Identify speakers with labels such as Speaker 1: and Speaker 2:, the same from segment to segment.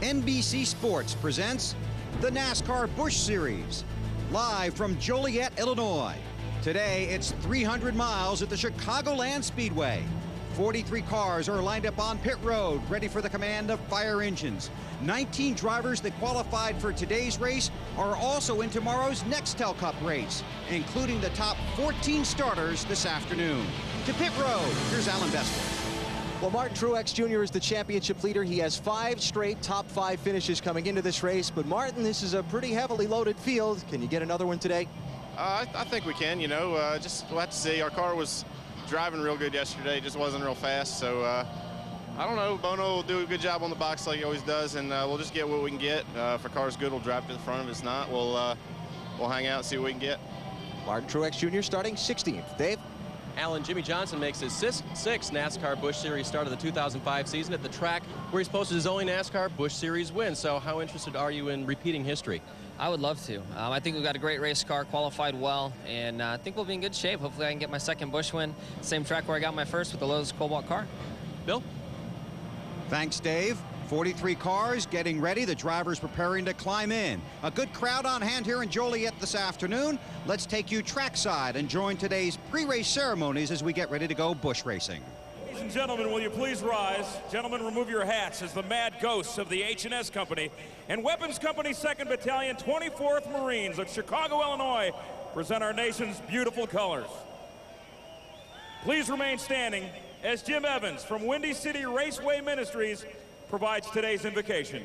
Speaker 1: NBC Sports presents the NASCAR Busch Series, live from Joliet, Illinois. Today, it's 300 miles at the Chicagoland Speedway. 43 cars are lined up on pit road, ready for the command of fire engines. 19 drivers that qualified for today's race are also in tomorrow's Nextel Cup race, including the top 14 starters this afternoon. To pit road, here's Alan Bester.
Speaker 2: Well, Martin Truex Jr. is the championship leader. He has 5 straight top 5 finishes coming into this race. But Martin, this is a pretty heavily loaded field. Can you get another one today?
Speaker 3: I think we can, just we'll have to see. Our car was driving real good yesterday. It just wasn't real fast. So I don't know. Bono will do a good job on the box like he always does, and we'll just get what we can get. If our car's good, we'll drive to the front. If it's not, we'll hang out and see what we can get.
Speaker 2: Martin Truex Jr. starting 16th. Dave?
Speaker 4: Alan, Jimmy Johnson makes his sixth NASCAR Busch Series start of the 2005 season at the track where he's posted his only NASCAR Busch Series win. So how interested are you in repeating history?
Speaker 5: I would love to. I think we've got a great race car, qualified well, and I think we'll be in good shape. Hopefully I can get my second Busch win, same track where I got my first with the Lotus Cobalt car.
Speaker 4: Bill?
Speaker 1: Thanks, Dave. 43 cars getting ready. The drivers preparing to climb in. A good crowd on hand here in Joliet this afternoon. Let's take you trackside and join today's pre-race ceremonies as we get ready to go bush racing.
Speaker 6: Ladies and gentlemen, will you please rise? Gentlemen, remove your hats as the mad ghosts of the H&S Company and Weapons Company 2nd Battalion 24th Marines of Chicago, Illinois present our nation's beautiful colors. Please remain standing as Jim Evans from Windy City Raceway Ministries provides today's invocation.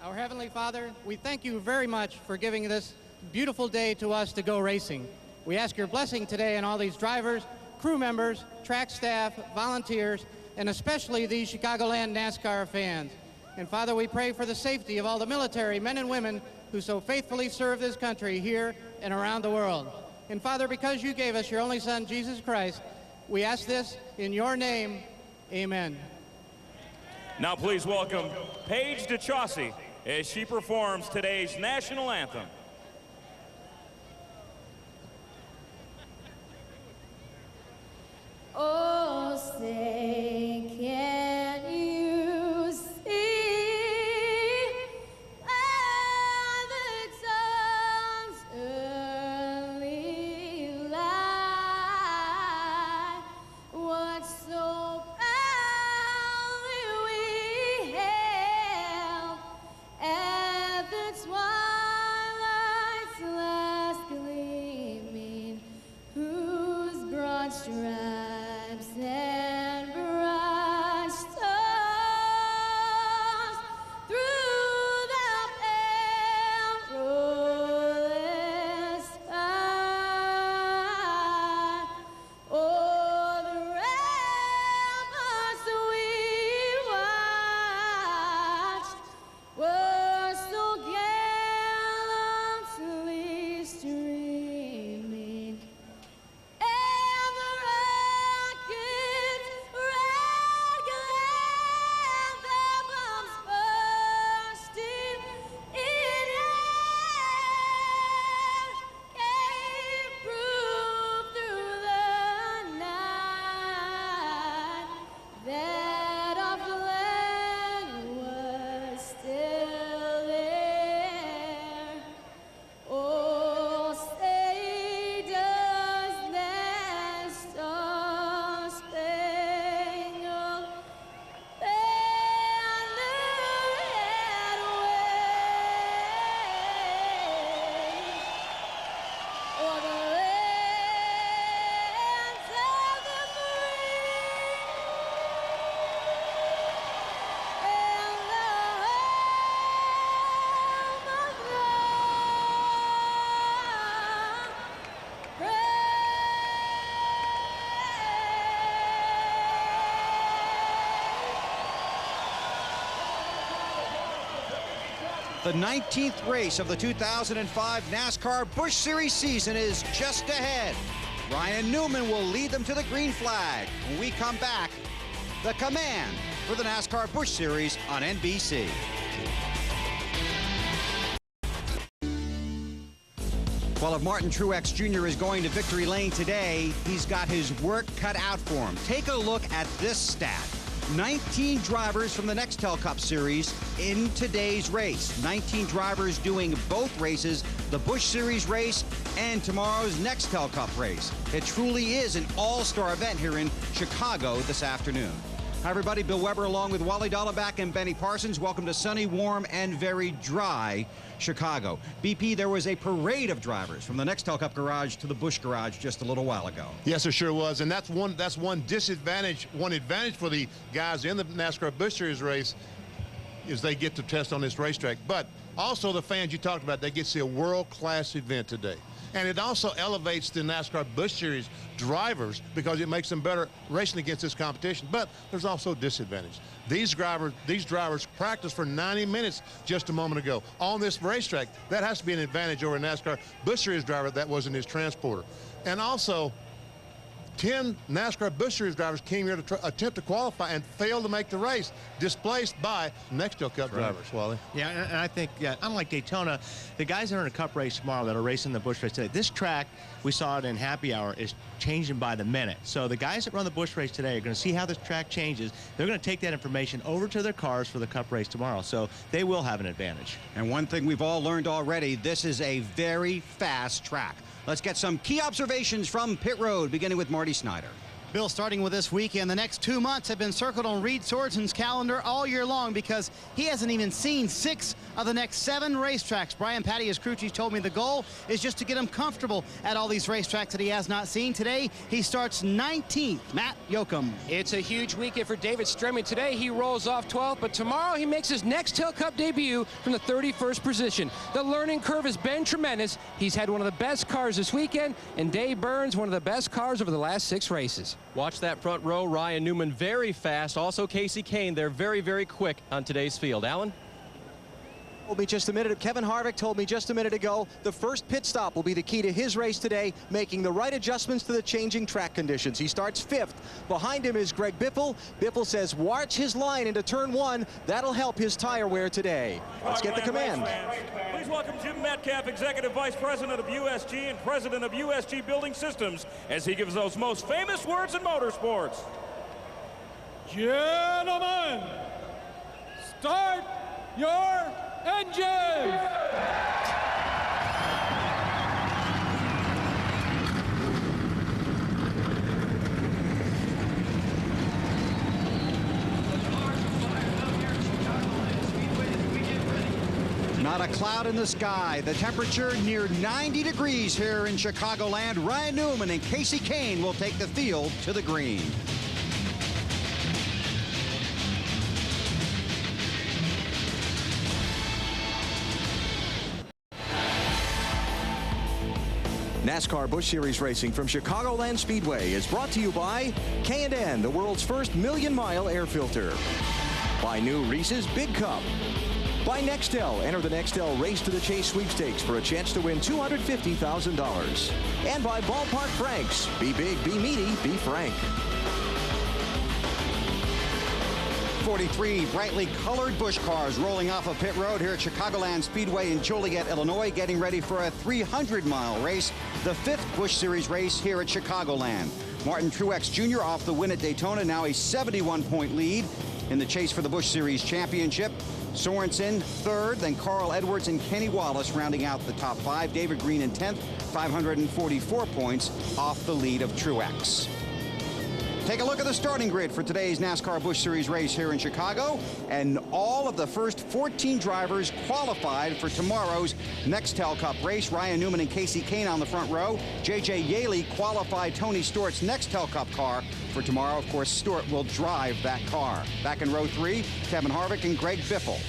Speaker 7: Our Heavenly Father, we thank you very much for giving this beautiful day to us to go racing. We ask your blessing today on all these drivers, crew members, track staff, volunteers, and especially these Chicagoland NASCAR fans. And Father, we pray for the safety of all the military men and women who so faithfully serve this country here and around the world. And Father, because you gave us your only Son, Jesus Christ, we ask this in your name, amen.
Speaker 6: Now please welcome Paige DeChaussey as she performs today's national anthem.
Speaker 8: Oh, say, can you see by the dawn's early light what so proudly we hailed at the twilight's last gleaming, whose broad stripes and bright stars through the pale rolling sky. Oh, the ramparts we watched were so gallantly streaming, and the rocket's red glare, their bombs bursting in air, gave proof through the night that our flag was still there. Oh, say does that star-spangled banner yet wave o'er the lands of the free and the home of the brave.
Speaker 1: The 19th race of the 2005 NASCAR Busch Series season is just ahead. Ryan Newman will lead them to the green flag. When we come back, the command for the NASCAR Busch Series on NBC. Well, if Martin Truex Jr. is going to victory lane today, he's got his work cut out for him. Take a look at this stat. 19 drivers from the Nextel Cup Series in today's race. 19 drivers doing both races, the Busch Series race and tomorrow's Nextel Cup race. It truly is an all-star event here in Chicago this afternoon. Hi, everybody. Bill Weber along with Wally Dahlback and Benny Parsons. Welcome to sunny, warm, and very dry Chicago. BP, there was a parade of drivers from the Nextel Cup garage to the Busch garage just a little while ago.
Speaker 9: Yes, it sure was, and that's one disadvantage. One advantage for the guys in the NASCAR Busch Series race is they get to test on this racetrack. But also the fans you talked about, they get to see a world-class event today. And it also elevates the NASCAR Busch Series drivers because it makes them better racing against this competition. But there's also a disadvantage. These drivers practiced for 90 minutes just a moment ago on this racetrack. That has to be an advantage over a NASCAR Busch Series driver that was in his transporter. And also, 10 NASCAR Busch Series drivers came here to attempt to qualify and failed to make the race, displaced by Nextel Cup drivers, Wally.
Speaker 10: Yeah, and I think, unlike Daytona, the guys that are in a Cup race tomorrow that are racing the Busch race today, this track, we saw it in happy hour, is changing by the minute. So the guys that run the Busch race today are going to see how this track changes. They're going to take that information over to their cars for the Cup race tomorrow. So they will have an advantage.
Speaker 1: And one thing we've all learned already, this is a very fast track. Let's get some key observations from pit road, beginning with Marty Snyder.
Speaker 11: Bill, starting with this weekend, the next 2 months have been circled on Reed Swordson's calendar all year long because he hasn't even seen 6 of the next 7 racetracks. Brian Patty, his crew chief, told me the goal is just to get him comfortable at all these racetracks that he has not seen. Today, he starts 19th. Matt Yoakum.
Speaker 12: It's a huge weekend for David Stremme. Today, he rolls off 12th, but tomorrow he makes his Nextel Cup debut from the 31st position. The learning curve has been tremendous. He's had one of the best cars this weekend, and Dave Burns, one of the best cars over the last 6 races.
Speaker 4: Watch that front row. Ryan Newman very fast. Also Casey Kane. They're very, very quick on today's field. Alan?
Speaker 2: Kevin Harvick told me just a minute ago the first pit stop will be the key to his race today, making the right adjustments to the changing track conditions. He starts 5th. Behind him is Greg Biffle. Biffle says watch his line into turn 1. That'll help his tire wear today. Let's get the command.
Speaker 6: Please welcome Jim Metcalf, Executive Vice President of USG and President of USG Building Systems, as he gives those most famous words in motorsports.
Speaker 13: Gentlemen, start your engines!
Speaker 1: Not a cloud in the sky. The temperature near 90 degrees here in Chicagoland. Ryan Newman and Casey Kane will take the field to the green.
Speaker 2: NASCAR Busch Series racing from Chicagoland Speedway is brought to you by K&N, the world's first million-mile air filter. By new Reese's Big Cup. By Nextel. Enter the Nextel Race to the Chase sweepstakes for a chance to win $250,000. And by Ballpark Franks. Be big, be meaty, be frank.
Speaker 1: 43 brightly colored Busch cars rolling off of pit road here at Chicagoland Speedway in Joliet, Illinois, getting ready for a 300-mile race, the 5th Busch Series race here at Chicagoland. Martin Truex Jr. off the win at Daytona, now a 71-point lead in the chase for the Busch Series championship. Sorensen 3rd, then Carl Edwards and Kenny Wallace rounding out the top 5. David Green in 10th, 544 points off the lead of Truex. Take a look at the starting grid for today's NASCAR Busch Series race here in Chicago, and all of the first 14 drivers qualified for tomorrow's Nextel Cup race. Ryan Newman and Casey Kane on the front row. J.J. Yaley qualified Tony Stewart's Nextel Cup car for tomorrow. Of course, Stewart will drive that car. Back in row 3, Kevin Harvick and Greg Biffle.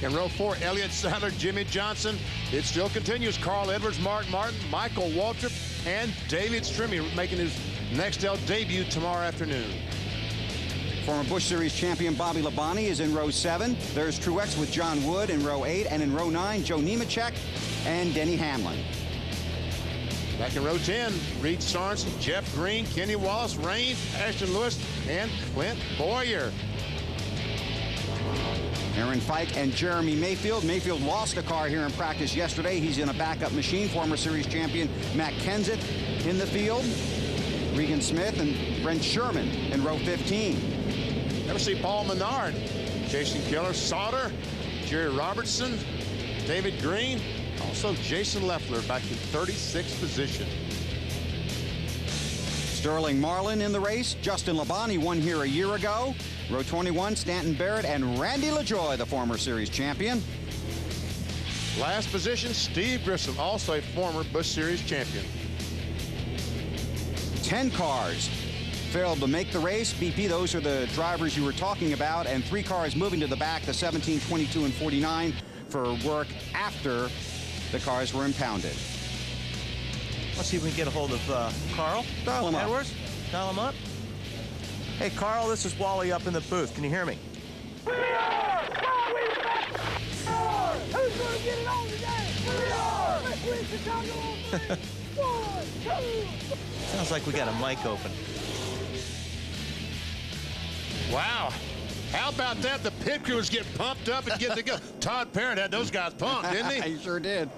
Speaker 9: In row 4, Elliott Sadler, Jimmy Johnson. It still continues. Carl Edwards, Mark Martin, Michael Waltrip, and David Stremme making his Nextel debut tomorrow afternoon.
Speaker 1: Former Busch Series champion Bobby Labonte is in row 7. There's Truex with John Wood in row 8. And in row 9, Joe Nemechek and Denny Hamlin.
Speaker 9: Back in row 10, Reed Sorensen, Jeff Green, Kenny Wallace, Rain, Ashton Lewis, and Clint Boyer.
Speaker 1: Aaron Fike and Jeremy Mayfield. Mayfield lost a car here in practice yesterday. He's in a backup machine. Former series champion Matt Kenseth in the field. Regan Smith and Brent Sherman in row 15.
Speaker 9: In to see Paul Menard, Jason Keller, Sauter, Jerry Robertson, David Green, also Jason Leffler back in 36th position.
Speaker 1: Sterling Marlin in the race. Justin Labonte won here a year ago. Row 21, Stanton Barrett and Randy LaJoie, the former series champion.
Speaker 9: Last position, Steve Grissom, also a former Busch Series champion.
Speaker 1: 10 cars failed to make the race. BP, those are the drivers you were talking about, and 3 cars moving to the back, the 17, 22, and 49, for work after the cars were impounded.
Speaker 10: Let's see if we can get a hold of Carl.
Speaker 1: Dial him up.
Speaker 10: Edwards, dial him up. Hey, Carl, this is Wally up in the booth. Can you hear me?
Speaker 8: We are! Who's going to get it on today? We are! Let's win Chicago! 1, 2.
Speaker 10: Sounds like we got a mic open.
Speaker 9: Wow. How about that? The pit crew was getting pumped up and getting to go. Todd Parent had those guys pumped, didn't he?
Speaker 1: He sure did.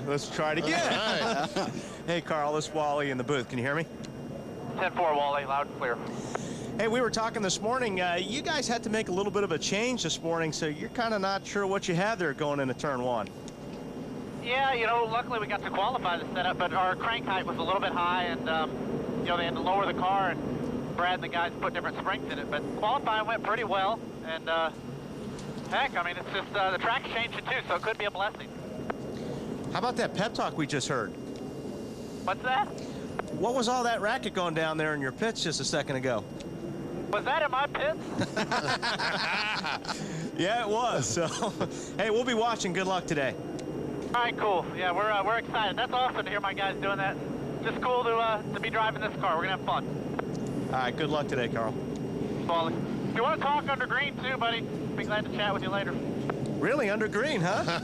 Speaker 10: Let's try it again.
Speaker 9: Right.
Speaker 10: Hey, Carl, this is Wally in the booth. Can you hear me?
Speaker 14: 10-4, Wally, loud and clear.
Speaker 10: Hey, we were talking this morning. You guys had to make a little bit of a change this morning, so you're kind of not sure what you have there going into turn 1.
Speaker 14: Yeah, you know, luckily we got to qualify the setup, but our crank height was a little bit high, and, you know, they had to lower the car, and Brad and the guys put different springs in it. But qualifying went pretty well, and, heck, I mean, it's just the track's changing too, so it could be a blessing.
Speaker 10: How about that pep talk we just heard?
Speaker 14: What's that?
Speaker 10: What was all that racket going down there in your pits just a second ago?
Speaker 14: Was that in my pits?
Speaker 10: Yeah, it was. So, hey, we'll be watching. Good luck today.
Speaker 14: All right, cool. Yeah, we're excited. That's awesome to hear my guys doing that. Just cool to be driving this car. We're gonna have fun.
Speaker 10: All right, good luck today, Carl.
Speaker 14: Wally. If you want to talk under green too, buddy, be glad to chat with you later.
Speaker 10: Really, under green, huh?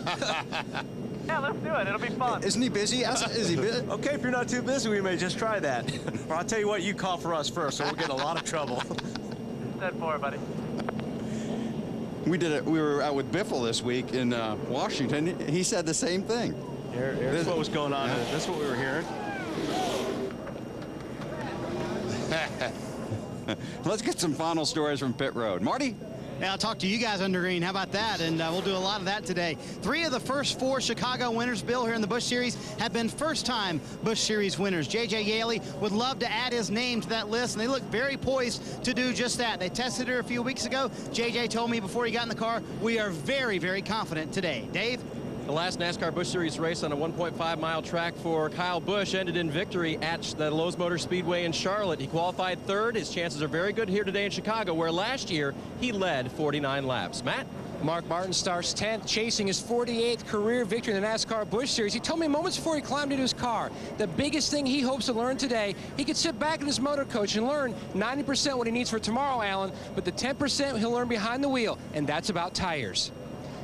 Speaker 14: Yeah, let's do it. It'll be fun.
Speaker 1: Isn't he busy? Is he busy?
Speaker 10: Okay, if you're not too busy, we may just try that. Or I'll tell you what, you call for us first, or we'll get in a lot of trouble.
Speaker 14: 10-4, buddy.
Speaker 1: We did it. We were out with Biffle this week in Washington. He said the same thing.
Speaker 10: Here's what was going on. That's what we were hearing.
Speaker 1: Let's get some final stories from pit road. Marty?
Speaker 11: Yeah, I'll talk to you guys under green. How about that? And we'll do a lot of that today. 3 of the first 4 Chicago winners, Bill, here in the Busch Series, have been first-time Busch Series winners. J.J. Yaley would love to add his name to that list, and they look very poised to do just that. They tested her a few weeks ago. J.J. told me before he got in the car, we are very, very confident today. Dave?
Speaker 4: The last NASCAR Busch Series race on a 1.5-mile track for Kyle Busch ended in victory at the Lowe's Motor Speedway in Charlotte. He qualified 3rd. His chances are very good here today in Chicago, where last year he led 49 laps. Matt?
Speaker 12: Mark Martin starts 10th, chasing his 48th career victory in the NASCAR Busch Series. He told me moments before he climbed into his car, the biggest thing he hopes to learn today, he could sit back in his motor coach and learn 90% what he needs for tomorrow, Alan, but the 10% he'll learn behind the wheel, and that's about tires.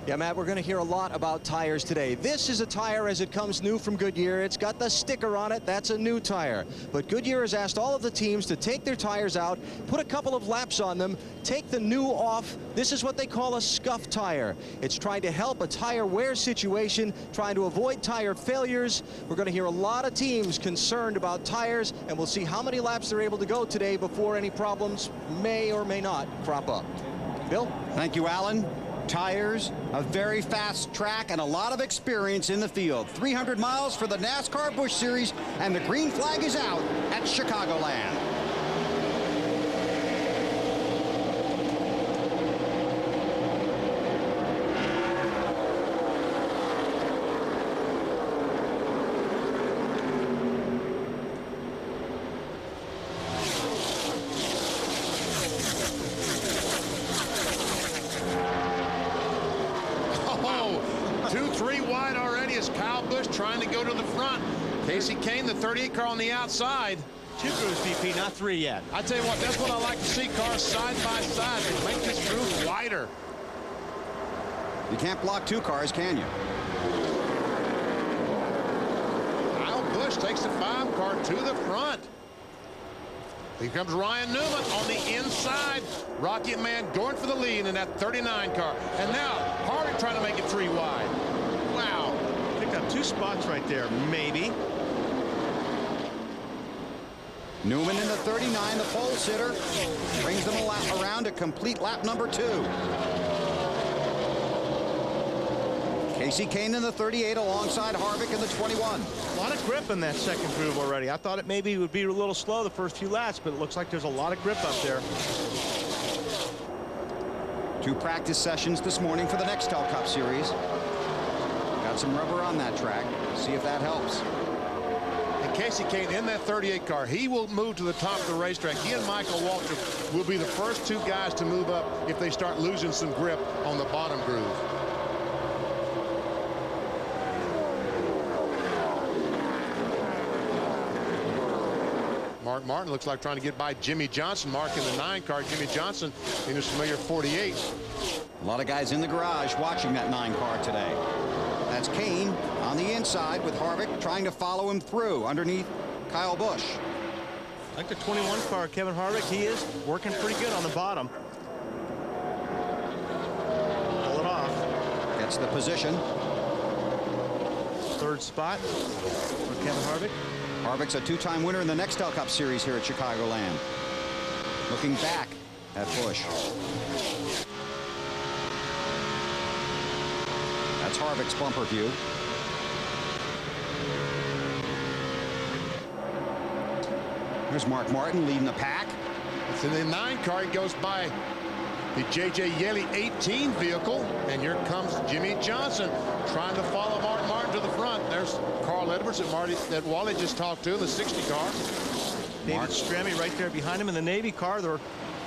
Speaker 2: Yeah, Matt, we're going to hear a lot about tires today. This is a tire as it comes new from Goodyear. It's got the sticker on it. That's a new tire. But Goodyear has asked all of the teams to take their tires out, put a couple of laps on them, take the new off. This is what they call a scuff tire. It's trying to help a tire wear situation, trying to avoid tire failures. We're going to hear a lot of teams concerned about tires, and we'll see how many laps they're able to go today before any problems may or may not crop up. Bill?
Speaker 1: Thank you, Alan. Tires, a very fast track, and a lot of experience in the field. 300 miles for the NASCAR Busch Series, and the green flag is out at Chicagoland.
Speaker 9: Trying to go to the front. Casey Kane, the 38 car on the outside.
Speaker 10: 2 crews, VP, not 3 yet.
Speaker 9: I tell you what, that's what I like to see, cars side by side. They make this groove wider.
Speaker 1: You can't block 2 cars, can you?
Speaker 9: Kyle Busch takes the 5 car to the front. Here comes Ryan Newman on the inside. Rocket Man going for the lead in that 39 car. And now Harvick trying to make it 3 wide. Wow.
Speaker 10: Picked up 2 spots right there, maybe.
Speaker 1: Newman in the 39, the pole sitter, brings them around to complete lap number 2. Casey Kane in the 38 alongside Harvick in the 21.
Speaker 10: A lot of grip in that second groove already. I thought it maybe would be a little slow the first few laps, but it looks like there's a lot of grip up there.
Speaker 1: 2 practice sessions this morning for the Nextel Cup Series. Got some rubber on that track. See if that helps.
Speaker 9: And Casey Kane in that 38 car, he will move to the top of the racetrack. He and Michael Walker will be the first 2 guys to move up if they start losing some grip on the bottom groove. Mark Martin looks like trying to get by Jimmy Johnson. Mark in the 9 car. Jimmy Johnson in his familiar 48.
Speaker 1: A lot of guys in the garage watching that 9 car today. That's Kane on the inside with Harvick trying to follow him through underneath Kyle Busch.
Speaker 10: Like the 21 car, Kevin Harvick, he is working pretty good on the bottom. Pull it off.
Speaker 1: Gets the position.
Speaker 10: 3rd spot for Kevin Harvick.
Speaker 1: Harvick's a 2-time winner in the Nextel Cup Series here at Chicagoland. Looking back at Busch. That's Harvick's bumper view. There's Mark Martin leading the pack.
Speaker 9: It's in the 9 car. He goes by the J.J. Yeley 18 vehicle. And here comes Jimmy Johnson trying to follow Mark Martin to the front. There's Carl Edwards that Wally just talked to in the 60 car.
Speaker 10: David Stremme right there behind him in the Navy car. They're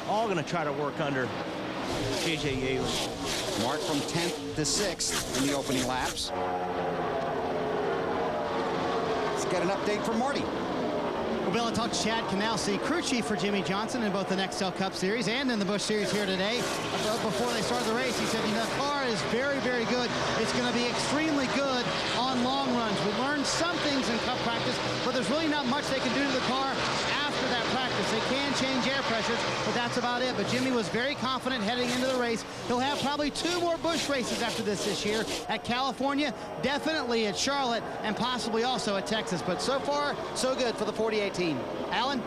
Speaker 10: all going to try to work under J.J. Yeley.
Speaker 1: Mark from 10th to 6th in the opening laps. Let's get an update from Marty.
Speaker 11: Well, Bill and Talk to Chad Canalsi, crew chief for Jimmy Johnson in both the Nextel Cup Series and in the Busch Series here today. Before they started the race, he said, the car is very, very good. It's going to be extremely good on long runs. We learned some things in Cup practice, but there's really not much they can do to the car after that practice. They can change air pressures, but that's about it. But Jimmy was very confident heading into the race. He'll have probably 2 more Busch races after this year at California, definitely at Charlotte, and possibly also at Texas. But so far, so good for the 4018. Alan?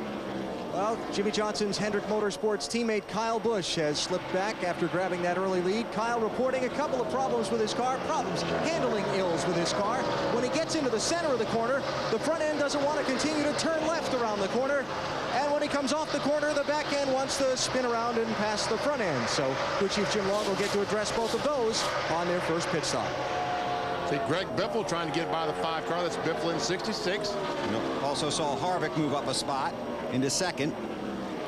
Speaker 2: Well, Jimmy Johnson's Hendrick Motorsports teammate Kyle Busch has slipped back after grabbing that early lead. Kyle reporting a couple of problems with his car, handling ills with his car. When he gets into the center of the corner, the front end doesn't want to continue to turn left around the corner. And when he comes off the corner, the back end wants to spin around and pass the front end. So crew chief Jim Long will get to address both of those on their first pit stop.
Speaker 9: See Greg Biffle trying to get by the 5 car. That's Biffle in 66.
Speaker 1: Also saw Harvick move up a spot into 2nd.
Speaker 10: I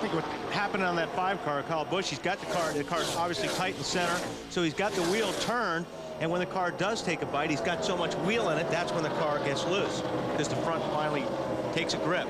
Speaker 10: think what happened on that 5 car, Kyle Busch, he's got the car's obviously tight in center, so he's got the wheel turned, and when the car does take a bite, he's got so much wheel in it, that's when the car gets loose, because the front finally takes a grip.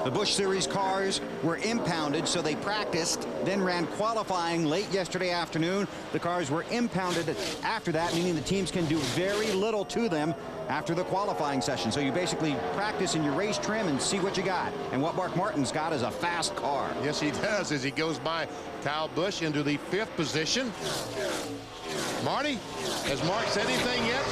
Speaker 1: The Busch Series cars were impounded, so they practiced, then ran qualifying late yesterday afternoon. The cars were impounded after that, meaning the teams can do very little to them after the qualifying session. So you basically practice in your race trim and see what you got. And what Mark Martin's got is a fast car.
Speaker 9: Yes, he does, as he goes by Kyle Busch into the 5th position. Marty, has Mark said anything yet?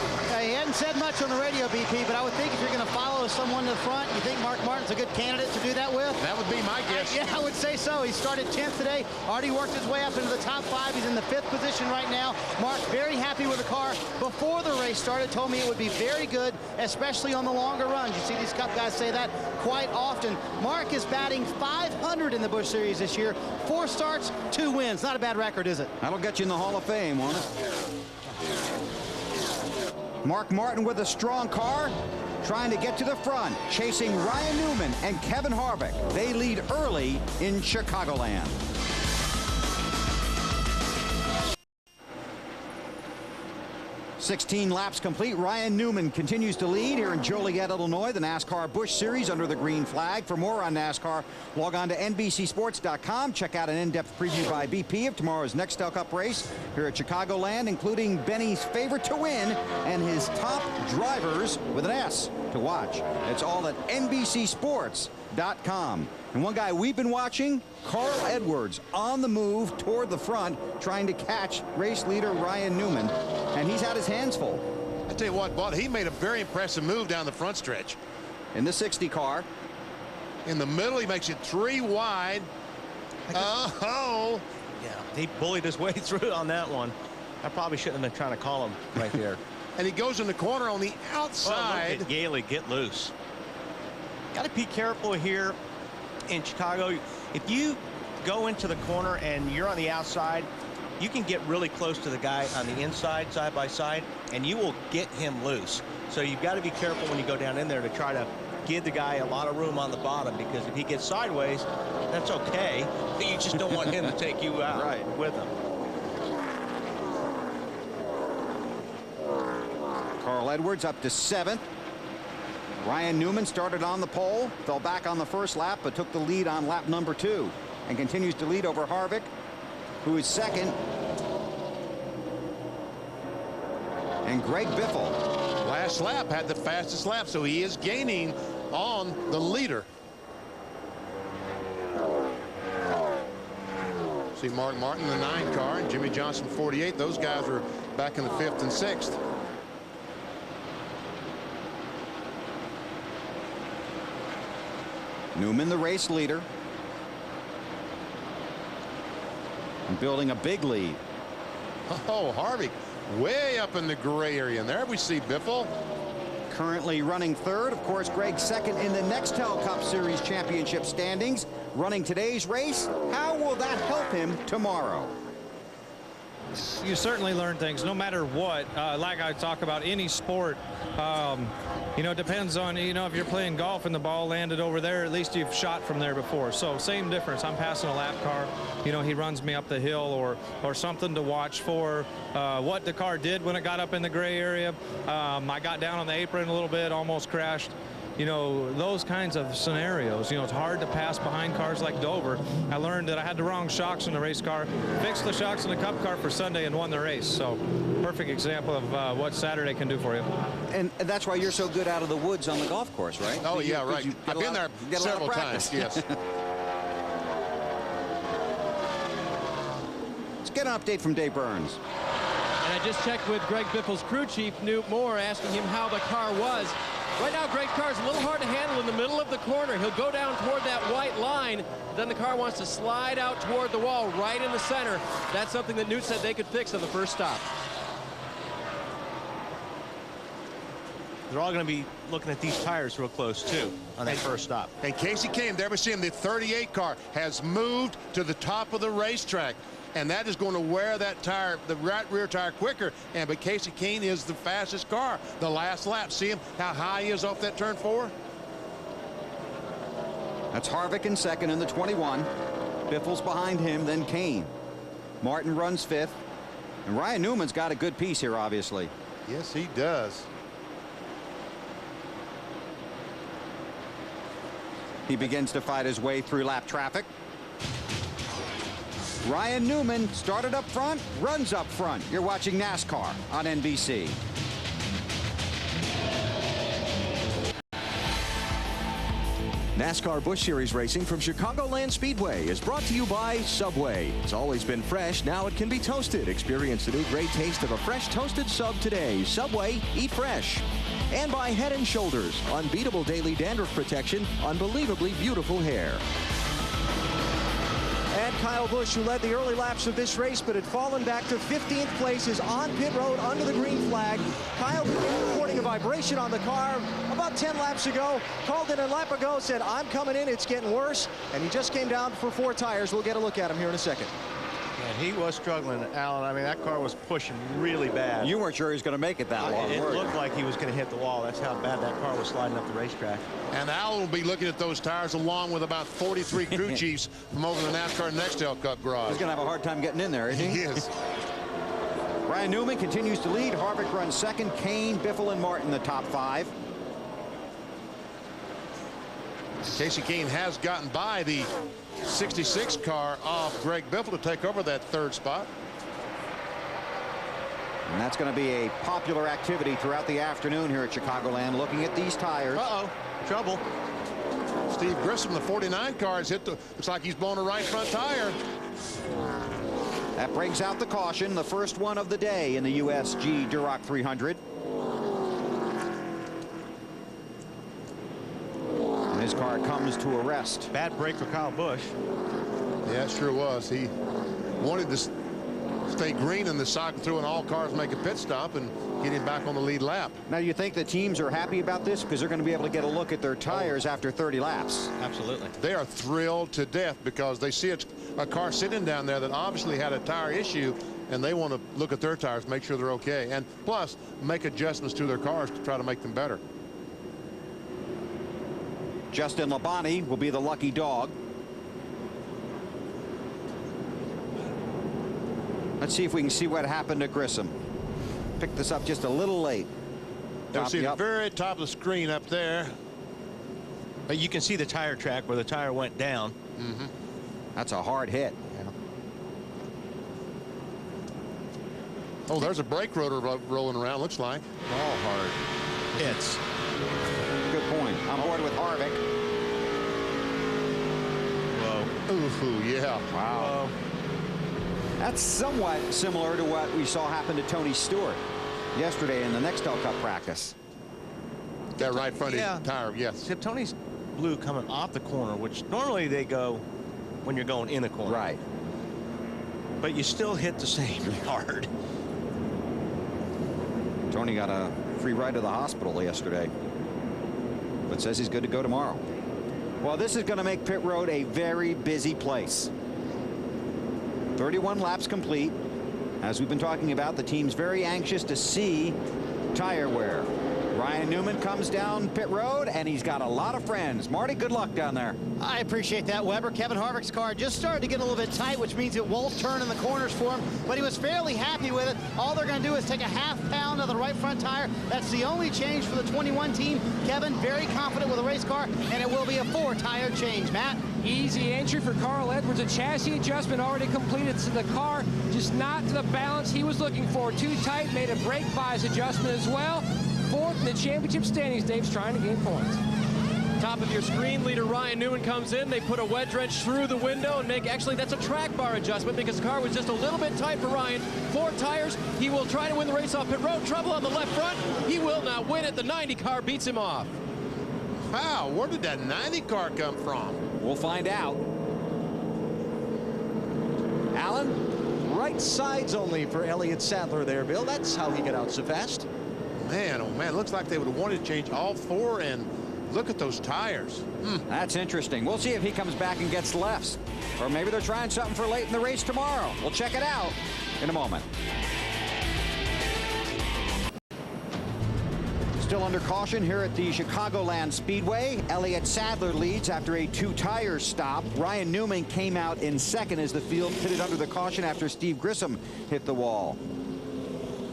Speaker 11: He hadn't said much on the radio, BP, but I would think if you're going to follow someone to the front, you think Mark Martin's a good candidate to do that with?
Speaker 9: That would be my guess.
Speaker 11: Yeah, I would say so. He started 10th today, already worked his way up into the top 5. He's in the 5th position right now. Mark very happy with the car. Before the race started, told me it would be very good, especially on the longer runs. You see these Cup guys say that quite often. Mark is batting .500 in the Busch Series this year. 4 starts, 2 wins. Not a bad record, is it?
Speaker 1: That'll get you in the Hall of Fame, won't it? Mark Martin with a strong car, trying to get to the front, chasing Ryan Newman and Kevin Harvick. They lead early in Chicagoland. 16 laps complete. Ryan Newman continues to lead here in Joliet, Illinois, the NASCAR Busch Series under the green flag. For more on NASCAR, log on to NBCSports.com. Check out an in-depth preview by BP of tomorrow's Nextel Cup race here at Chicagoland, including Benny's favorite to win and his top drivers with an S to watch. It's all at NBCSports.com. And one guy we've been watching, Carl Edwards, on the move toward the front, trying to catch race leader Ryan Newman, and he's had his hands full.
Speaker 9: I tell you what, Bud, he made a very impressive move down the front stretch.
Speaker 1: In the 60 car.
Speaker 9: in the middle. He makes it 3 wide. Oh.
Speaker 10: Yeah, he bullied his way through on that one. I probably shouldn't have been trying to call him right there.
Speaker 9: And he goes in the corner on the outside.
Speaker 10: Oh, look at Gailey get loose. Got to be careful here in Chicago. If you go into the corner and you're on the outside, you can get really close to the guy on the inside, side by side, and you will get him loose. So you've got to be careful when you go down in there to try to give the guy a lot of room on the bottom, because if he gets sideways, that's okay. You just don't want him to take you out with him.
Speaker 1: Carl Edwards up to 7th. Ryan Newman started on the pole, fell back on the first lap, but took the lead on lap number 2 and continues to lead over Harvick, who is 2nd. And Greg Biffle.
Speaker 9: Last lap had the fastest lap, so he is gaining on the leader. See Mark Martin, the 9 car, and Jimmy Johnson, 48. Those guys were back in the 5th and 6th.
Speaker 1: Newman, the race leader, and building a big lead.
Speaker 9: Oh, Harvick way up in the gray area, and there we see Biffle.
Speaker 1: Currently running 3rd. Of course, Greg 2nd in the Nextel Cup Series Championship standings. Running today's race. How will that help him tomorrow?
Speaker 15: You certainly learn things no matter what. Like I talk about any sport, you know, it depends on, you know, if you're playing golf and the ball landed over there, at least you've shot from there before. So same difference. I'm passing a lap car, you know, he runs me up the hill, or something to watch for. What the car did when it got up in the gray area. I got down on the apron a little bit, almost crashed. You know, those kinds of scenarios. You know, it's hard to pass behind cars like Dover. I learned that I had the wrong shocks in the race car, fixed the shocks in the Cup car for Sunday, and won the race. So perfect example of what Saturday can do for you.
Speaker 1: And that's why you're so good out of the woods on the golf course, right?
Speaker 9: Oh, yeah, right. I've been there several times, yes.
Speaker 1: Let's get an update from Dave Burns.
Speaker 4: And I just checked with Greg Biffle's crew chief, Newt Moore, asking him how the car was. Right now, Greg's car is a little hard to handle in the middle of the corner. He'll go down toward that white line. Then the car wants to slide out toward the wall right in the center. That's something that Newt said they could fix on the first stop.
Speaker 10: They're all going to be looking at these tires real close, too, on that first stop.
Speaker 9: And Casey came there. We see him. The 38 car has moved to the top of the racetrack. And that is going to wear that tire, the right rear tire, quicker. But Casey Keene is the fastest car. The last lap, see him how high he is off that turn 4.
Speaker 1: That's Harvick in 2nd in the 21. Biffle's behind him, then Kane. Martin runs 5th. And Ryan Newman's got a good piece here, obviously.
Speaker 9: Yes, he does.
Speaker 1: He begins to fight his way through lap traffic. Ryan Newman started up front, runs up front. You're watching NASCAR on NBC.
Speaker 2: NASCAR Busch Series racing from Chicagoland Speedway is brought to you by Subway. It's always been fresh, now it can be toasted. Experience the new great taste of a fresh toasted sub today. Subway, eat fresh. And by Head & Shoulders, unbeatable daily dandruff protection, unbelievably beautiful hair.
Speaker 16: And Kyle Busch, who led the early laps of this race but had fallen back to 15th place, is on pit road under the green flag. Kyle began reporting a vibration on the car about 10 laps ago. Called in a lap ago, said, I'm coming in, it's getting worse. And he just came down for 4 tires. We'll get a look at him here in a second.
Speaker 10: And he was struggling, Alan. I mean, that car was pushing really bad.
Speaker 1: You weren't sure he was going to make it that long.
Speaker 10: It looked like he was going to hit the wall. That's how bad that car was sliding up the racetrack.
Speaker 9: And Alan will be looking at those tires along with about 43 crew chiefs from over the NASCAR Nextel Cup garage.
Speaker 1: He's going to have a hard time getting in there, isn't he?
Speaker 9: He is.
Speaker 1: Ryan Newman continues to lead. Harvick runs 2nd. Kane, Biffle, and Martin the top 5.
Speaker 9: Casey Keene has gotten by the 66 car off Greg Biffle to take over that 3rd spot.
Speaker 1: And that's going to be a popular activity throughout the afternoon here at Chicagoland, looking at these tires.
Speaker 10: Uh-oh, trouble.
Speaker 9: Steve Grissom, the 49 car, has hit the, looks like he's blown a right front tire.
Speaker 1: That brings out the caution, the first one of the day in the USG Durock 300. And his NASCAR comes to a rest.
Speaker 10: Bad break for Kyle Busch.
Speaker 9: Yeah, it sure was. He wanted to stay green in the cycle through, and all cars make a pit stop and get him back on the lead lap.
Speaker 1: Now, you think the teams are happy about this because they're going to be able to get a look at their tires after 30 laps?
Speaker 10: Absolutely.
Speaker 9: They are thrilled to death because they see a car sitting down there that obviously had a tire issue, and they want to look at their tires, make sure they're okay, and plus make adjustments to their cars to try to make them better.
Speaker 1: Justin Labonte will be the lucky dog. Let's see if we can see what happened to Grissom. Picked this up just a little late.
Speaker 9: You'll see the very top of the screen up there.
Speaker 10: But you can see the tire track where the tire went down.
Speaker 9: Mm-hmm.
Speaker 1: That's a hard hit.
Speaker 9: Oh, there's a brake rotor rolling around, looks like.
Speaker 10: All hard hits.
Speaker 1: Good point. On board with Harvick.
Speaker 10: Whoa.
Speaker 9: Ooh, yeah.
Speaker 1: Wow. That's somewhat similar to what we saw happen to Tony Stewart yesterday in the Nextel Cup practice.
Speaker 9: That right front tire, yes.
Speaker 10: Except Tony's blue coming off the corner, which normally they go when you're going in the corner.
Speaker 1: Right.
Speaker 10: But you still hit the same hard.
Speaker 1: Tony got a free ride to the hospital yesterday, but says he's good to go tomorrow. Well, this is going to make pit road a very busy place. 31 laps complete. As we've been talking about, the team's very anxious to see tire wear. Ryan Newman comes down pit road, and he's got a lot of friends. Marty, good luck down there.
Speaker 11: I appreciate that, Weber. Kevin Harvick's car just started to get a little bit tight, which means it won't turn in the corners for him, but he was fairly happy with it. All they're going to do is take a half pound of the right front tire. That's the only change for the 21 team. Kevin, very confident with a race car, and it will be a 4-tire change. Matt?
Speaker 12: Easy entry for Carl Edwards. A chassis adjustment already completed to the car, just not to the balance he was looking for. Too tight, made a brake bias adjustment as well. Fourth in the championship standings. Dave's trying to gain points.
Speaker 4: Top of your screen, leader Ryan Newman comes in. They put a wedge wrench through the window and actually that's a track bar adjustment because the car was just a little bit tight for Ryan. 4 tires. He will try to win the race off pit road. Trouble on the left front. He will not win it. The 90 car beats him off.
Speaker 9: Wow, where did that 90 car come from?
Speaker 1: We'll find out.
Speaker 16: Alan, right sides only for Elliott Sadler there, Bill. That's how he got out so fast.
Speaker 9: Man, oh man, looks like they would have wanted to change all 4, and look at those tires.
Speaker 1: That's interesting. We'll see if he comes back and gets lefts. Or maybe they're trying something for late in the race tomorrow. We'll check it out in a moment. Still under caution here at the Chicagoland Speedway. Elliott Sadler leads after a 2-tire stop. Ryan Newman came out in second as the field pitted under the caution after Steve Grissom hit the wall.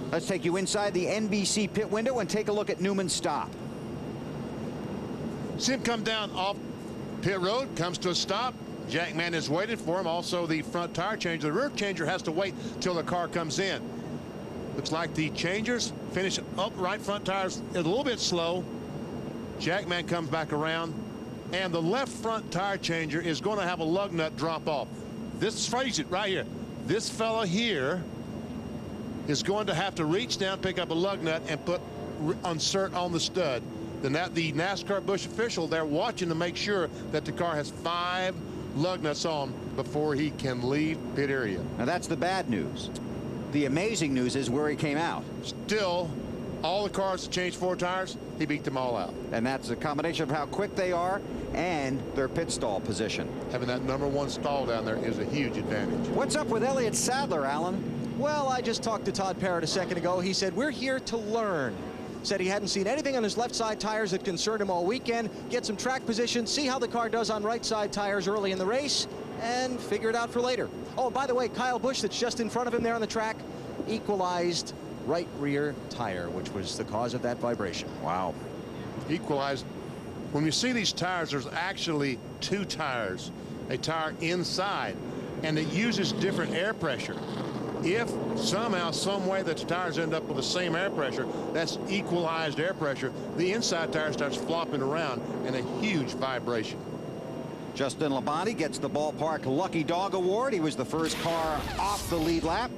Speaker 1: Let's take you inside the NBC pit window and take a look at Newman's stop.
Speaker 9: See him come down off pit road, comes to a stop. Jack Man has waited for him. Also the front tire change. The rear changer has to wait till the car comes in. Looks like the changers finish up right front tires a little bit slow. Jack Man comes back around, and the left front tire changer is going to have a lug nut drop off. This, face it right here, this fella here is going to have to reach down, pick up a lug nut, and insert on the stud. The NASCAR Busch official, they're watching to make sure that the car has 5 lug nuts on before he can leave pit area.
Speaker 1: Now that's the bad news. The amazing news is where he came out.
Speaker 9: Still, all the cars that changed 4 tires, he beat them all out.
Speaker 1: And that's a combination of how quick they are and their pit stall position.
Speaker 9: Having that #1 stall down there is a huge advantage.
Speaker 1: What's up with Elliott Sadler, Alan?
Speaker 16: Well, I just talked to Todd Parrott a second ago. He said, we're here to learn. Said he hadn't seen anything on his left side tires that concerned him all weekend. Get some track position, see how the car does on right side tires early in the race, and figure it out for later. Oh, by the way, Kyle Busch, that's just in front of him there on the track, equalized right rear tire, which was the cause of that vibration.
Speaker 1: Wow.
Speaker 9: Equalized. When you see these tires, there's actually 2 tires, a tire inside, and it uses different air pressure. If somehow, some way that the tires end up with the same air pressure, that's equalized air pressure, the inside tire starts flopping around and a huge vibration.
Speaker 1: Justin Labonte gets the ballpark Lucky Dog Award. He was the first car off the lead lap,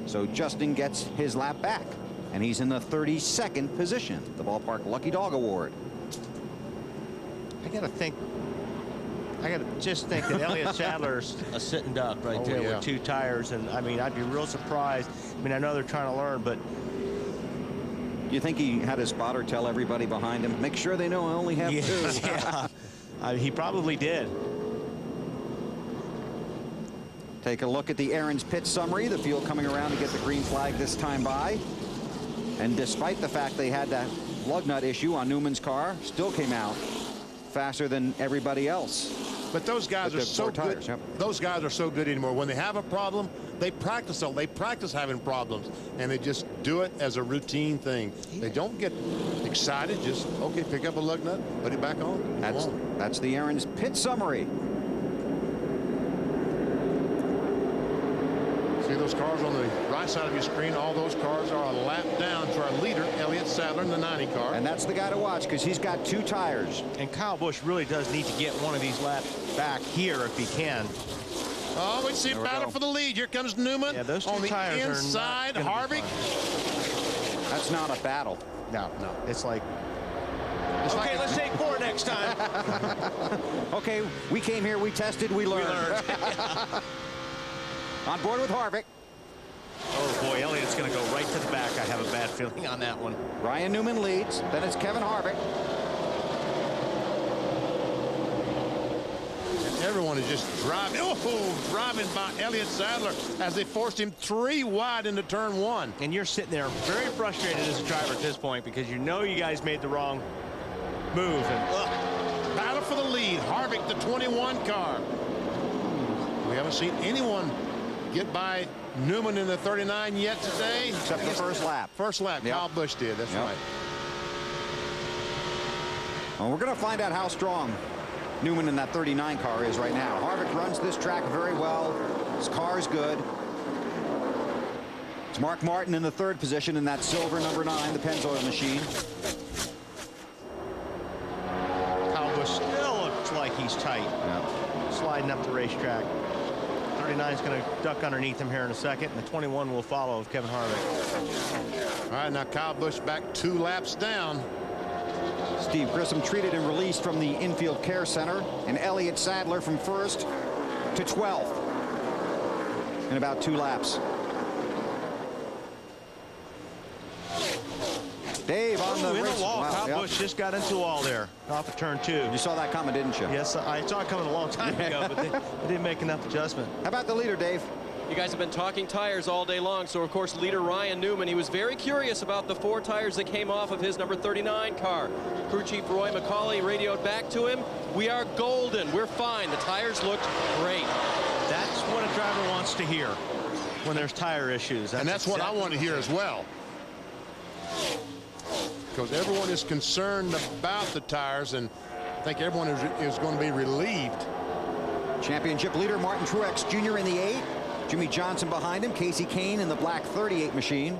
Speaker 1: so Justin gets his lap back, and he's in the 32nd position, the ballpark Lucky Dog Award.
Speaker 10: I got to just think that Elliott Sadler's a sitting duck right there with 2 tires. And, I mean, I'd be real surprised. I mean, I know they're trying to learn, but.
Speaker 2: You think he had his spotter tell everybody behind him, make sure they know I only have 2?
Speaker 10: Yeah. He probably did.
Speaker 2: Take a look at the Aaron's pit summary. The field coming around to get the green flag this time by. And despite the fact they had that lug nut issue on Newman's car, still came out faster than everybody else.
Speaker 9: But those guys are so good. Those guys are so good anymore. When they have a problem, they practice it. They practice having problems, and they just do it as a routine thing. They don't get excited. Just, okay, pick up a lug nut, put it back on.
Speaker 2: That's the Aaron's pit summary.
Speaker 9: See those cars on the right side of your screen? All those cars are a lap down to our leader, Elliott Sadler, in the 90 car.
Speaker 2: And that's the guy to watch because he's got 2 tires.
Speaker 10: And Kyle Busch really does need to get one of these laps back here if he can.
Speaker 9: Oh, we see a battle for the lead. Here comes Newman.
Speaker 10: Yeah, those 2
Speaker 9: on the
Speaker 10: tires
Speaker 9: inside. Harvick.
Speaker 2: That's not a battle.
Speaker 10: No. It's like. Okay, let's take 4 next time.
Speaker 2: Okay, we came here, we tested, we learned. On board with Harvick.
Speaker 10: Oh boy, Elliott's going to go right to the back. I have a bad feeling on that one.
Speaker 2: Ryan Newman leads. Then it's Kevin Harvick.
Speaker 9: And everyone is just driving. Oh, driving by Elliott Sadler as they forced him 3 wide into turn 1.
Speaker 10: And you're sitting there very frustrated as a driver at this point because you know you guys made the wrong move. And
Speaker 9: battle for the lead. Harvick, the 21 car. We haven't seen anyone get by Newman in the 39 yet today.
Speaker 2: Except the first lap.
Speaker 9: First lap. Yep. Kyle Busch did. That's right.
Speaker 2: Well, we're going to find out how strong Newman in that 39 car is right now. Harvick runs this track very well. His car is good. It's Mark Martin in the 3rd position in that silver number 9, the Pennzoil machine.
Speaker 10: Kyle Busch still looks like he's tight.
Speaker 2: Yep.
Speaker 10: Sliding up the racetrack. 39 is going to duck underneath him here in a second, and the 21 will follow of Kevin Harvick.
Speaker 9: All right, now Kyle Busch back 2 laps down.
Speaker 2: Steve Grissom treated and released from the infield care center, and Elliott Sadler from 1st to 12th in about 2 laps. Dave on the race.
Speaker 10: wall.
Speaker 2: Wow,
Speaker 10: Kyle Busch just got into a wall there off of turn 2.
Speaker 2: You saw that coming, didn't you?
Speaker 10: Yes, I saw it coming a long time ago, but they didn't make enough adjustment.
Speaker 2: How about the leader, Dave?
Speaker 4: You guys have been talking tires all day long, so of course leader Ryan Newman, he was very curious about the 4 tires that came off of his number 39 car. Crew chief Roy McCauley radioed back to him, "We are golden, we're fine, the tires looked great."
Speaker 10: That's what a driver wants to hear when there's tire issues.
Speaker 9: And that's what I want to hear as well. Because everyone is concerned about the tires, and I think everyone is going to be relieved.
Speaker 2: Championship leader Martin Truex Jr. in the 8. Jimmy Johnson behind him. Casey Kane in the black 38 machine.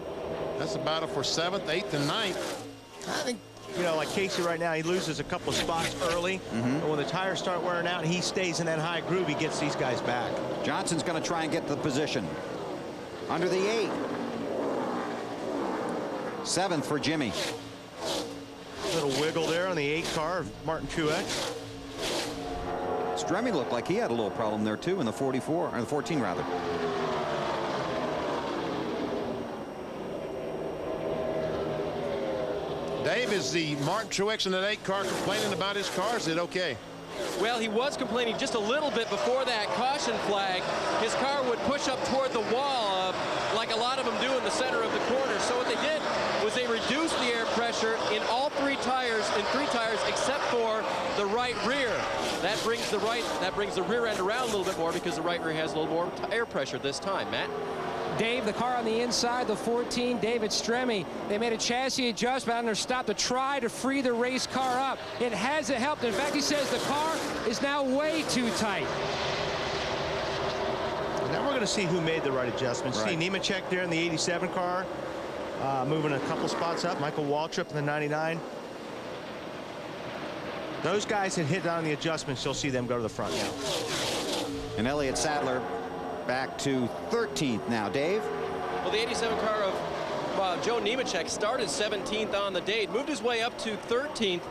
Speaker 9: That's a battle for 7th, 8th, and 9th.
Speaker 10: I think, you know, like Casey right now, he loses a couple of spots early. But when the tires start wearing out and he stays in that high groove, he gets these guys back.
Speaker 2: Johnson's going to try and get the position. Under the 8. 7th for Jimmy.
Speaker 10: Little wiggle there on the 8 car of Martin Truex.
Speaker 2: Stremme looked like he had a little problem there too in the 44 or the 14 rather.
Speaker 9: Dave, is the Martin Truex in that 8 car complaining about his car? Is it okay?
Speaker 4: Well, he was complaining just a little bit before that caution flag. His car would push up toward the wall like a lot of them do in the center of the corner. So what they did was they reduced the air pressure in all 3 tires, except for the right rear. That brings the rear end around a little bit more because the right rear has a little more air pressure this time. Matt?
Speaker 12: Dave, the car on the inside, the 14, David Stremme, they made a chassis adjustment on their stop to try to free the race car up. It hasn't helped. In fact, he says the car is now way too tight.
Speaker 10: Now we're going to see who made the right adjustments.
Speaker 2: Right.
Speaker 10: See Nemechek there in the 87 car, moving a couple spots up. Michael Waltrip in the 99. Those guys had hit on the adjustments. You'll see them go to the front now.
Speaker 2: And Elliott Sadler back to 13th now. Dave?
Speaker 4: Well, the 87 car of Joe Nemechek started 17th on the day, moved his way up to 13th,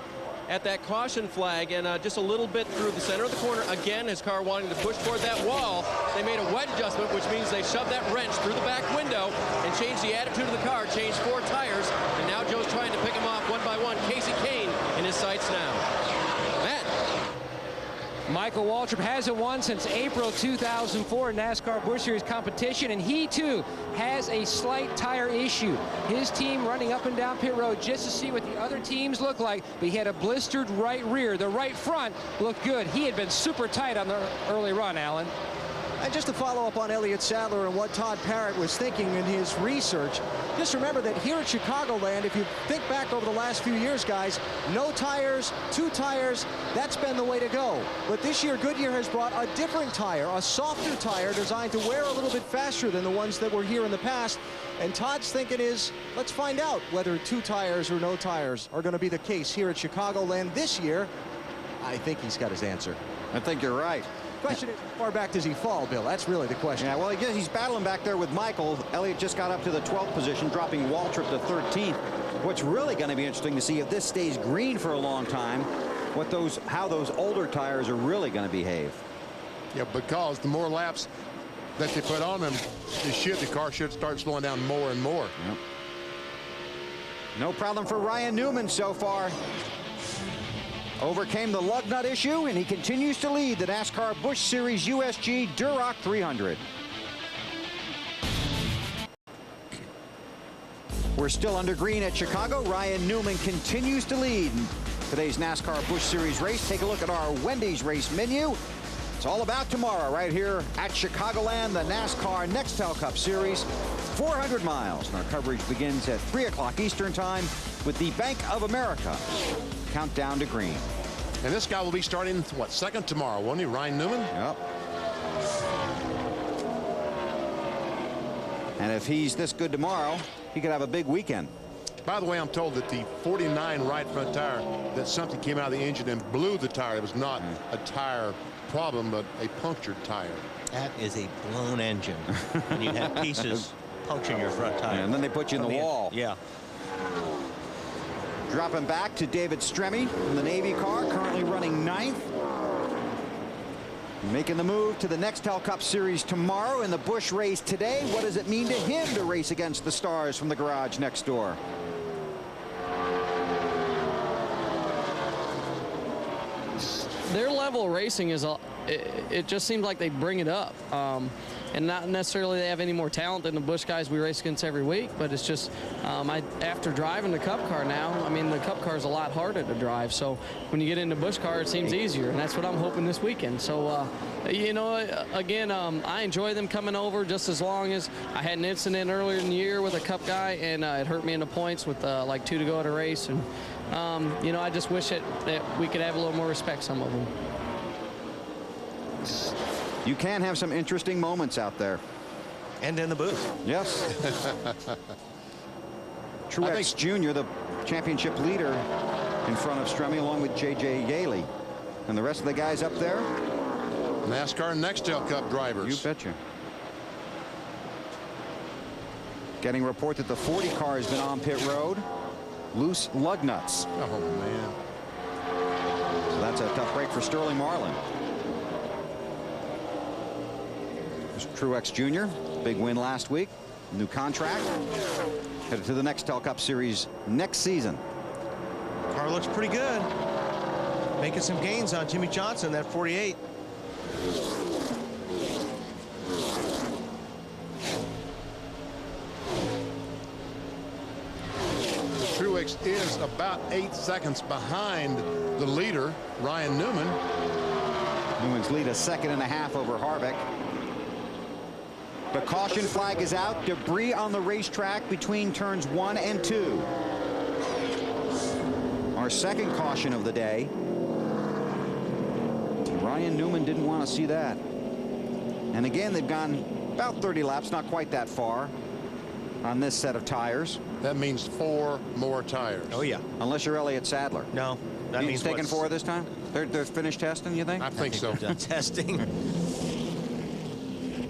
Speaker 4: at that caution flag and just a little bit through the center of the corner. Again, his car wanting to push toward that wall. They made a wet adjustment, which means they shoved that wrench through the back window and changed the attitude of the car, changed 4 tires, and now Joe's trying to pick him off one by one. Casey Kane in his sights now. Matt.
Speaker 12: Michael Waltrip hasn't won since April 2004 NASCAR Busch Series competition, and he too has a slight tire issue. His team running up and down pit road just to see what the other teams look like, but he had a blistered right rear. The right front looked good. He had been super tight on the early run, Alan.
Speaker 16: And just to follow up on Elliott Sadler and what Todd Parrott was thinking in his research, just remember that here at Chicagoland, if you think back over the last few years, guys, no tires, 2 tires, that's been the way to go. But this year, Goodyear has brought a different tire, a softer tire designed to wear a little bit faster than the ones that were here in the past. And Todd's thinking is, let's find out whether 2 tires or no tires are going to be the case here at Chicagoland this year. I think he's got his answer.
Speaker 1: I think you're right.
Speaker 16: Question is, how far back does he fall, Bill? That's really the question.
Speaker 1: Yeah, well, he's battling back there with Michael. Elliott just got up to the 12th position, dropping Waltrip to 13th. What's really going to be interesting to see if this stays green for a long time, how those older tires are really going to behave.
Speaker 9: Yeah, because the more laps that they put on them, the car should start slowing down more and more.
Speaker 1: Yep. No problem for Ryan Newman so far. Overcame the lug nut issue, and he continues to lead the NASCAR Busch Series USG Durock 300. We're still under green at Chicago. Ryan Newman continues to lead in today's NASCAR Busch Series race. Take a look at our Wendy's race menu. It's all about tomorrow right here at Chicagoland, the NASCAR Nextel Cup Series, 400 miles. And our coverage begins at 3 o'clock Eastern Time with the Bank of America countdown to green.
Speaker 9: And this guy will be starting, what, 2nd tomorrow, won't he, Ryan Newman?
Speaker 1: Yep. And if he's this good tomorrow, he could have a big weekend.
Speaker 9: By the way, I'm told that the 49 right front tire, that something came out of the engine and blew the tire. It was not a tire problem, but a punctured tire.
Speaker 10: That is a blown engine. And you have pieces puncturing your front tire.
Speaker 1: And then they put you in the wall.
Speaker 10: Yeah.
Speaker 1: Dropping back to David Stremme in the Navy car, currently running 9th. Making the move to the Nextel Cup Series tomorrow in the Busch race today. What does it mean to him to race against the stars from the garage next door?
Speaker 17: Their level of racing is, it just seems like they bring it up. And not necessarily they have any more talent than the Busch guys we race against every week, but it's just, after driving the Cup car now, I mean, the Cup car is a lot harder to drive. So when you get into Busch car, it seems easier, and that's what I'm hoping this weekend. So, you know, again, I enjoy them coming over just as long as I had an incident earlier in the year with a Cup guy, and it hurt me in the points with like 2 to go at a race. And, you know, I just wish that we could have a little more respect, some of them.
Speaker 1: You can have some interesting moments out there.
Speaker 10: And in the booth.
Speaker 1: Yes. Truex Jr., the championship leader, in front of Stremme, along with J.J. Yaley. And the rest of the guys up there?
Speaker 9: NASCAR Nextel Cup drivers.
Speaker 1: You betcha. Getting a report that the 40 car has been on pit road. Loose lug nuts.
Speaker 9: Oh, man.
Speaker 1: So that's a tough break for Sterling Marlin. Truex Jr., big win last week, new contract, headed to the Nextel Cup Series next season.
Speaker 10: Car looks pretty good. Making some gains on Jimmy Johnson, that 48.
Speaker 9: Truex is about 8 seconds behind the leader, Ryan Newman.
Speaker 1: Newman's lead a 1.5 seconds over Harvick. The caution flag is out. Debris on the racetrack between turns 1 and 2. Our second caution of the day. Ryan Newman didn't want to see that. And again, they've gone about 30 laps, not quite that far, on this set of tires.
Speaker 9: That means 4 more tires.
Speaker 10: Oh, yeah.
Speaker 1: Unless you're Elliott Sadler.
Speaker 10: No. That means
Speaker 1: taking 4 this time? They're finished testing, you think?
Speaker 9: I think so.
Speaker 10: Done testing.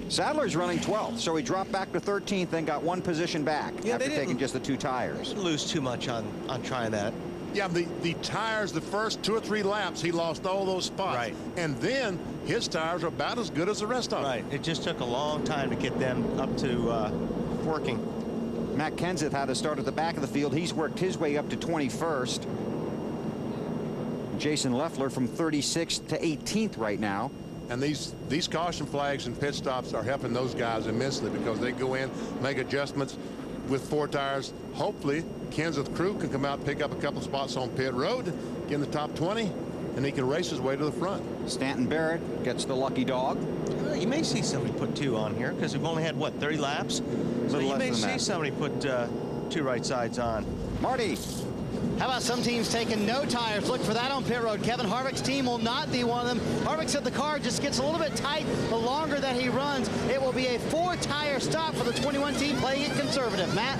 Speaker 1: Sadler's running 12th, so he dropped back to 13th, then got 1 position back after taking just the 2 tires.
Speaker 10: Didn't lose too much on trying that.
Speaker 9: Yeah, the tires, the first 2 or 3 laps, he lost all those spots.
Speaker 10: Right.
Speaker 9: And then his tires are about as good as the rest of them.
Speaker 10: Right. It just took a long time to get them up to working.
Speaker 1: Matt Kenseth had to start at the back of the field. He's worked his way up to 21st. Jason Leffler from 36th to 18th right now.
Speaker 9: And these caution flags and pit stops are helping those guys immensely because they go in, make adjustments with 4 tires. Hopefully, Kenseth crew can come out and pick up a couple spots on pit road, get in the top 20, and he can race his way to the front.
Speaker 1: Stanton Barrett gets the lucky dog.
Speaker 10: You may see somebody put 2 on here because we've only had, what, 30 laps? So you may see somebody put 2 right sides on.
Speaker 1: Marty.
Speaker 11: How about some teams taking no tires? Look for that on pit road. Kevin Harvick's team will not be one of them. Harvick said the car just gets a little bit tight the longer that he runs. It will be a 4-tire stop for the 21 team, playing it conservative. Matt?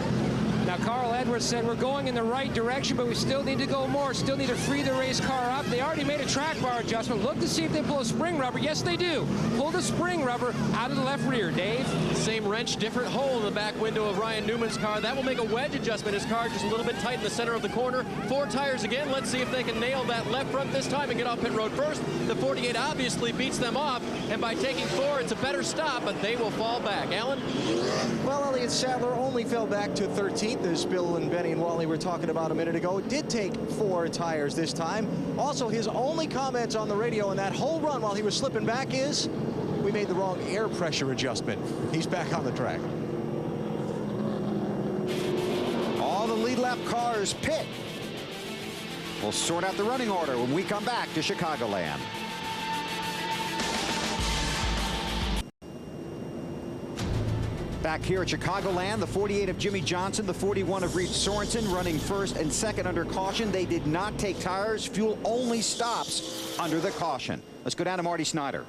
Speaker 12: Now, Carl Edwards said we're going in the right direction, but we still need to go more. Still need to free the race car up. They already made a track bar adjustment. Look to see if they pull a spring rubber. Yes, they do. Pull the spring rubber out of the left rear. Dave?
Speaker 4: Same wrench, different hole in the back window of Ryan Newman's car. That will make a wedge adjustment. His car just a little bit tight in the center of the corner. 4 tires again. Let's see if they can nail that left front this time and get off pit road first. The 48 obviously beats them off, and by taking 4, it's a better stop, but they will fall back. Alan?
Speaker 16: Well, Elliott Sadler only fell back to 13th, as Bill and Benny and Wally were talking about a minute ago. Did take 4 tires this time. Also, his only comments on the radio in that whole run while he was slipping back is, we made the wrong air pressure adjustment. He's back on the track.
Speaker 1: All the lead lap cars pit. We'll sort out the running order when we come back to Chicagoland. Back here at Chicagoland, the 48 of Jimmy Johnson, the 41 of Reed Sorensen running first and second under caution. They did not take tires. Fuel only stops under the caution. Let's go down to Marty Snyder.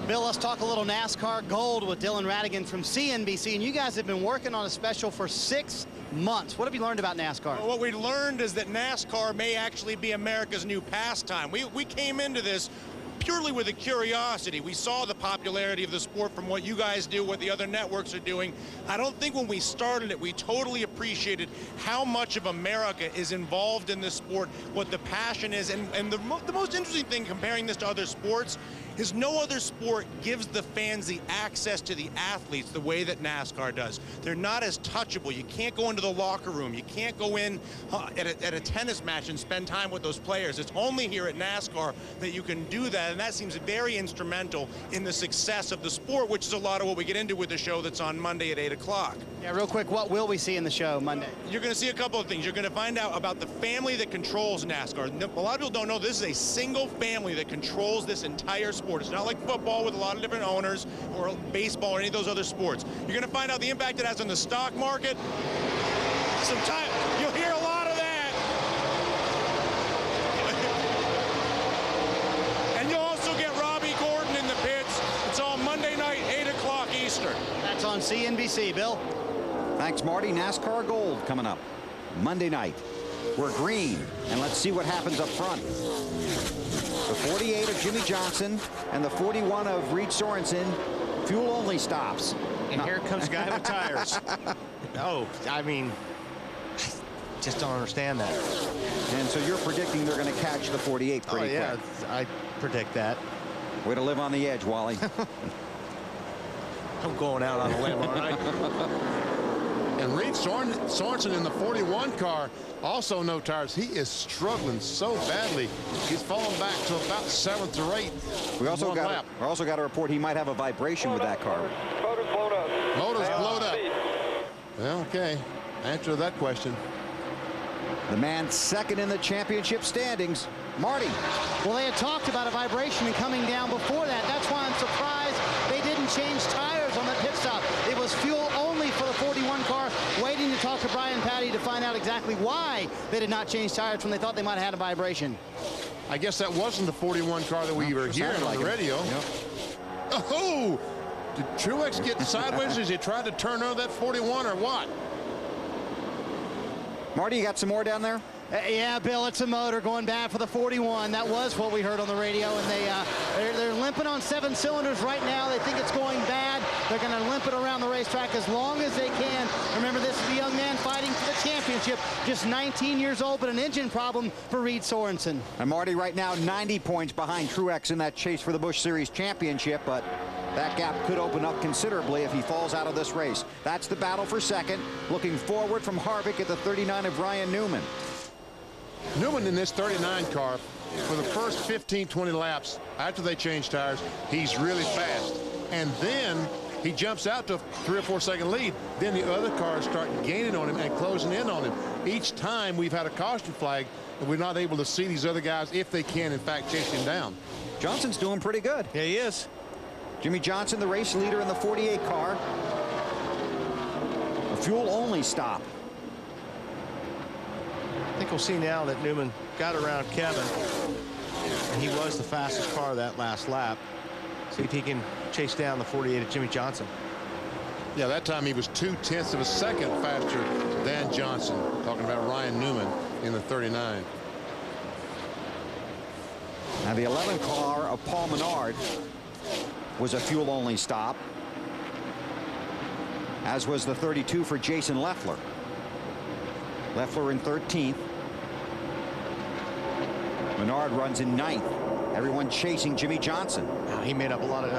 Speaker 11: Bill, let's talk a little NASCAR Gold with Dylan Radigan from CNBC. And you guys have been working on a special for 6 months. What have you learned about NASCAR?
Speaker 18: Well, what we learned is that NASCAR may actually be America's new pastime. We came into this purely with a curiosity. We saw the popularity of the sport from what you guys do, what the other networks are doing. I don't think when we started it, we totally appreciated how much of America is involved in this sport, what the passion is. And the most interesting thing comparing this to other sports is no other sport gives the fans the access to the athletes the way that NASCAR does. They're not as touchable. You can't go into the locker room. You can't go in at a tennis match and spend time with those players. It's only here at NASCAR that you can do that, and that seems very instrumental in the success of the sport, which is a lot of what we get into with the show that's on Monday at 8 o'clock.
Speaker 11: Yeah, real quick, what will we see in the show Monday?
Speaker 18: You're going to see a couple of things. You're going to find out about the family that controls NASCAR. A lot of people don't know this is a single family that controls this entire sport. It's not like football with a lot of different owners or baseball or any of those other sports. You're going to find out the impact it has on the stock market. Sometimes you'll hear a lot of that. And you'll also get Robbie Gordon in the pits. It's all Monday night, 8 o'clock Eastern.
Speaker 11: That's on CNBC. Bill?
Speaker 1: Thanks, Marty. NASCAR Gold coming up Monday night. We're green, and let's see what happens up front. The 48 of Jimmy Johnson and the 41 of Reed Sorensen, fuel only stops.
Speaker 10: And here comes a guy with tires. No, I mean, just don't understand that.
Speaker 1: And so you're predicting they're going to catch the 48 pretty quick.
Speaker 10: I predict that.
Speaker 1: Way to live on the edge, Wally.
Speaker 10: I'm going out on a limb, all right?
Speaker 9: And Reed Sorensen in the 41 car, also no tires. He is struggling so badly. He's fallen back to about 7th or 8th.
Speaker 1: We also got a report he might have a vibration with that car.
Speaker 19: Motor's blowed up.
Speaker 9: Motor's blowed up. Well, okay. Answer to that question.
Speaker 1: The man second in the championship standings, Marty.
Speaker 11: Well, they had talked about a vibration and coming down before that. That's why I'm surprised they didn't change tires on that pit stop. It was fuel only for the 41 car, waiting to talk to Brian Patty to find out exactly why they did not change tires when they thought they might have had a vibration.
Speaker 9: I guess that wasn't the 41 car that we were hearing on the radio.
Speaker 1: Yep.
Speaker 9: Oh! Did Truex get sideways as he tried to turn over that 41 or what?
Speaker 1: Marty, you got some more down there?
Speaker 11: Yeah, Bill, it's a motor going bad for the 41. That was what we heard on the radio, and they're limping on 7 cylinders right now. They think it's going bad. They're going to limp it around the racetrack as long as they can. Remember, this is a young man fighting for the championship, just 19 years old, but an engine problem for Reed Sorensen.
Speaker 1: And Marty right now 90 points behind Truex in that chase for the Busch Series championship, but that gap could open up considerably if he falls out of this race. That's the battle for second. Looking forward from Harvick at the 39 of Ryan Newman.
Speaker 9: Newman in this 39 car, for the first 15, 20 laps, after they change tires, he's really fast. And then he jumps out to a 3 or 4 second lead. Then the other cars start gaining on him and closing in on him. Each time we've had a caution flag, and we're not able to see these other guys if they can, in fact, chase him down.
Speaker 1: Johnson's doing pretty good.
Speaker 10: Yeah, he is.
Speaker 1: Jimmy Johnson, the race leader in the 48 car. A fuel-only stop.
Speaker 10: I think we'll see now that Newman got around Kevin, and he was the fastest car that last lap. See if he can chase down the 48 of Jimmy Johnson.
Speaker 9: Yeah, that time he was 0.2 of a second faster than Johnson. Talking about Ryan Newman in the 39.
Speaker 1: Now the 11 car of Paul Menard was a fuel-only stop, as was the 32 for Jason Leffler. Leffler in 13th. Menard runs in 9th. Everyone chasing Jimmy Johnson.
Speaker 10: He made up a lot of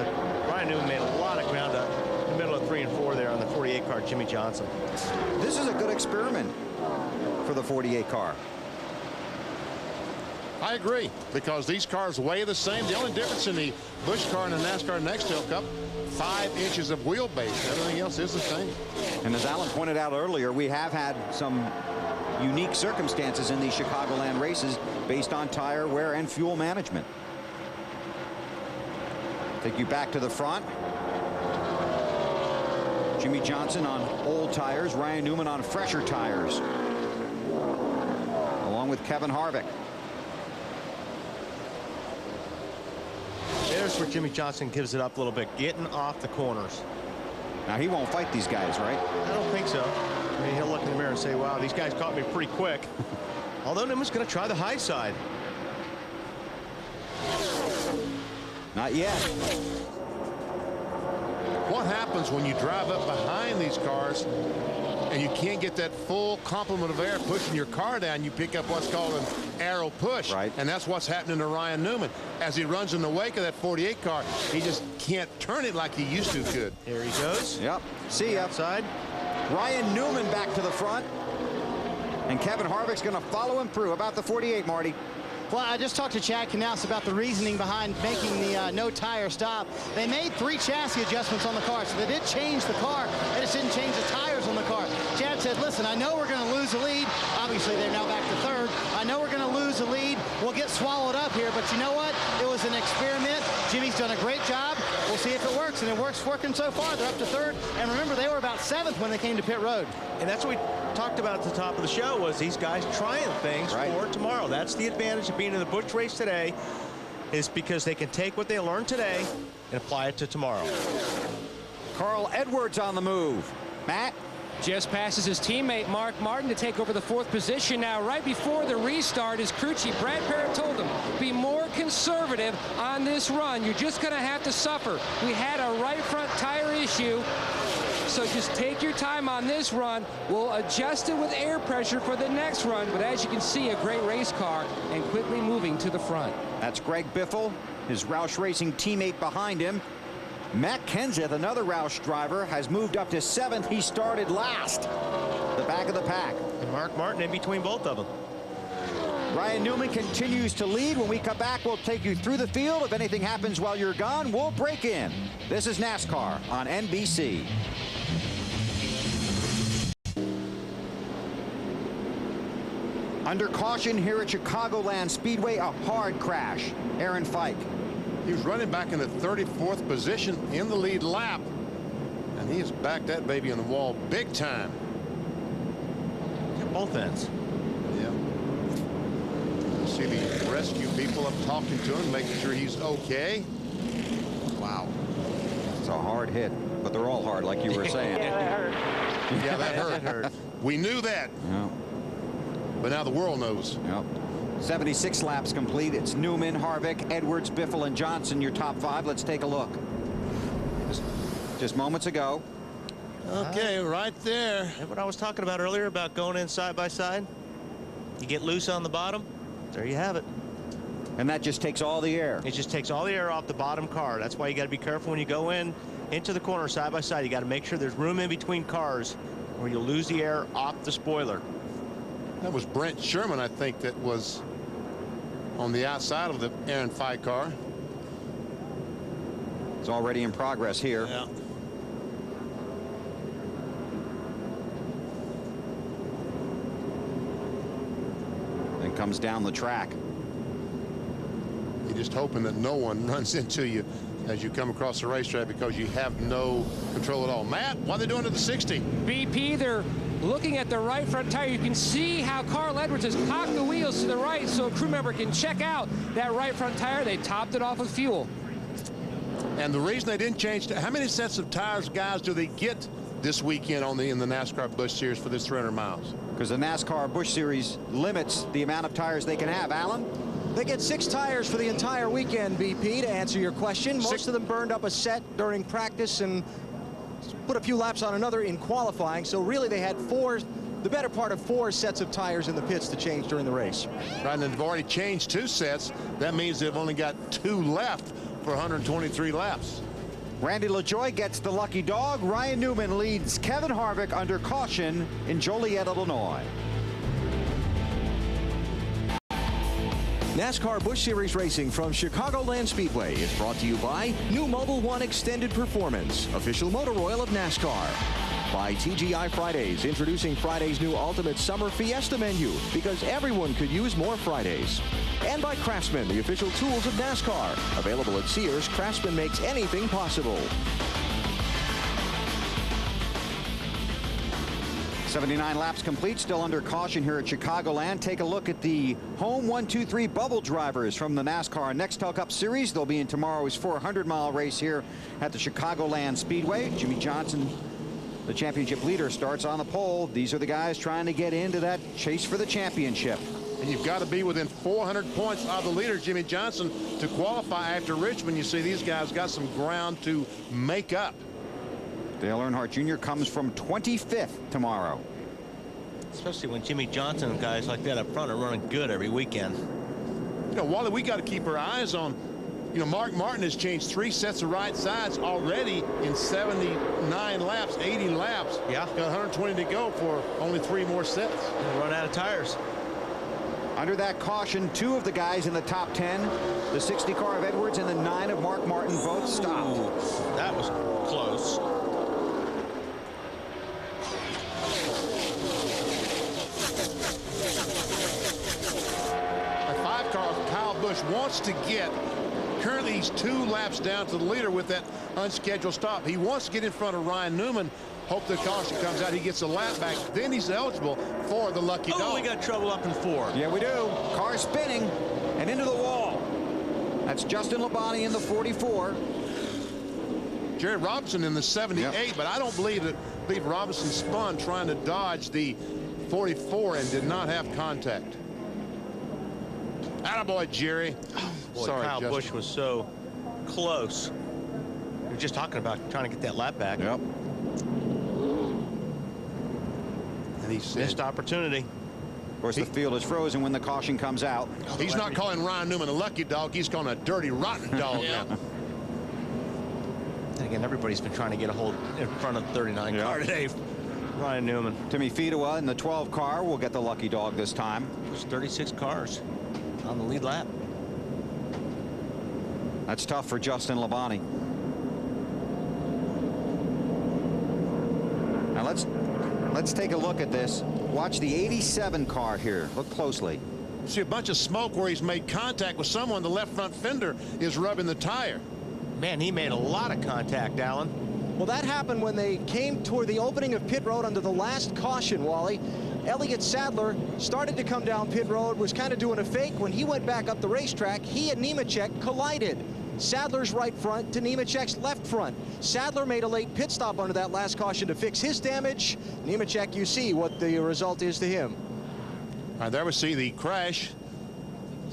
Speaker 10: Ryan Newman made a lot of ground up in the middle of 3 and 4 there on the 48 car Jimmy Johnson.
Speaker 1: This is a good experiment for the 48 car.
Speaker 9: I agree, because these cars weigh the same. The only difference in the Busch car and the NASCAR Nextel Cup, 5 inches of wheelbase. Everything else is the same.
Speaker 1: And as Alan pointed out earlier, we have had some unique circumstances in these Chicagoland races based on tire wear and fuel management. Take you back to the front. Jimmy Johnson on old tires, Ryan Newman on fresher tires, along with Kevin Harvick.
Speaker 10: There's where Jimmy Johnson gives it up a little bit, getting off the corners.
Speaker 1: Now he won't fight these guys, right?
Speaker 10: I don't think so. I mean, he'll look in the mirror and say, wow, these guys caught me pretty quick. Although Newman's going to try the high side.
Speaker 1: Not yet.
Speaker 9: What happens when you drive up behind these cars and you can't get that full complement of air pushing your car down? You pick up what's called an arrow push.
Speaker 1: Right.
Speaker 9: And that's what's happening to Ryan Newman. As he runs in the wake of that 48 car, he just can't turn it like he used to could.
Speaker 10: Here he goes.
Speaker 1: Yep. See ya.
Speaker 10: Outside.
Speaker 1: Ryan Newman back to the front. And Kevin Harvick's going to follow him through. About the 48, Marty.
Speaker 11: Well, I just talked to Chad Knaus about the reasoning behind making the no tire stop. They made 3 chassis adjustments on the car, so they did change the car. They just didn't change the tires on the car. Chad said, listen, I know we're going to lose the lead. Obviously, they're now back to 3rd. I know we're going to lose the lead. We'll get swallowed up here, but you know what? It was an experiment. Jimmy's done a great job. We'll see if it works, and it working so far. They're up to 3rd, and remember, they were about 7th when they came to pit road.
Speaker 10: And that's what we talked about at the top of the show, was these guys trying things for tomorrow. That's the advantage of being in the Busch race today, is because they can take what they learned today and apply it to tomorrow.
Speaker 1: Carl Edwards on the move. Matt?
Speaker 12: Just passes his teammate Mark Martin to take over the 4th position now. Right before the restart, his crew chief Brad Parrott told him, be more conservative on this run. You're just going to have to suffer. We had a right front tire issue, so just take your time on this run. We'll adjust it with air pressure for the next run, but as you can see, a great race car and quickly moving to the front.
Speaker 1: That's Greg Biffle, his Roush Racing teammate behind him. Matt Kenseth, another Roush driver, has moved up to 7th. He started last. The back of the pack.
Speaker 10: And Mark Martin in between both of them.
Speaker 1: Ryan Newman continues to lead. When we come back, we'll take you through the field. If anything happens while you're gone, we'll break in. This is NASCAR on NBC. Under caution here at Chicagoland Speedway, a hard crash. Aaron Fike.
Speaker 9: He was running back in the 34th position in the lead lap, and he has backed that baby on the wall big time.
Speaker 10: At both ends.
Speaker 9: Yeah. See the rescue people up talking to him, making sure he's okay. Wow.
Speaker 1: It's a hard hit, but they're all hard, like you were saying.
Speaker 14: Yeah, that hurt.
Speaker 9: Yeah, that hurt.
Speaker 10: That hurt.
Speaker 9: We knew that.
Speaker 1: Yeah.
Speaker 9: but now the world knows.
Speaker 1: Yep. 76 laps complete. It's Newman, Harvick, Edwards, Biffle, and Johnson, your top 5. Let's take a look. Just moments ago.
Speaker 10: Okay, right there. And what I was talking about earlier about going in side by side. You get loose on the bottom. There you have it.
Speaker 1: And that just takes all the air.
Speaker 10: It just takes all the air off the bottom car. That's why you got to be careful when you go into the corner side by side. You got to make sure there's room in between cars or you'll lose the air off the spoiler.
Speaker 9: That was Brent Sherman, I think, that was on the outside of the Aaron Fye car.
Speaker 1: It's already in progress here.
Speaker 10: Yeah.
Speaker 1: Then comes down the track.
Speaker 9: You're just hoping that no one runs into you as you come across the racetrack because you have no control at all. Matt, what are they doing to the 60?
Speaker 12: BP, they're looking at the right front tire. You can see how Carl Edwards has cocked the wheels to the right so a crew member can check out that right front tire. They topped it off with fuel.
Speaker 9: And the reason they didn't change, how many sets of tires, guys, do they get this weekend in the NASCAR Busch Series for this 300 miles?
Speaker 1: Because the NASCAR Busch Series limits the amount of tires they can have. Alan?
Speaker 16: They get 6 tires for the entire weekend, BP, to answer your question. Most of them burned up a set during practice and put a few laps on another in qualifying. So really they had the better part of 4 sets of tires in the pits to change during the race.
Speaker 9: Right, and they've already changed 2 sets. That means they've only got 2 left for 123 laps.
Speaker 1: Randy LaJoie gets the lucky dog. Ryan Newman leads Kevin Harvick under caution in Joliet, Illinois.
Speaker 2: NASCAR Busch Series racing from Chicagoland Speedway is brought to you by new Mobil 1 Extended Performance, official motor oil of NASCAR. By TGI Fridays, introducing Friday's new Ultimate Summer Fiesta menu, because everyone could use more Fridays. And by Craftsman, the official tools of NASCAR. Available at Sears, Craftsman makes anything possible.
Speaker 1: 79 laps complete, still under caution here at Chicagoland. Take a look at the home 1-2-3 bubble drivers from the NASCAR Nextel Cup Series. They'll be in tomorrow's 400-mile race here at the Chicagoland Speedway. Jimmy Johnson, the championship leader, starts on the pole. These are the guys trying to get into that chase for the championship.
Speaker 9: And you've got to be within 400 points of the leader, Jimmy Johnson, to qualify after Richmond. You see these guys got some ground to make up.
Speaker 1: Dale Earnhardt Jr. comes from 25th tomorrow.
Speaker 10: Especially when Jimmy Johnson and guys like that up front are running good every weekend.
Speaker 9: You know, Wally, we got to keep our eyes on, you know, Mark Martin has changed 3 sets of right sides already in 79 laps, 80 laps.
Speaker 10: Yeah.
Speaker 9: Got 120 to go for only 3 more sets.
Speaker 10: We'll run out of tires.
Speaker 1: Under that caution, 2 of the guys in the top 10, the 60 car of Edwards and the 9 of Mark Martin, both stopped.
Speaker 10: Ooh, that was close.
Speaker 9: A 5 car of Kyle Busch wants to get, currently he's 2 laps down to the leader with that unscheduled stop. He wants to get in front of Ryan Newman. Hope the caution comes out. He gets a lap back. Then he's eligible for the lucky dog.
Speaker 10: Oh, we got trouble up in 4.
Speaker 1: Yeah, we do. Car spinning and into the wall. That's Justin Labonte in the 44.
Speaker 9: Jerry Robinson in the 78,
Speaker 1: yep.
Speaker 9: But I don't believe Robinson spun trying to dodge the 44 and did not have contact. Attaboy, Jerry.
Speaker 10: Boy,
Speaker 9: Sorry,
Speaker 10: Kyle Busch was so close. We were just talking about trying to get that lap back.
Speaker 1: Yep.
Speaker 9: And he said,
Speaker 10: missed opportunity.
Speaker 1: Of course, the field is frozen when the caution comes out.
Speaker 9: He's not calling Ryan Newman a lucky dog. He's calling a dirty, rotten dog now.
Speaker 10: And again, everybody's been trying to get a hold in front of the 39 car today. Ryan Newman.
Speaker 1: Timmy Fedewa in the 12 car will get the lucky dog this time.
Speaker 10: There's 36 cars on the lead lap.
Speaker 1: That's tough for Justin Labonte. Now let's take a look at this. Watch the 87 car here. Look closely.
Speaker 9: See a bunch of smoke where he's made contact with someone. The left front fender is rubbing the tire.
Speaker 10: Man, he made a lot of contact, Alan.
Speaker 16: Well, that happened when they came toward the opening of pit road under the last caution, Wally. Elliott Sadler started to come down pit road, was kind of doing a fake. When he went back up the racetrack, he and Nemechek collided. Sadler's right front to Nemechek's left front. Sadler made a late pit stop under that last caution to fix his damage. Nemechek, you see what the result is to him.
Speaker 9: All right, there we see the crash.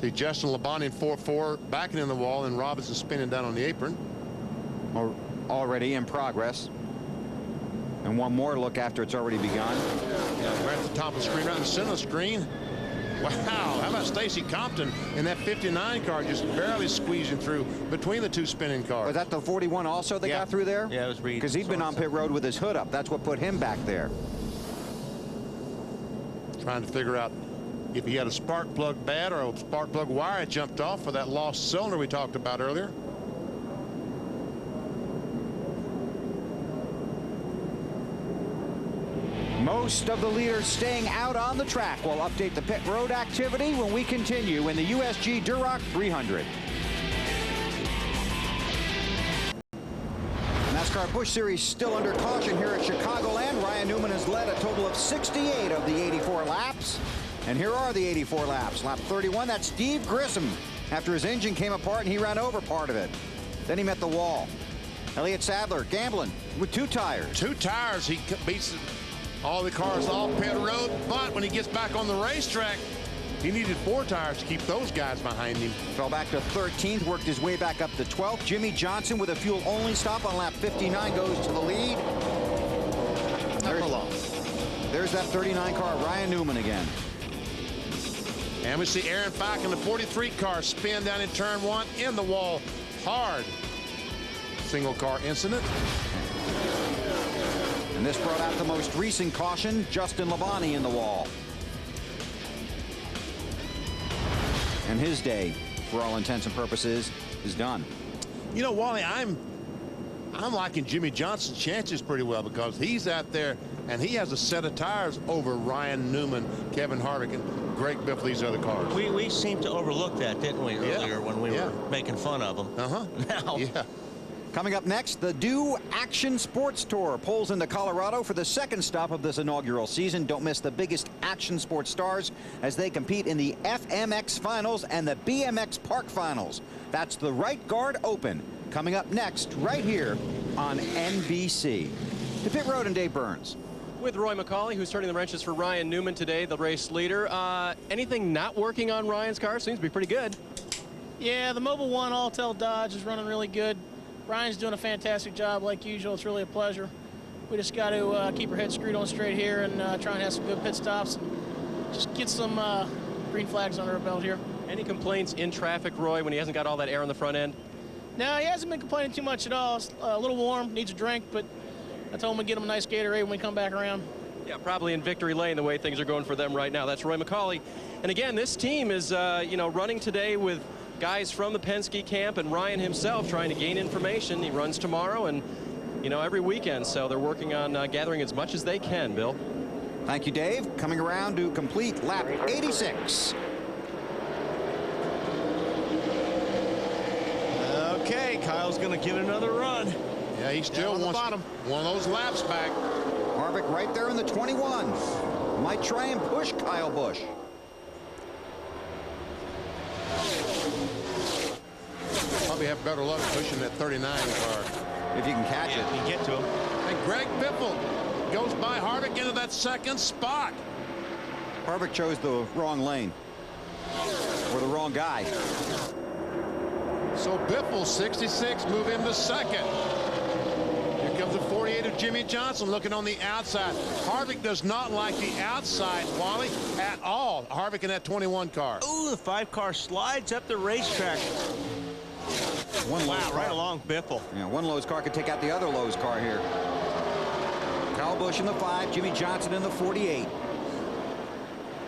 Speaker 9: See Justin Labonte in 4-4 backing in the wall, and Robinson spinning down on the apron.
Speaker 1: Already in progress. And one more look after it's already begun.
Speaker 9: Yeah, right at the top of the screen, right in the center of the screen. Wow, how about Stacy Compton in that 59 car just barely squeezing through between the two spinning cars.
Speaker 1: Was that the 41 also that got through there?
Speaker 10: Yeah, it was Reed.
Speaker 1: Because he'd been on pit road with his hood up. That's what put him back there.
Speaker 9: Trying to figure out if he had a spark plug bad or a spark plug wire jumped off for that lost cylinder we talked about earlier.
Speaker 1: Most of the leaders staying out on the track. We'll update the pit road activity when we continue in the USG Durock 300. NASCAR Busch Series still under caution here at Chicagoland. Ryan Newman has led a total of 68 of the 84 laps. And here are the 84 laps. Lap 31, that's Steve Grissom. After his engine came apart and he ran over part of it. Then he met the wall. Elliott Sadler gambling with 2 tires.
Speaker 9: 2 tires, he beats all the cars off pit road, but when he gets back on the racetrack, he needed 4 tires to keep those guys behind him.
Speaker 1: Fell back to 13th, worked his way back up to 12th. Jimmy Johnson with a fuel-only stop on lap 59 goes to the lead. There's that 39 car, Ryan Newman again.
Speaker 9: And we see Aaron Falk in the 43 car spin down in turn 1 in the wall hard. Single car incident.
Speaker 1: And this brought out the most recent caution, Justin Labonte in the wall. And his day, for all intents and purposes, is done.
Speaker 9: You know, Wally, I'm liking Jimmy Johnson's chances pretty well because he's out there and he has a set of tires over Ryan Newman, Kevin Harvick, and Greg Biffle, these other cars.
Speaker 10: We seemed to overlook that, didn't we, earlier when we were making fun of them. Now.
Speaker 1: Coming up next, the Do Action Sports Tour pulls into Colorado for the second stop of this inaugural season. Don't miss the biggest action sports stars as they compete in the FMX Finals and the BMX Park Finals. That's the Right Guard Open coming up next right here on NBC. To Pit Road and Dave Burns.
Speaker 4: With Roy McCauley, who's turning the wrenches for Ryan Newman today, the race leader. Anything not working on Ryan's car? Seems to be pretty good.
Speaker 19: Yeah, the Mobil 1 All-Tel Dodge is running really good. Ryan's doing a fantastic job like usual. It's really a pleasure. We just got to keep our head screwed on straight here and try and have some good pit stops and just get some green flags under our belt here.
Speaker 4: Any complaints in traffic, Roy, when he hasn't got all that air on the front end?
Speaker 19: No, he hasn't been complaining too much at all. It's a little warm, needs a drink, but I told him we'd get him a nice Gatorade when we come back around.
Speaker 4: Yeah, probably in victory lane the way things are going for them right now. That's Roy McCauley. And again, this team is, running today with guys from the Penske camp and Ryan himself trying to gain information. He runs tomorrow and, every weekend. So they're working on gathering as much as they can, Bill.
Speaker 1: Thank you, Dave. Coming around to complete lap 86.
Speaker 10: Okay, Kyle's going to give it another run.
Speaker 9: Yeah, he still wants one of those laps back.
Speaker 1: Harvick right there in the 21. Might try and push Kyle Busch.
Speaker 9: Probably have better luck pushing that 39 car.
Speaker 1: If you can catch it.
Speaker 10: You can get to him.
Speaker 9: And Greg Biffle goes by Harvick into that second spot.
Speaker 1: Harvick chose the wrong lane. Or the wrong guy.
Speaker 9: So Biffle, 66, move him to second. Here comes the 48 of Jimmy Johnson looking on the outside. Harvick does not like the outside, Wally, at all. Harvick in that 21 car.
Speaker 10: Ooh, the 5-car slides up the racetrack.
Speaker 1: One
Speaker 10: wow, right along Biffle.
Speaker 1: Yeah, one Lowe's car could take out the other Lowe's car here. Kyle Busch in the 5, Jimmy Johnson in the 48.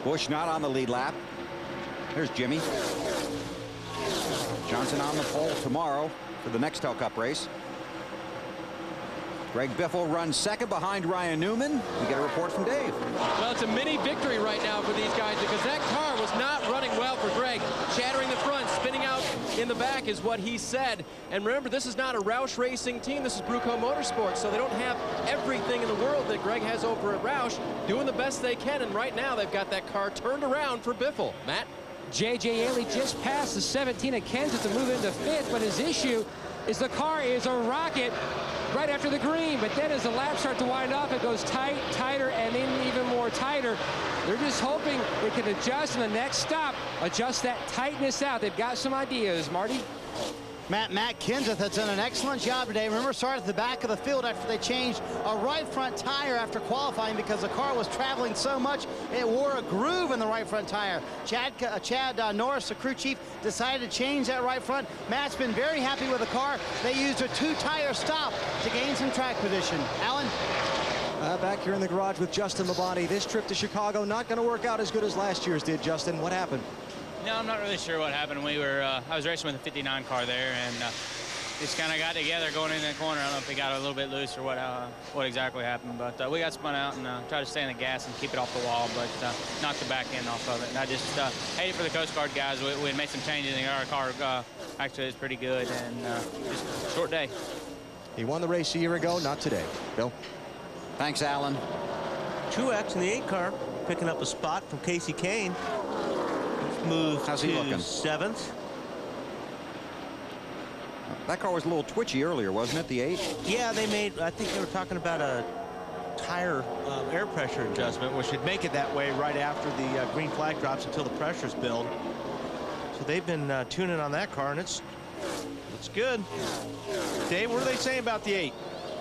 Speaker 1: Busch not on the lead lap. There's Jimmy. Johnson on the pole tomorrow for the Nextel Cup race. Greg Biffle runs second behind Ryan Newman. We get a report from Dave.
Speaker 4: Well, it's a mini victory right now for these guys because that car was not running well for Greg. Shattering the front, spinning out in the back is what he said. And remember, this is not a Roush Racing team. This is Bruco Motorsports, so they don't have everything in the world that Greg has over at Roush, doing the best they can. And right now, they've got that car turned around for Biffle. Matt?
Speaker 12: J.J. Ailey just passed the 17 of Kenseth to move into 5th, but his issue is the car is a rocket right after the green, but then as the laps start to wind up, it goes tight, tighter, and then even more tighter. They're just hoping they can adjust in the next stop, adjust that tightness out. They've got some ideas, Marty.
Speaker 11: Matt Kenseth has done an excellent job today. Remember, started at the back of the field after they changed a right front tire after qualifying because the car was traveling so much it wore a groove in the right front tire. Chad Norris, the crew chief, decided to change that right front. Matt's been very happy with the car. They used a 2-tire stop to gain some track position. Alan?
Speaker 2: Back here in the garage with Justin Labonte. This trip to Chicago not going to work out as good as last year's did, Justin. What happened?
Speaker 20: No, I'm not really sure what happened. We were, I was racing with a 59 car there, and just kind of got together going into the corner. I don't know if it got a little bit loose or what exactly happened, but we got spun out and tried to stay on the gas and keep it off the wall, but knocked the back end off of it. And I just hate it for the Coast Guard guys. We had made some changes, and our car actually is pretty good, and just a short day.
Speaker 2: He won the race a year ago, not today. Bill?
Speaker 1: Thanks, Alan.
Speaker 10: Truex in the 8 car, picking up a spot from Casey Kane. Moved
Speaker 1: How's he looking?
Speaker 10: 7th.
Speaker 1: That car was a little twitchy earlier, wasn't it, the 8?
Speaker 10: Yeah, they made, I think they were talking about a tire air pressure adjustment, which should make it that way right after the green flag drops until the pressure's built. So they've been tuning on that car, and it's good. Dave, what are they saying about the 8?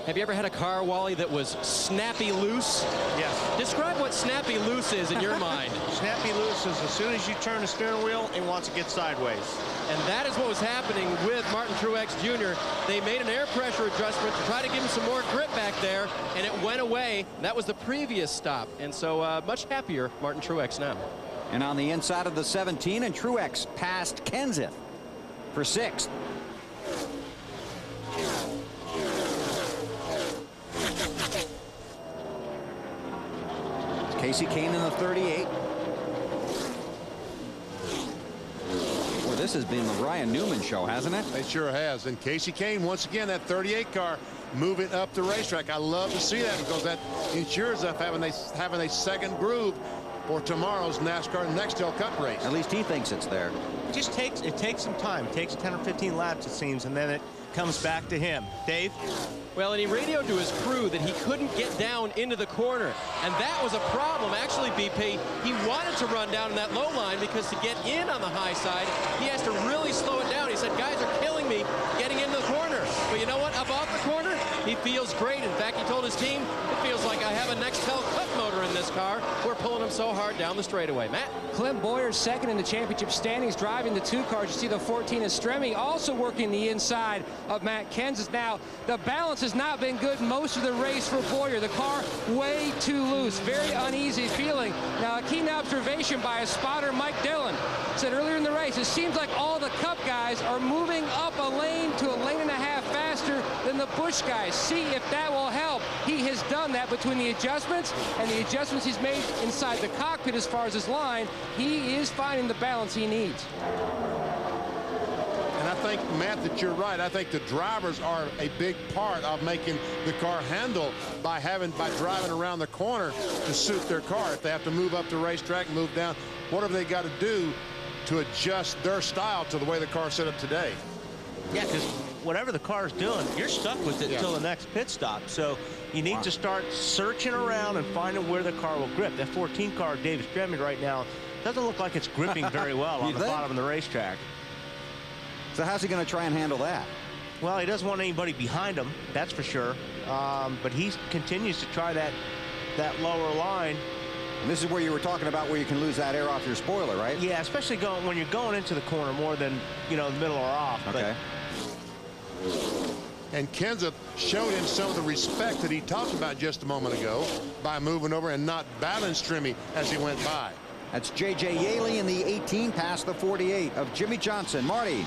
Speaker 4: Have you ever had a car, Wally, that was snappy loose?
Speaker 10: Yes.
Speaker 4: Describe what snappy loose is in your mind.
Speaker 10: Snappy loose is as soon as you turn the steering wheel, it wants to get sideways.
Speaker 4: And that is what was happening with Martin Truex Jr. They made an air pressure adjustment to try to give him some more grip back there, and it went away. That was the previous stop. And so much happier, Martin Truex now.
Speaker 1: And on the inside of the 17, and Truex passed Kenseth for 6th. Casey Kane in the 38. Well, this has been the Ryan Newman show, hasn't it?
Speaker 9: It sure has. And Casey Kane, once again, that 38 car moving up the racetrack. I love to see that because that ensures us having a second groove for tomorrow's NASCAR Nextel Cup race.
Speaker 1: At least he thinks it's there.
Speaker 10: It takes some time. It takes 10 or 15 laps, it seems, and then it comes back to him. Dave?
Speaker 4: Well, and he radioed to his crew that he couldn't get down into the corner. And that was a problem. Actually, BP, he wanted to run down in that low line because to get in on the high side, he has to really slow it down. He said, guys are killing me getting into the corner. But you know what? Up off the corner, he feels great. In fact, he told his team, it feels like I have a Nextel Cup motor in this car. We're pulling him so hard down the straightaway. Matt?
Speaker 12: Clint Boyer's second in the championship standings, driving the 2 cars. You see the 14 is Stremme also working the inside of Matt Kenseth. Now, the balance has not been good most of the race for Boyer. The car way too loose, very uneasy feeling. Now, a keen observation by a spotter, Mike Dillon, said earlier in the race, it seems like all the Cup guys are moving up a lane to a lane and a half faster than the Busch guys. See if that will help. He has done that between the adjustments and the adjustments he's made inside the cockpit as far as his line. He is finding the balance he needs.
Speaker 9: And I think, Matt, that you're right. I think the drivers are a big part of making the car handle by driving around the corner to suit their car. If they have to move up the racetrack, move down, whatever they got to do to adjust their style to the way the car's set up today.
Speaker 10: Yeah, because whatever the car's doing, you're stuck with it until the next pit stop. So you need to start searching around and finding where the car will grip. That 14 car, David Stremme, right now, doesn't look like it's gripping very well on the bottom of the racetrack.
Speaker 1: So how's he going to try and handle that?
Speaker 10: Well, he doesn't want anybody behind him, that's for sure. But he continues to try that lower line.
Speaker 1: And this is where you were talking about where you can lose that air off your spoiler, right?
Speaker 10: Yeah, especially when you're going into the corner more than, the middle or off.
Speaker 1: Okay.
Speaker 9: And Kenseth showed him some of the respect that he talked about just a moment ago by moving over and not battling Stremme as he went by.
Speaker 1: That's J.J. Yaley in the 18 past the 48 of Jimmy Johnson. Marty.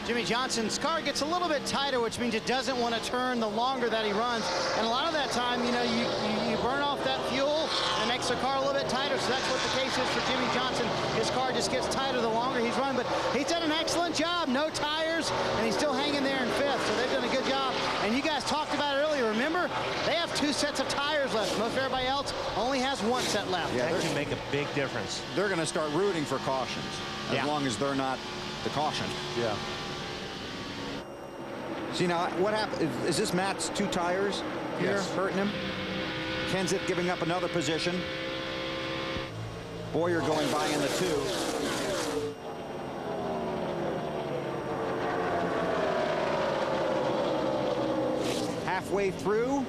Speaker 11: Jimmy Johnson's car gets a little bit tighter, which means it doesn't want to turn the longer that he runs. And a lot of that time, you burn off that fuel and it makes the car a little bit tighter. So that's what the case is for Jimmy Johnson. His car just gets tighter the longer he's run. But he's done an excellent job. No tires, and he's still hanging there in 5th. So they've done a good job. And you guys talked about it earlier. Remember, they have 2 sets of tires left. Most everybody else only has 1 set left.
Speaker 10: Yeah, that can make a big difference.
Speaker 1: They're going to start rooting for cautions as long as they're not the caution.
Speaker 9: Yeah.
Speaker 1: See, now, what happened? Is this Matt's 2 tires here hurting him? Kenseth giving up another position. Boyer going by in the 2. Halfway through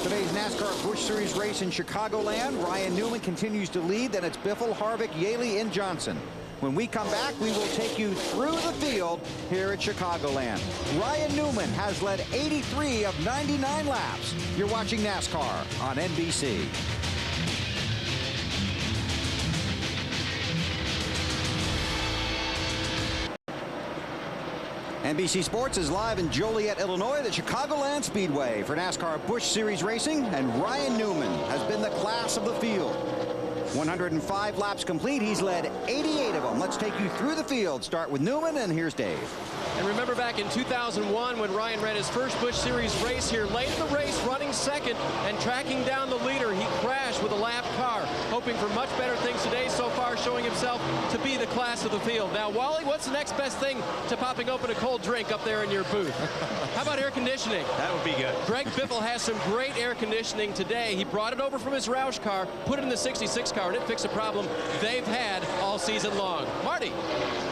Speaker 1: today's NASCAR Busch Series race in Chicagoland, Ryan Newman continues to lead. Then it's Biffle, Harvick, Yaley, and Johnson. When we come back, we will take you through the field here at Chicagoland. Ryan Newman has led 83 of 99 laps. You're watching NASCAR on NBC. NBC Sports is live in Joliet, Illinois, the Chicagoland Speedway for NASCAR Busch Series Racing, and Ryan Newman has been the class of the field. 105 laps complete. He's led 88 of them. Let's take you through the field. Start with Newman, and here's Dave.
Speaker 4: And remember back in 2001 when Ryan ran his first Busch Series race here, late in the race, running second and tracking down the leader, he crashed with a lap car. Hoping for much better things today, so far showing himself to be the class of the field. Now, Wally, what's the next best thing to popping open a cold drink up there in your booth? How about air conditioning?
Speaker 10: That would be good.
Speaker 4: Greg Biffle has some great air conditioning today. He brought it over from his Roush car, put it in the 66 car, and it fixed a problem they've had all season long. Marty.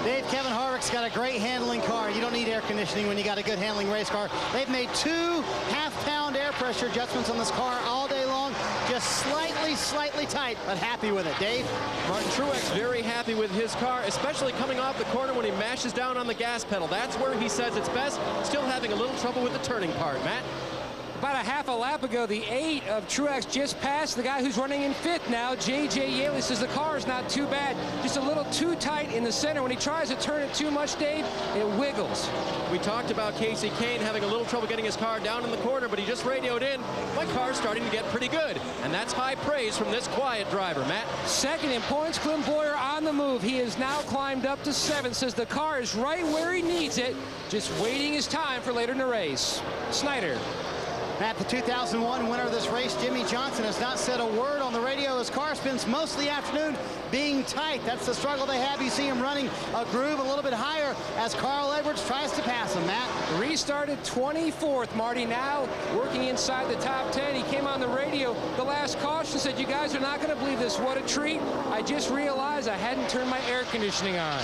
Speaker 11: Dave, Kevin Harvick's got a great handling car. You don't need air conditioning when you got a good handling race car. They've made 2 half-pound air pressure adjustments on this car all day long. Just slightly tight, but happy with it. Dave?
Speaker 4: Martin Truex very happy with his car, especially coming off the corner when he mashes down on the gas pedal. That's where he says it's best. Still having a little trouble with the turning part. Matt?
Speaker 12: About a half a lap ago, the 8 of Truex just passed the guy who's running in 5th now. J.J. Yaley says the car is not too bad, just a little too tight in the center. When he tries to turn it too much, Dave, it wiggles.
Speaker 4: We talked about Casey Kane having a little trouble getting his car down in the corner, but he just radioed in, my car's starting to get pretty good. And that's high praise from this quiet driver. Matt?
Speaker 12: Second in points, Quinn Boyer on the move. He has now climbed up to 7th, says the car is right where he needs it, just waiting his time for later in the race. Snyder.
Speaker 11: Matt, the 2001 winner of this race, Jimmy Johnson, has not said a word on the radio. His car spends most of the afternoon being tight. That's the struggle they have. You see him running a groove a little bit higher as Carl Edwards tries to pass him. Matt?
Speaker 12: Restarted 24th, Marty, now working inside the top 10. He came on the radio the last caution, said, you guys are not going to believe this. What a treat. I just realized I hadn't turned my air conditioning on.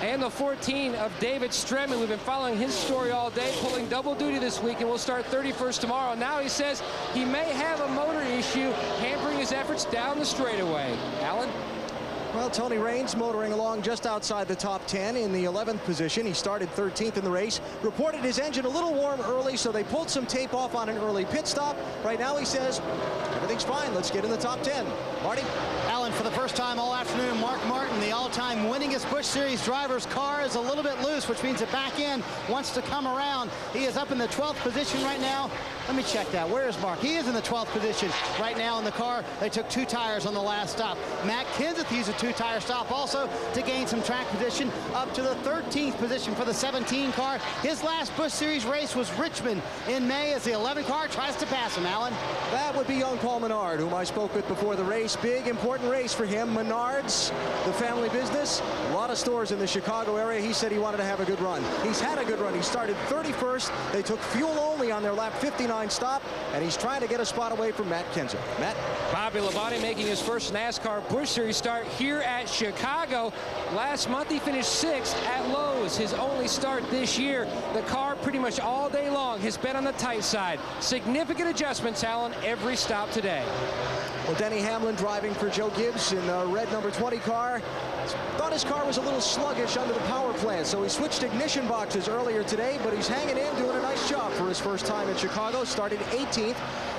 Speaker 12: And the 14 of David Stremme. We've been following his story all day, pulling double duty this week, and we'll start 31st tomorrow. Now he says he may have a motor issue hampering his efforts down the straightaway. Alan?
Speaker 2: Well, Tony Raines motoring along just outside the top 10 in the 11th position. He started 13th in the race. Reported his engine a little warm early, so they pulled some tape off on an early pit stop. Right now he says, everything's fine. Let's get in the top 10. Marty?
Speaker 11: Alan, for the first time all afternoon, Mark Martin, the all-time winningest Busch Series driver's car, is a little bit loose, which means the back end wants to come around. He is up in the 12th position right now. Let me check that. Where is Mark? He is in the 12th position right now in the car. They took 2 tires on the last stop. Matt Kenseth used a 2-tire stop also to gain some track position up to the 13th position for the 17 car. His last Busch Series race was Richmond in May as the 11 car tries to pass him. Alan?
Speaker 2: That would be young Paul Menard, whom I spoke with before the race. Big, important race for him. Menard's, the family business, a lot of stores in the Chicago area. He said he wanted to have a good run. He's had a good run. He started 31st. They took fuel only on their lap 59 stop, and he's trying to get a spot away from Matt Kenseth. Matt?
Speaker 12: Bobby Labonte making his first NASCAR Busch Series start here at Chicago. Last month he finished 6th at Lowe's, his only start this year. The car pretty much all day long has been on the tight side. Significant adjustments, Alan, every stop today.
Speaker 2: Well, Denny Hamlin driving for Joe Gibbs in the red number 20 car. Thought his car was a little sluggish under the power plant, so he switched ignition boxes earlier today, but he's hanging in, doing a nice job for his first time in Chicago. Started 18th,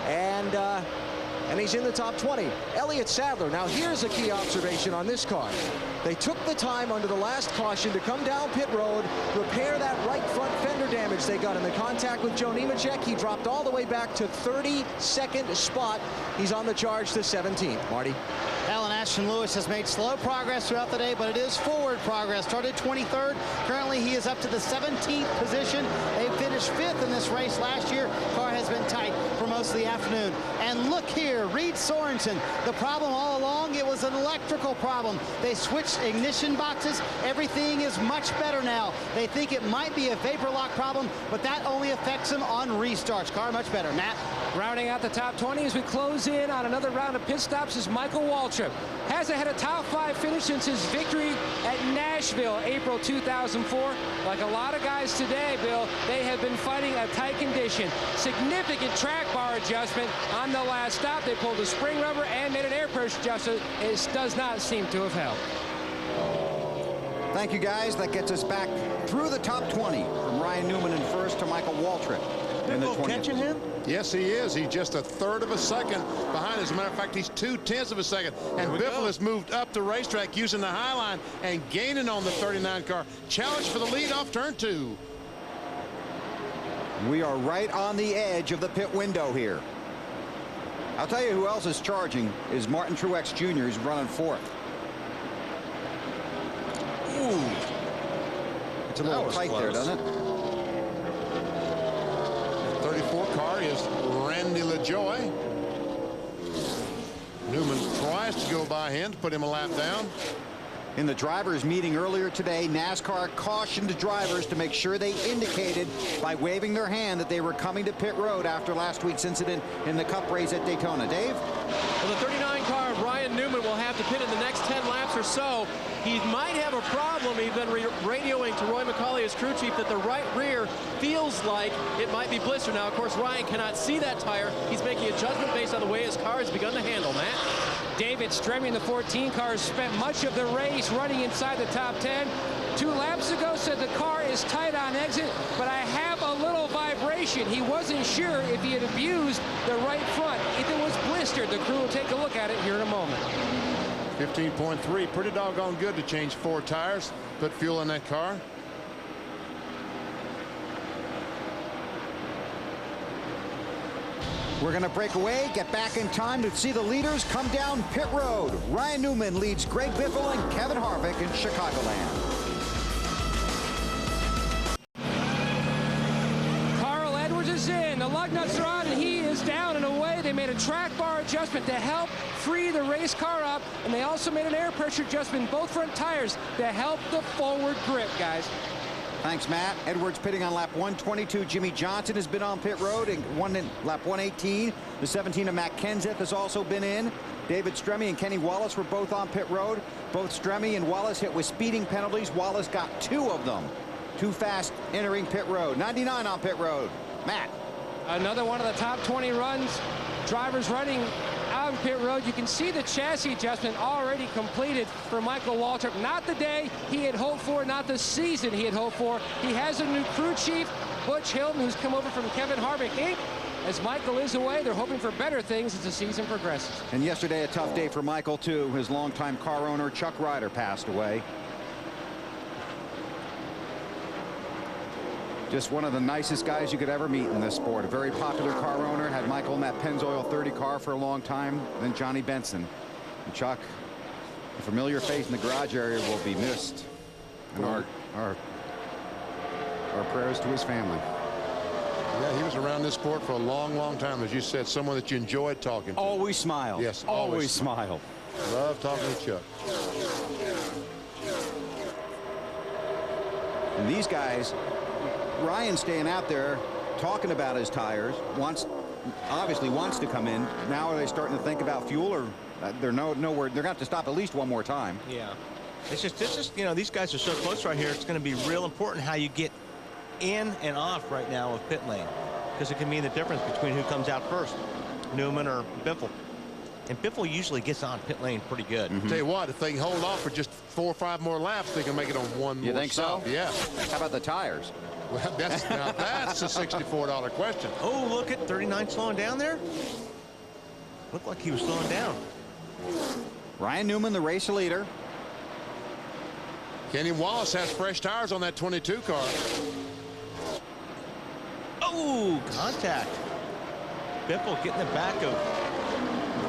Speaker 2: and he's in the top 20. Elliott Sadler. Now here's a key observation on this car. They took the time under the last caution to come down pit road, repair that right front fender damage they got in the contact with Joe Nemechek. He dropped all the way back to 32nd spot. He's on the charge to 17th. Marty?
Speaker 11: Alan, Ashton Lewis has made slow progress throughout the day, but it is forward progress. Started 23rd. Currently, he is up to the 17th position. They finished 5th in this race last year. Car has been tight for most rest of the afternoon. And look here, Reed Sorensen. The problem all along, it was an electrical problem. They switched ignition boxes. Everything is much better now. They think it might be a vapor lock problem, but that only affects them on restarts. Car much better. Matt?
Speaker 12: Rounding out the top 20 as we close in on another round of pit stops is Michael Waltrip. Hasn't had a top 5 finish since his victory at Nashville, April 2004. Like a lot of guys today, Bill, they have been fighting a tight condition. Significant track bar adjustment on the last stop. They pulled a spring rubber and made an air pressure adjustment. It does not seem to have helped.
Speaker 1: Thank you, guys. That gets us back through the top 20 from Ryan Newman in first to Michael Waltrip in the 20th.
Speaker 9: Catching him? Yes, he is. He's just a third of a second behind. As a matter of fact, he's 2/10 of a second. And Biffle has moved up the racetrack using the high line and gaining on the 39 car. Challenge for the lead off turn 2.
Speaker 1: We are right on the edge of the pit window here. I'll tell you who else is charging is Martin Truex Jr. who's running 4th. Ooh. It's a little tight there, doesn't it?
Speaker 9: 34 car is Randy LaJoy. Newman tries to go by him to put him a lap down.
Speaker 1: In the drivers' meeting earlier today, NASCAR cautioned drivers to make sure they indicated by waving their hand that they were coming to pit road after last week's incident in the Cup race at Daytona. Dave?
Speaker 4: Well, the 39 car of Ryan Newman will have to pit in the next 10 laps or so. He might have a problem. He's been radioing to Roy McCauley, his crew chief, that the right rear feels like it might be blistered. Now, of course, Ryan cannot see that tire. He's making a judgment based on the way his car has begun to handle. Matt?
Speaker 12: David Stremme in the 14 car spent much of the race running inside the top 10. 2 laps ago said the car is tight on exit, but I have a little vibration. He wasn't sure if he had abused the right front, if it was blistered. The crew will take a look at it here in a moment.
Speaker 9: 15.3, pretty doggone good to change 4 tires, put fuel in that car.
Speaker 1: We're going to break away, get back in time to see the leaders come down pit road. Ryan Newman leads Greg Biffle and Kevin Harvick in Chicagoland.
Speaker 12: Carl Edwards is in. The lug nuts are on, and he is down and away. They made a track bar adjustment to help free the race car up, and they also made an air pressure adjustment in both front tires to help the forward grip, guys.
Speaker 1: Thanks, Matt. Edwards pitting on lap 122. Jimmy Johnson has been on pit road and lap 118. The 17 of Matt Kenseth has also been in. David Stremme and Kenny Wallace were both on pit road. Both Stremme and Wallace hit with speeding penalties. Wallace got 2 of them. Too fast entering pit road. 99 on pit road. Matt.
Speaker 12: Another one of the top 20 runs. Drivers running on pit road. You can see the chassis adjustment already completed for Michael Waltrip. Not the day he had hoped for, not the season he had hoped for. He has a new crew chief, Butch Hilton, who's come over from Kevin Harvick Inc. As Michael is away, they're hoping for better things as the season progresses.
Speaker 1: And yesterday, a tough day for Michael, too. His longtime car owner, Chuck Ryder, passed away. Just one of the nicest guys you could ever meet in this sport. A very popular car owner. Had Michael in that Pennzoil 30 car for a long time. Then Johnny Benson. And Chuck, a familiar face in the garage area, will be missed. And our prayers to his family.
Speaker 9: Yeah, he was around this sport for a long, long time. As you said, someone that you enjoyed talking to.
Speaker 1: Always smile.
Speaker 9: Yes,
Speaker 1: always smile.
Speaker 9: Love talking to Chuck.
Speaker 1: And these guys, Ryan staying out there talking about his tires, obviously wants to come in. Now are they starting to think about fuel, or they're nowhere? They're going to have to stop at least one more time.
Speaker 10: Yeah, it's just you know, these guys are so close right here. It's going to be real important how you get in and off right now of pit lane, because it can mean the difference between who comes out first, Newman or Biffle. And Biffle usually gets on pit lane pretty good.
Speaker 9: Tell you what, if they can hold off for just 4 or 5 more laps, they can make it on one more.
Speaker 1: You think so?
Speaker 9: Yeah.
Speaker 1: How about the tires?
Speaker 9: Well, that's a $64 question.
Speaker 10: Oh, look at 39 slowing down there. Looked like he was slowing down.
Speaker 1: Ryan Newman, the race leader.
Speaker 9: Kenny Wallace has fresh tires on that 22 car.
Speaker 10: Oh, contact. Biffle getting the back of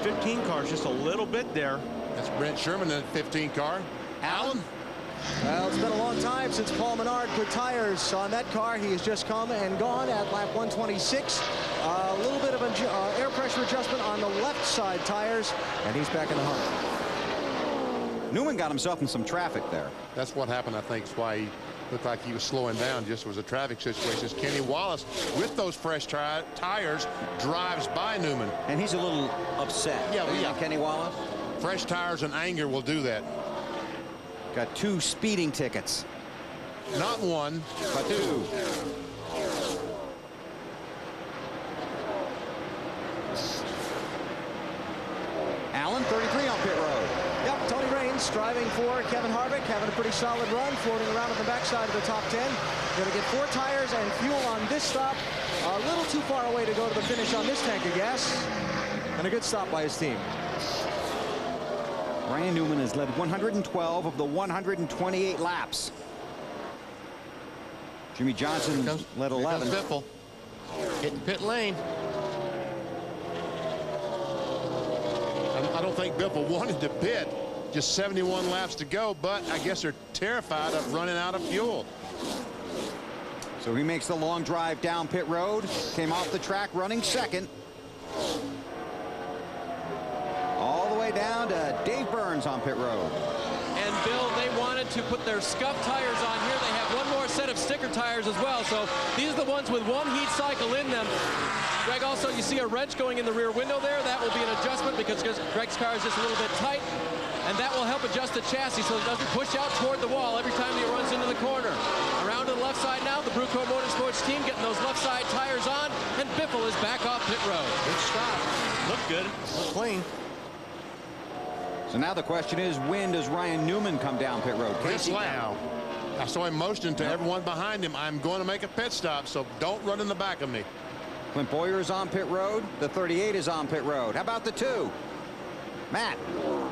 Speaker 10: 15 cars just a little bit there.
Speaker 9: That's Brent Sherman in the 15 car. Allen?
Speaker 16: Well, it's been a long time since Paul Menard put tires on that car. He has just come and gone at lap 126. A little bit of an air pressure adjustment on the left side tires, and he's back in the hunt.
Speaker 1: Newman got himself in some traffic there.
Speaker 9: That's what happened, I think. That's why he looked like he was slowing down. Just was a traffic situation. Kenny Wallace, with those fresh tires, drives by Newman.
Speaker 1: And he's a little upset.
Speaker 9: Yeah.
Speaker 1: Kenny Wallace.
Speaker 9: Fresh tires and anger will do that.
Speaker 1: Got 2 speeding tickets.
Speaker 9: Not 1, but 2.
Speaker 1: Allen, 33 on pit road.
Speaker 16: Yep, Tony Raines driving for Kevin Harvick, having a pretty solid run, floating around on the backside of the top 10. Going to get 4 tires and fuel on this stop. A little too far away to go to the finish on this tank of gas. And a good stop by his team.
Speaker 1: Ryan Newman has led 112 of the 128 laps. Jimmy Johnson led 11.
Speaker 9: Biffle hitting pit lane. I don't think Biffle wanted to pit. Just 71 laps to go, but I guess they're terrified of running out of fuel.
Speaker 1: So he makes the long drive down pit road. Came off the track running second. All the way down to Dave Burns on pit road.
Speaker 4: And Bill, they wanted to put their scuff tires on here. They have one more set of sticker tires as well. So these are the ones with 1 heat cycle in them. Greg, also you see a wrench going in the rear window there. That will be an adjustment because Greg's car is just a little bit tight. And that will help adjust the chassis so it doesn't push out toward the wall every time he runs into the corner. Around to the left side now, the Bruco Motorsports team getting those left side tires on. And Biffle is back off pit road.
Speaker 10: Good stop. Looked good. Looked clean.
Speaker 1: So now the question is, when does Ryan Newman come down pit road?
Speaker 9: This lap. I saw him motioning to everyone behind him. I'm going to make a pit stop, so don't run in the back of me.
Speaker 1: Clint Boyer is on pit road. The 38 is on pit road. How about the 2? Matt.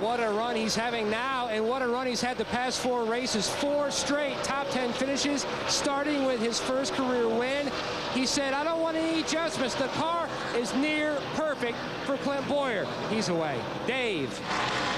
Speaker 12: What a run he's having now, and what a run he's had the past 4 races. 4 straight top 10 finishes, starting with his first career win. He said, I don't want any adjustments. The car is near perfect for Clint Boyer. He's away. Dave.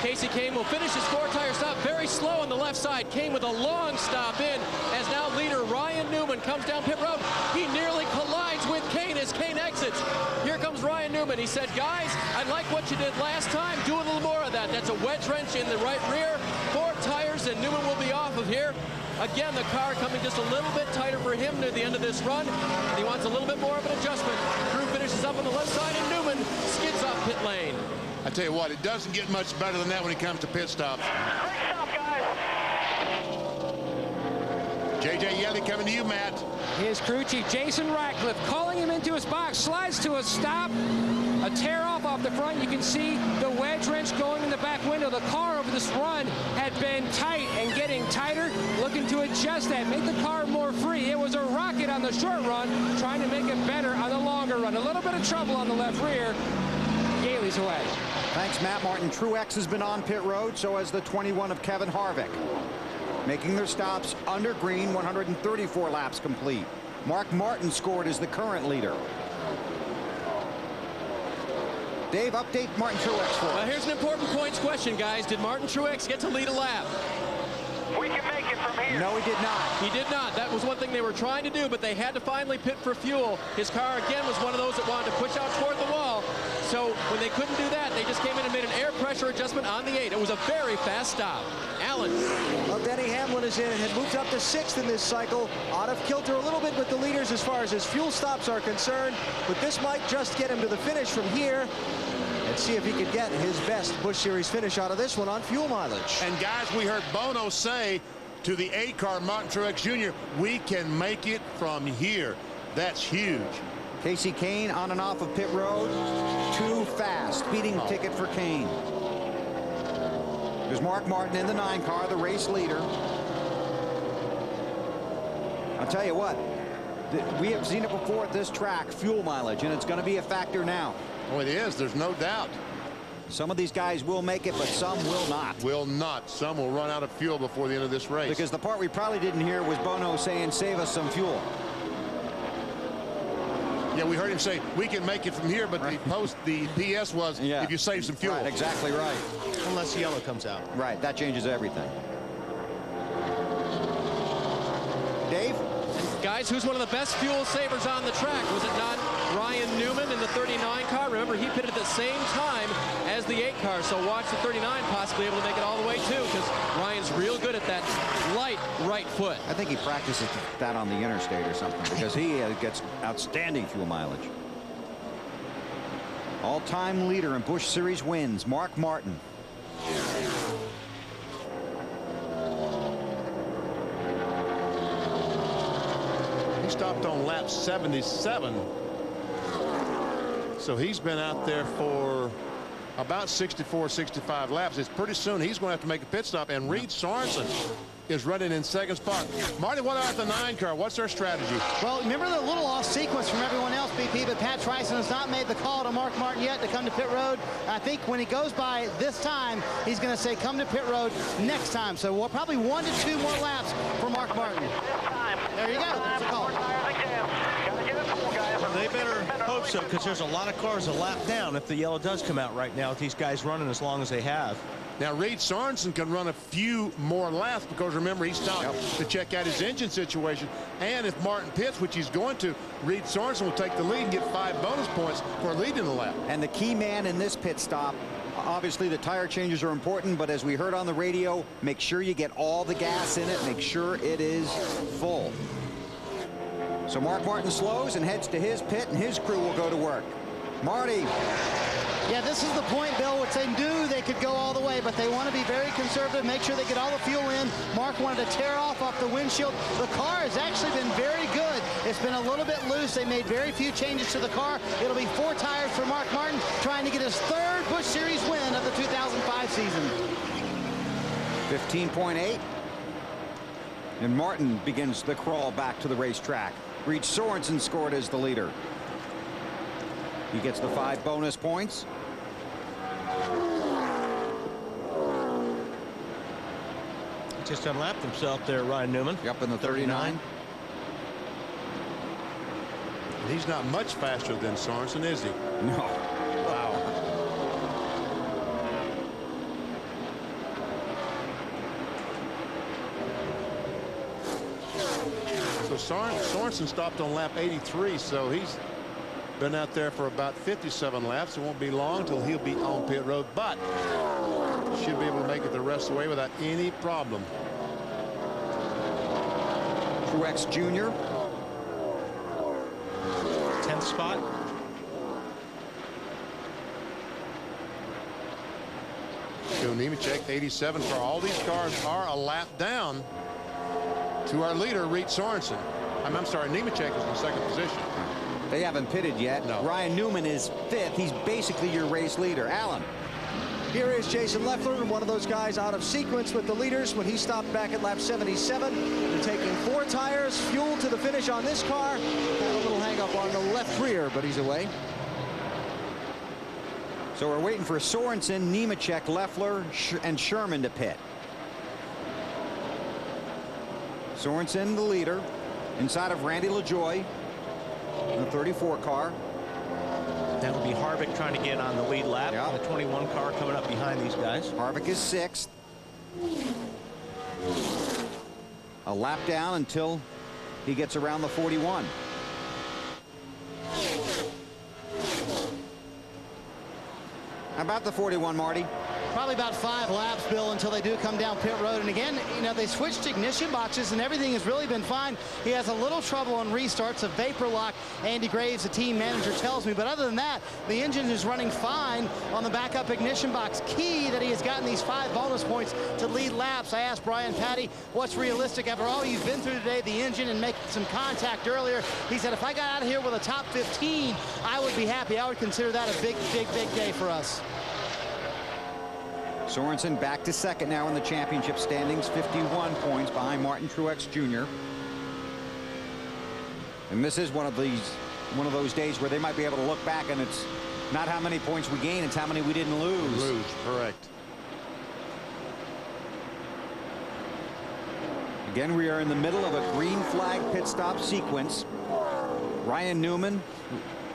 Speaker 4: Casey Kane will finish his 4-tire stop very slow on the left side. Kane with a long stop in as now leader Ryan Newman comes down pit road. He nearly collides with Kane as Kane exits. Here comes Ryan Newman. He said, guys, I like what you did last time. Do a little more of that. That's a wedge wrench in the right rear. 4 tires and Newman will be off of here. Again, the car coming just a little bit tighter for him near the end of this run. He wants a little bit more of an adjustment. Crew finishes up on the left side and Newman skids off pit lane.
Speaker 9: I tell you what, it doesn't get much better than that when it comes to pit stops.
Speaker 14: Great stop, guys.
Speaker 9: J.J. Yelly coming to you, Matt.
Speaker 12: His crew chief, Jason Ratcliffe, calling him into his box, slides to a stop, a tear off the front. You can see the wedge wrench going in the back window. The car over this run had been tight and getting tighter, looking to adjust that, make the car more free. It was a rocket on the short run, trying to make it better on the longer run. A little bit of trouble on the left rear. Yaley's away.
Speaker 1: Thanks, Matt. Martin Truex has been on pit road, so has the 21 of Kevin Harvick. Making their stops under green, 134 laps complete. Mark Martin scored as the current leader. Dave, update Martin Truex for us.
Speaker 4: Now here's an important points question, guys. Did Martin Truex get to lead a lap?
Speaker 14: We can make it from here.
Speaker 1: No, he did not.
Speaker 4: He did not. That was one thing they were trying to do, but they had to finally pit for fuel. His car, again, was one of those that wanted to push out toward the wall. So when they couldn't do that, they just came in and made an air pressure adjustment on the 8. It was a very fast stop. Allen.
Speaker 16: Well, Denny Hamlin is in and had moved up to 6th in this cycle. Out of kilter a little bit with the leaders as far as his fuel stops are concerned, but this might just get him to the finish from here. And see if he could get his best Busch Series finish out of this one on fuel mileage.
Speaker 9: And guys, we heard Bono say to the 8-car Martin Truex Jr., we can make it from here. That's huge.
Speaker 1: Casey Kane on and off of pit road. Too fast. Speeding ticket for Kane. There's Mark Martin in the 9-car, the race leader. I'll tell you what, we have seen it before at this track, fuel mileage, and it's going to be a factor now.
Speaker 9: Oh, it is. There's no doubt.
Speaker 1: Some of these guys will make it, but some will not.
Speaker 9: Will not. Some will run out of fuel before the end of this race.
Speaker 1: Because the part we probably didn't hear was Bono saying, save us some fuel.
Speaker 9: Yeah, we heard him say, we can make it from here, but
Speaker 1: right.
Speaker 9: the PS was, if you save some fuel.
Speaker 1: Right, exactly right.
Speaker 10: Unless yellow comes out.
Speaker 1: Right, that changes everything. Dave?
Speaker 4: Guys, who's one of the best fuel savers on the track? Was it not Ryan Newman in the 39 car. Remember, he pitted at the same time as the 8 car, so watch the 39 possibly able to make it all the way too, because Ryan's real good at that light right foot.
Speaker 1: I think he practices that on the interstate or something, because he gets outstanding fuel mileage. All-time leader in Busch Series wins, Mark Martin.
Speaker 9: He stopped on lap 77. So he's been out there for about 64, 65 laps. It's pretty soon he's going to have to make a pit stop, and Reed Sorensen is running in second spot. Marty, what about the 9 car? What's their strategy?
Speaker 11: Well, remember the little off sequence from everyone else, BP, but Pat Tryson has not made the call to Mark Martin yet to come to pit road. I think when he goes by this time, he's going to say come to pit road next time. So we'll probably 1 to 2 more laps for Mark Martin. There you go. That's a call.
Speaker 10: They better hope so, because there's a lot of cars a lap down if the yellow does come out right now with these guys running as long as they have.
Speaker 9: Now, Reed Sorensen can run a few more laps, because remember, he stopped to check out his engine situation. And if Martin pits, which he's going to, Reed Sorensen will take the lead and get 5 bonus points for leading the lap.
Speaker 1: And the key man in this pit stop, obviously the tire changes are important, but as we heard on the radio, make sure you get all the gas in it. Make sure it is full. So Mark Martin slows and heads to his pit, and his crew will go to work. Marty.
Speaker 11: Yeah, this is the point, Bill, which they knew they could go all the way, but they want to be very conservative, make sure they get all the fuel in. Mark wanted to tear off the windshield. The car has actually been very good. It's been a little bit loose. They made very few changes to the car. It'll be 4 tires for Mark Martin, trying to get his 3rd Busch Series win of the 2005 season.
Speaker 1: 15.8. And Martin begins the crawl back to the racetrack. Reed Sorensen scored as the leader. He gets the 5 bonus points.
Speaker 10: Just unlapped himself there, Ryan Newman.
Speaker 1: Up in the 39.
Speaker 9: He's not much faster than Sorensen, is he?
Speaker 1: No.
Speaker 9: Wow. So Sorensen stopped on lap 83, so he's been out there for about 57 laps. It won't be long till he'll be on pit road, but should be able to make it the rest of the way without any problem.
Speaker 1: Truex Jr.
Speaker 10: 10th spot.
Speaker 9: Joe Nemechek, 87 car. All these cars are a lap down to our leader, Reed Sorensen. I'm sorry, Nemechek is in second position.
Speaker 1: They haven't pitted yet.
Speaker 9: No.
Speaker 1: Ryan Newman is 5th. He's basically your race leader. Alan.
Speaker 16: Here is Jason Leffler, one of those guys out of sequence with the leaders when he stopped back at lap 77. They're taking 4 tires, fuel to the finish on this car. Had a little hang up on the left rear, but he's away.
Speaker 1: So we're waiting for Sorensen, Nemechek, Leffler, and Sherman to pit. Sorensen, the leader, inside of Randy LaJoie in the 34 car.
Speaker 10: That'll be Harvick trying to get on the lead lap.
Speaker 1: Yeah.
Speaker 10: The 21 car coming up behind these guys.
Speaker 1: Harvick is 6th. A lap down until he gets around the 41. How about the 41, Marty?
Speaker 11: Probably about 5 laps, Bill, until they do come down pit road. And again, you know, they switched ignition boxes and everything has really been fine. He has a little trouble on restarts, a vapor lock. Andy Graves, the team manager, tells me. But other than that, the engine is running fine on the backup ignition box. Key that he has gotten these 5 bonus points to lead laps. I asked Brian Patty, what's realistic after all you've been through today, the engine and making some contact earlier. He said, if I got out of here with a top 15, I would be happy. I would consider that a big, big, big day for us.
Speaker 1: Sorensen back to 2nd now in the championship standings, 51 points behind Martin Truex Jr. And this is one of those days where they might be able to look back and it's not how many points we gained, it's how many we didn't lose.
Speaker 9: Correct.
Speaker 1: Again, we are in the middle of a green flag pit stop sequence. Ryan Newman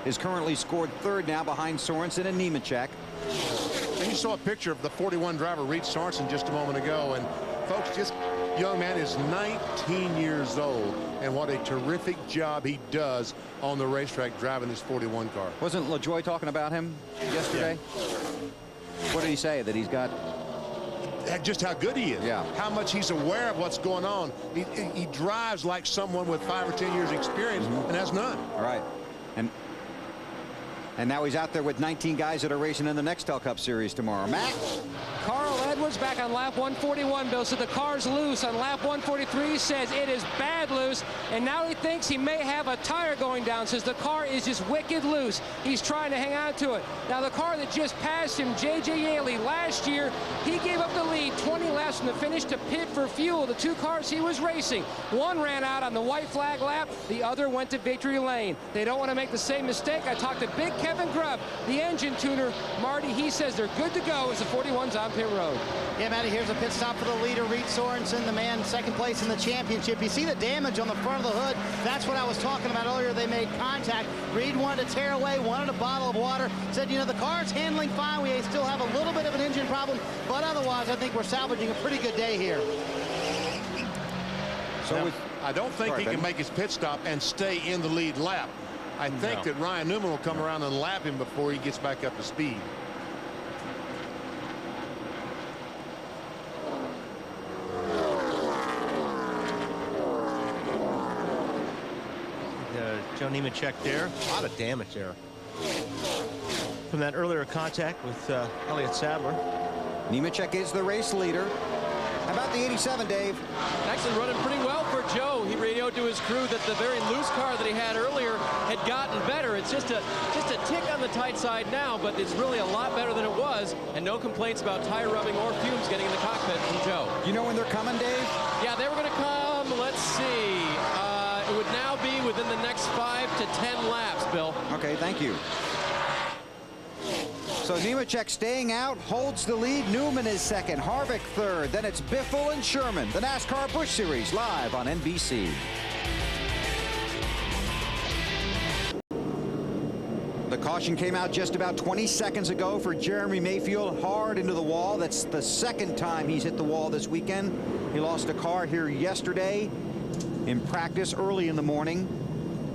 Speaker 1: is currently scored 3rd now behind Sorensen and Nemechek.
Speaker 9: And you saw a picture of the 41 driver, Reed Sorensen, just a moment ago. And folks, just young man is 19 years old, and what a terrific job he does on the racetrack driving this 41 car.
Speaker 1: Wasn't LaJoy talking about him yesterday? Yeah. What did he say? That he's got...
Speaker 9: Just how good he is.
Speaker 1: Yeah.
Speaker 9: How much he's aware of what's going on. He drives like someone with 5 or 10 years experience, and has none.
Speaker 1: All right. And now he's out there with 19 guys that are racing in the Nextel Cup Series tomorrow. Matt?
Speaker 12: Carl Edwards back on lap 141, Bill, said the car's loose. On lap 143 says it is bad loose, and now he thinks he may have a tire going down, says the car is just wicked loose. He's trying to hang on to it. Now the car that just passed him, J.J. Yaley, last year, he gave up the lead 20 laps from the finish to pit for fuel. The 2 cars he was racing, one ran out on the white flag lap, the other went to victory lane. They don't want to make the same mistake. I talked to Big Kevin Grubb, the engine tuner, Marty. He says they're good to go as the 41's on pit road.
Speaker 11: Yeah, Matty, here's a pit stop for the leader, Reed Sorensen, the man second place in the championship. You see the damage on the front of the hood. That's what I was talking about earlier. They made contact. Reed wanted to tear away, wanted a bottle of water, said, you know, the car's handling fine. We still have a little bit of an engine problem, but otherwise I think we're salvaging a pretty good day here.
Speaker 9: So now, I don't think he can make his pit stop and stay in the lead lap. I think that Ryan Newman will come around and lap him before he gets back up to speed.
Speaker 10: Joe Nemechek there. A lot of damage there from that earlier contact with Elliott Sadler.
Speaker 1: Nemechek is the race leader. How about the 87, Dave?
Speaker 4: Actually running pretty well for Joe. He radioed to his crew that the very loose car that he had earlier had gotten better. It's just a tick on the tight side now, but it's really a lot better than it was, and no complaints about tire rubbing or fumes getting in the cockpit from Joe.
Speaker 1: You know when they're coming, Dave?
Speaker 4: Yeah, they were going to come, let's see. It would now be within the next 5 to 10 laps, Bill.
Speaker 1: Okay, thank you. So Nemechek staying out, holds the lead. Newman is second, Harvick third. Then it's Biffle and Sherman. The NASCAR Busch Series live on NBC. The caution came out just about 20 seconds ago for Jeremy Mayfield, hard into the wall. That's the second time he's hit the wall this weekend. He lost a car here yesterday in practice early in the morning.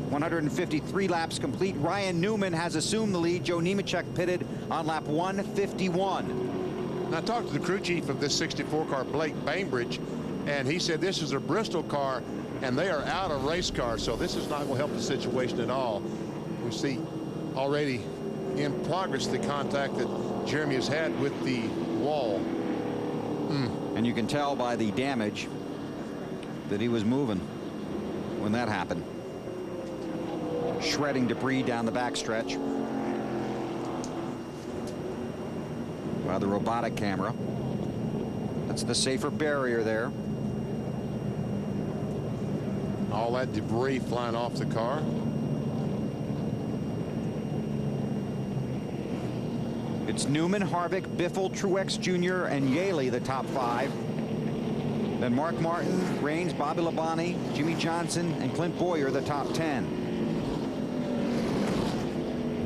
Speaker 1: 153 laps complete. Ryan Newman has assumed the lead. Joe Nemechek pitted on lap 151.
Speaker 9: And I talked to the crew chief of this 64 car, Blake Bainbridge, and he said this is a Bristol car and they are out of race cars, so this is not going to help the situation at all. We see already in progress the contact that Jeremy has had with the wall.
Speaker 1: And you can tell by the damage that he was moving when that happened. Shredding debris down the backstretch by the robotic camera. That's the safer barrier there.
Speaker 9: All that debris flying off the car.
Speaker 1: It's Newman, Harvick, Biffle, Truex Jr., and Yaley, the top 5. Then Mark Martin, Raines, Bobby Labonte, Jimmy Johnson, and Clint Bowyer, the top 10.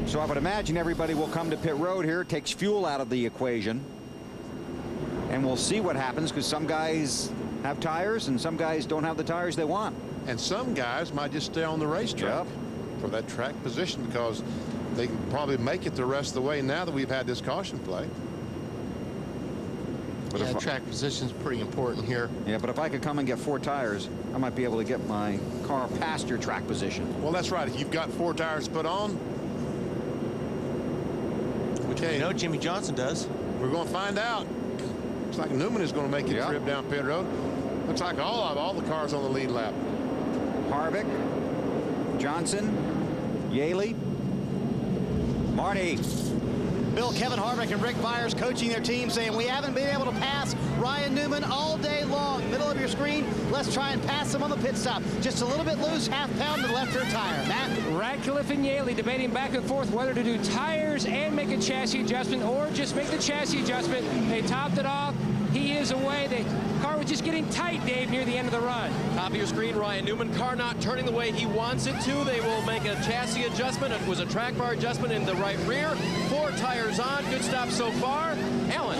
Speaker 1: So I would imagine everybody will come to pit road here. It takes fuel out of the equation. And we'll see what happens, because some guys have tires and some guys don't have the tires they want.
Speaker 9: And some guys might just stay on the racetrack for that track position, because they can probably make it the rest of the way now that we've had this caution play.
Speaker 10: But yeah, track position is pretty important here.
Speaker 1: Yeah, but if I could come and get 4 tires, I might be able to get my car past your track position.
Speaker 9: Well, that's right. If you've got 4 tires put on,
Speaker 10: which we know Jimmy Johnson does.
Speaker 9: We're going to find out. Looks like Newman is going to make a trip down pit road. Looks like all the cars on the lead lap.
Speaker 1: Harvick, Johnson, Yaley, Marty.
Speaker 11: Bill, Kevin Harvick and Rick Byers coaching their team, saying we haven't been able to pass Ryan Newman all day long. Middle of your screen, let's try and pass him on the pit stop. Just a little bit loose, half pound to the left rear tire. Matt?
Speaker 12: Radcliffe and Yaley debating back and forth whether to do tires and make a chassis adjustment or just make the chassis adjustment. They topped it off. He is away. The car was just getting tight, Dave, near the end of the run.
Speaker 4: Top of your screen, Ryan Newman, car not turning the way he wants it to. They will make a chassis adjustment. It was a track bar adjustment in the right rear. 4 tires on. Good stop so far. Alan.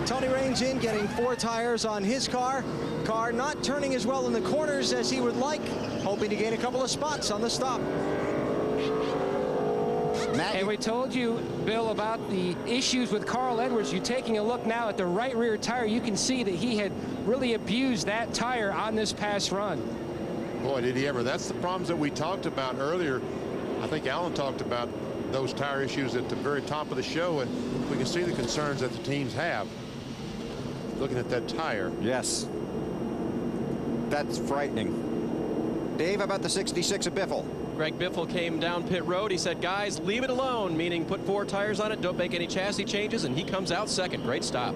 Speaker 16: Tony Raines in, getting 4 tires on his car. Car not turning as well in the corners as he would like, hoping to gain a couple of spots on the stop.
Speaker 12: And we told you, Bill, about the issues with Carl Edwards. You're taking a look now at the right rear tire. You can see that he had really abused that tire on this past run.
Speaker 9: Boy, did he ever. That's the problems that we talked about earlier. I think Alan talked about those tire issues at the very top of the show, and we can see the concerns that the teams have looking at that tire.
Speaker 1: Yes. That's frightening. Dave, how about the 66 of Biffle?
Speaker 4: Greg Biffle came down pit road. He said, guys, leave it alone, meaning put 4 tires on it, don't make any chassis changes, and he comes out second. Great stop.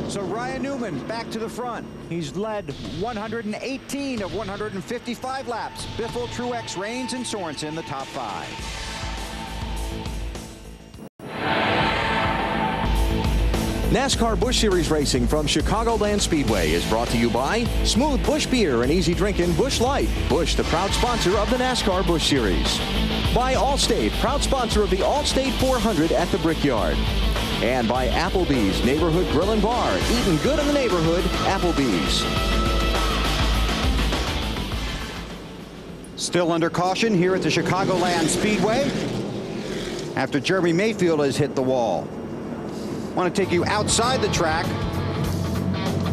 Speaker 1: So Ryan Newman back to the front. He's led 118 of 155 laps. Biffle, Truex, Raines, and Sorensen the top 5.
Speaker 2: NASCAR Busch Series racing from Chicagoland Speedway is brought to you by Smooth Busch Beer and easy drinking Busch Light. Busch, the proud sponsor of the NASCAR Busch Series. By Allstate, proud sponsor of the Allstate 400 at the Brickyard. And by Applebee's Neighborhood Grill and Bar. Eating good in the neighborhood, Applebee's.
Speaker 1: Still under caution here at the Chicagoland Speedway after Jeremy Mayfield has hit the wall. I want to take you outside the track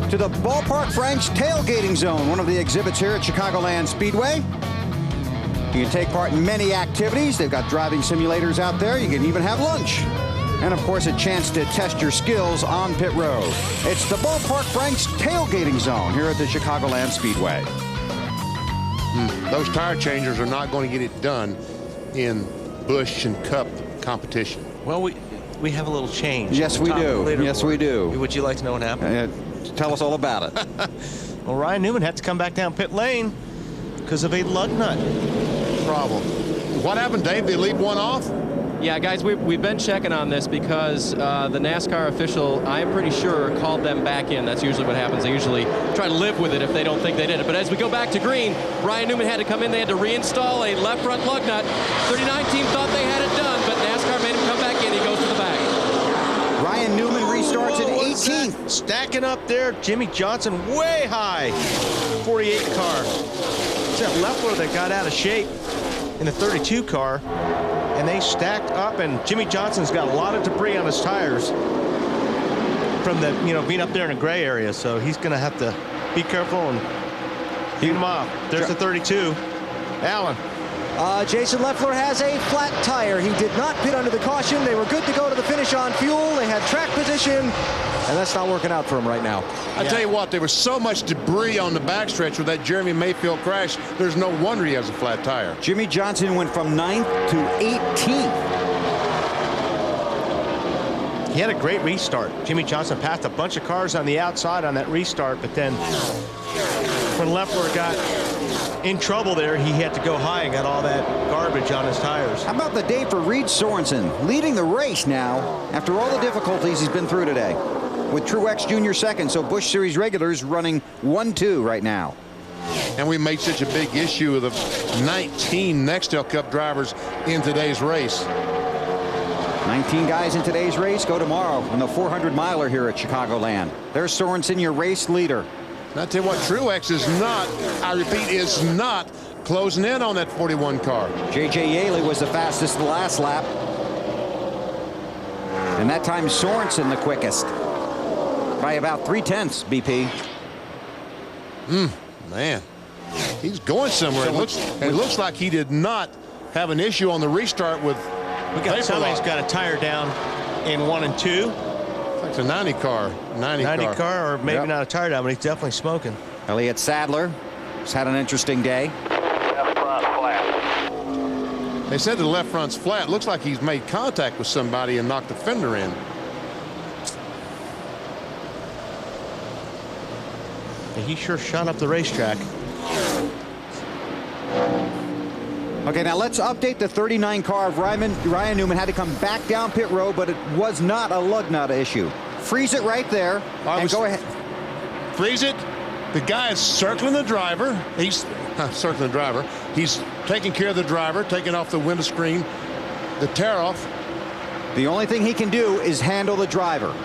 Speaker 1: to the Ballpark Franks tailgating zone, one of the exhibits here at Chicagoland Speedway. You can take part in many activities. They've got driving simulators out there. You can even have lunch. And, of course, a chance to test your skills on pit road. It's the Ballpark Franks tailgating zone here at the Chicagoland Speedway.
Speaker 9: Those tire changers are not going to get it done in Busch and Cup competition.
Speaker 10: Well, we have a little change.
Speaker 1: Yes, we do. Yes, we do.
Speaker 10: Would you like to know what happened?
Speaker 1: Tell us all about it.
Speaker 10: Well, Ryan Newman had to come back down pit lane because of a lug nut
Speaker 9: problem. What happened, Dave? They leave one off?
Speaker 4: Yeah, guys, we've been checking on this because the NASCAR official, I'm pretty sure, called them back in. That's usually what happens. They usually try to live with it if they don't think they did it. But as we go back to green, Ryan Newman had to come in. They had to reinstall a left front lug nut. 39 team thought they had it done, but NASCAR made him come back in. He goes to the back.
Speaker 1: Ryan Newman restarts at 18th.
Speaker 10: Stacking up there, Jimmy Johnson way high. 48 car. It's that Leffler that got out of shape in the 32 car. And they stacked up, and Jimmy Johnson's got a lot of debris on his tires from the, being up there in a gray area. So he's going to have to be careful and keep him off. There's the 32. Alan.
Speaker 16: Jason Leffler has a flat tire. He did not pit under the caution. They were good to go to the finish on fuel. They had track position, and that's not working out for him right now.
Speaker 9: I tell you what, there was so much debris on the backstretch with that Jeremy Mayfield crash. There's no wonder he has a flat tire.
Speaker 1: Jimmy Johnson went from 9th to 18th.
Speaker 10: He had a great restart. Jimmy Johnson passed a bunch of cars on the outside on that restart, but then when Leffler got in trouble there, he had to go high and got all that garbage on his tires.
Speaker 1: How about the day for Reed Sorensen, leading the race now after all the difficulties he's been through today, with Truex Jr. second, so Busch Series regulars running 1-2 right now.
Speaker 9: And we made such a big issue of the 19 Nextel Cup drivers in today's race.
Speaker 1: 19 guys in today's race go tomorrow on the 400-miler here at Chicagoland. There's Sorensen, your race leader.
Speaker 9: I tell you what, Truex is not, I repeat, is not closing in on that 41 car.
Speaker 1: J.J. Yaley was the fastest the last lap. And that time Sorensen the quickest by about 3/10 BP.
Speaker 9: Man, he's going somewhere. It looks like he did not have an issue on the restart with
Speaker 10: somebody's got a tire down in 1 and 2.
Speaker 9: It's a 90 car. 90
Speaker 10: car, or maybe not a tire down, but he's definitely smoking.
Speaker 1: Elliott Sadler has had an interesting day.
Speaker 14: Left front flat.
Speaker 9: They said the left front's flat. Looks like he's made contact with somebody and knocked the fender in.
Speaker 10: He sure shot up the racetrack.
Speaker 1: Okay, now let's update the 39 car of Ryan Newman. Had to come back down pit road, but it was not a lug nut issue. Freeze it right there and go ahead.
Speaker 9: Freeze it. The guy is circling the driver. He's circling the driver. He's taking care of the driver, taking off the windscreen, the tear off.
Speaker 1: The only thing he can do is handle the driver.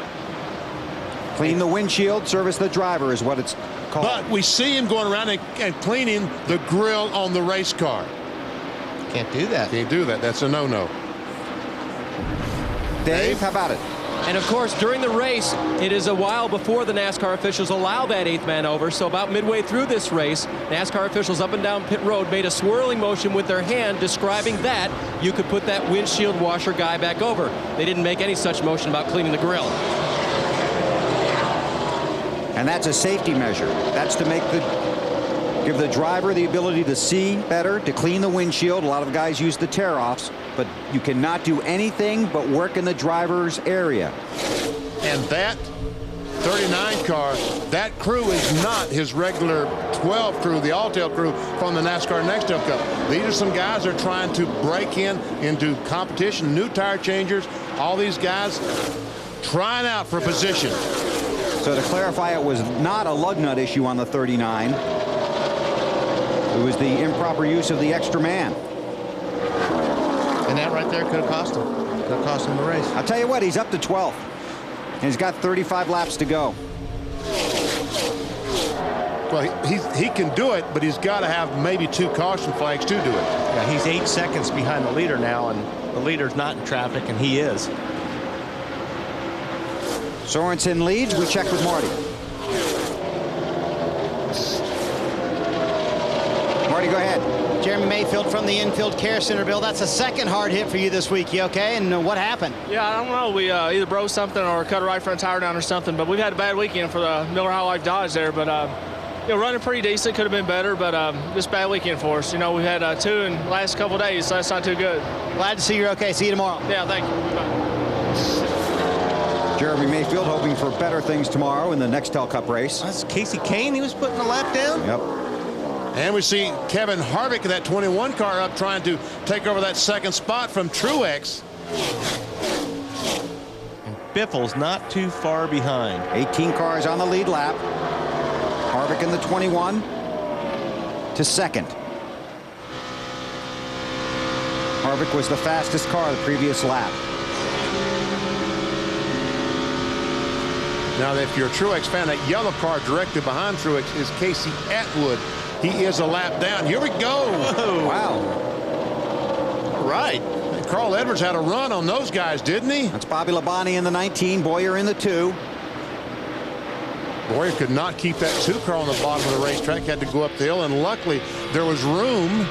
Speaker 1: Clean the windshield, service the driver is what it's called.
Speaker 9: But we see him going around and cleaning the grill on the race car.
Speaker 10: Can't do that.
Speaker 9: Can't do that. That's a no-no.
Speaker 1: Dave, how about it?
Speaker 4: And of course, during the race, it is a while before the NASCAR officials allow that 8th man over. So about midway through this race, NASCAR officials up and down pit road made a swirling motion with their hand describing that you could put that windshield washer guy back over. They didn't make any such motion about cleaning the grill.
Speaker 1: And that's a safety measure. That's to give the driver the ability to see better, to clean the windshield. A lot of guys use the tear-offs, but you cannot do anything but work in the driver's area.
Speaker 9: And that 39 car, that crew is not his regular 12 crew, the all-tail crew from the NASCAR Next Tail Cup. These are some guys that are trying to break into competition, new tire changers, all these guys trying out for position.
Speaker 1: So to clarify, it was not a lug nut issue on the 39. It was the improper use of the extra man.
Speaker 10: And that right there could have cost him. Could have cost him the race.
Speaker 1: I'll tell you what, he's up to 12th. And he's got 35 laps to go.
Speaker 9: Well, he can do it, but he's got to have maybe 2 caution flags to do it.
Speaker 10: Yeah, he's 8 seconds behind the leader now, and the leader's not in traffic, and he is.
Speaker 1: Sorensen leads. We check with Marty. Marty, go ahead.
Speaker 11: Jeremy Mayfield from the Infield Care Center. Bill, that's a second hard hit for you this week. You okay? And what happened?
Speaker 21: Yeah, I don't know. We either broke something or cut a right front tire down or something. But we've had a bad weekend for the Miller High Life Dodge there. But you know, running pretty decent. Could have been better. But just bad weekend for us. You know, we've had 2 in the last couple of days, so that's not too good.
Speaker 11: Glad to see you're okay. See you tomorrow.
Speaker 21: Yeah, thank you. Bye.
Speaker 1: Jeremy Mayfield hoping for better things tomorrow in the Nextel Cup race.
Speaker 10: That's Casey Kane. He was putting a lap down.
Speaker 1: Yep.
Speaker 9: And we see Kevin Harvick in that 21 car up trying to take over that second spot from Truex.
Speaker 10: And Biffle's not too far behind.
Speaker 1: 18 cars on the lead lap. Harvick in the 21 to second. Harvick was the fastest car the previous lap.
Speaker 9: Now, if you're a Truex fan, that yellow car directly behind Truex is Casey Atwood. He is a lap down. Here we go.
Speaker 10: Whoa.
Speaker 1: Wow.
Speaker 9: All right. Carl Edwards had a run on those guys, didn't he?
Speaker 1: That's Bobby Labonte in the 19, Boyer in the 2.
Speaker 9: Boyer could not keep that 2 car on the bottom of the racetrack. Had to go up the hill, and luckily there was room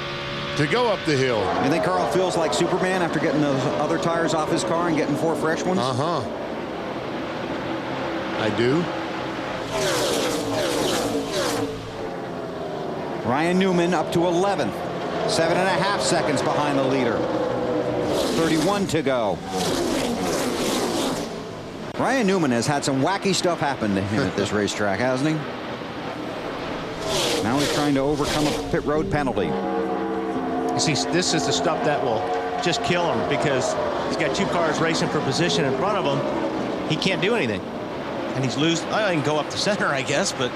Speaker 9: to go up the hill.
Speaker 1: You think Carl feels like Superman after getting those other tires off his car and getting 4 fresh ones?
Speaker 9: Uh-huh. I do.
Speaker 1: Ryan Newman up to 11th. 7.5 seconds behind the leader. 31 to go. Ryan Newman has had some wacky stuff happen to him at this racetrack, hasn't he? Now he's trying to overcome a pit road penalty.
Speaker 10: You see, this is the stuff that will just kill him because he's got 2 cars racing for position in front of him. He can't do anything. And he's losing. I can go up the center, I guess, but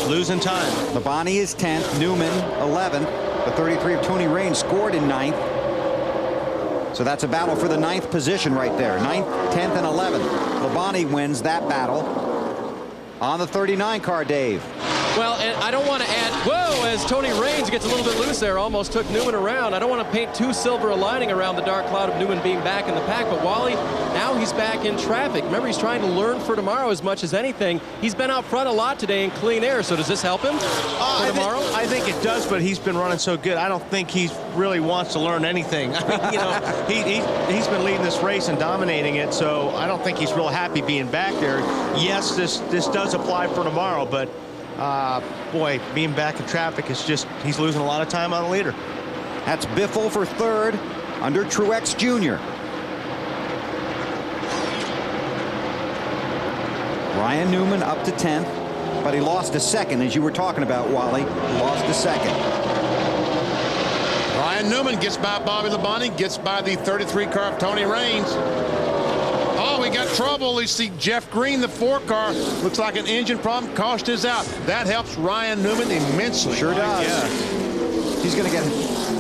Speaker 10: losing time.
Speaker 1: Labonte is 10th, Newman 11th. The 33 of Tony Raines scored in 9th. So that's a battle for the 9th position right there. 9th, 10th, and 11th. Labonte wins that battle on the 39 car, Dave.
Speaker 4: Well, and I don't want to add, whoa, as Tony Raines gets a little bit loose there, almost took Newman around. I don't want to paint too silver a lining around the dark cloud of Newman being back in the pack, but Wally, now he's back in traffic. Remember, he's trying to learn for tomorrow as much as anything. He's been out front a lot today in clean air, so does this help him for tomorrow?
Speaker 10: I think it does, but he's been running so good. I don't think he really wants to learn anything. I mean, you know, he's been leading this race and dominating it, so I don't think he's real happy being back there. Yes, this does apply for tomorrow, but boy, being back in traffic is just, he's losing a lot of time on the leader.
Speaker 1: That's Biffle for 3rd under Truex Jr. Ryan Newman up to 10th, but he lost a second, as you were talking about, Wally. He lost a second.
Speaker 9: Ryan Newman gets by Bobby Labonte, gets by the 33 car of Tony Raines. Oh, we got trouble. You see Jeff Green, the 4 car, looks like an engine problem. Cost is out. That helps Ryan Newman immensely.
Speaker 1: Sure does.
Speaker 9: Yeah.
Speaker 1: He's going to get.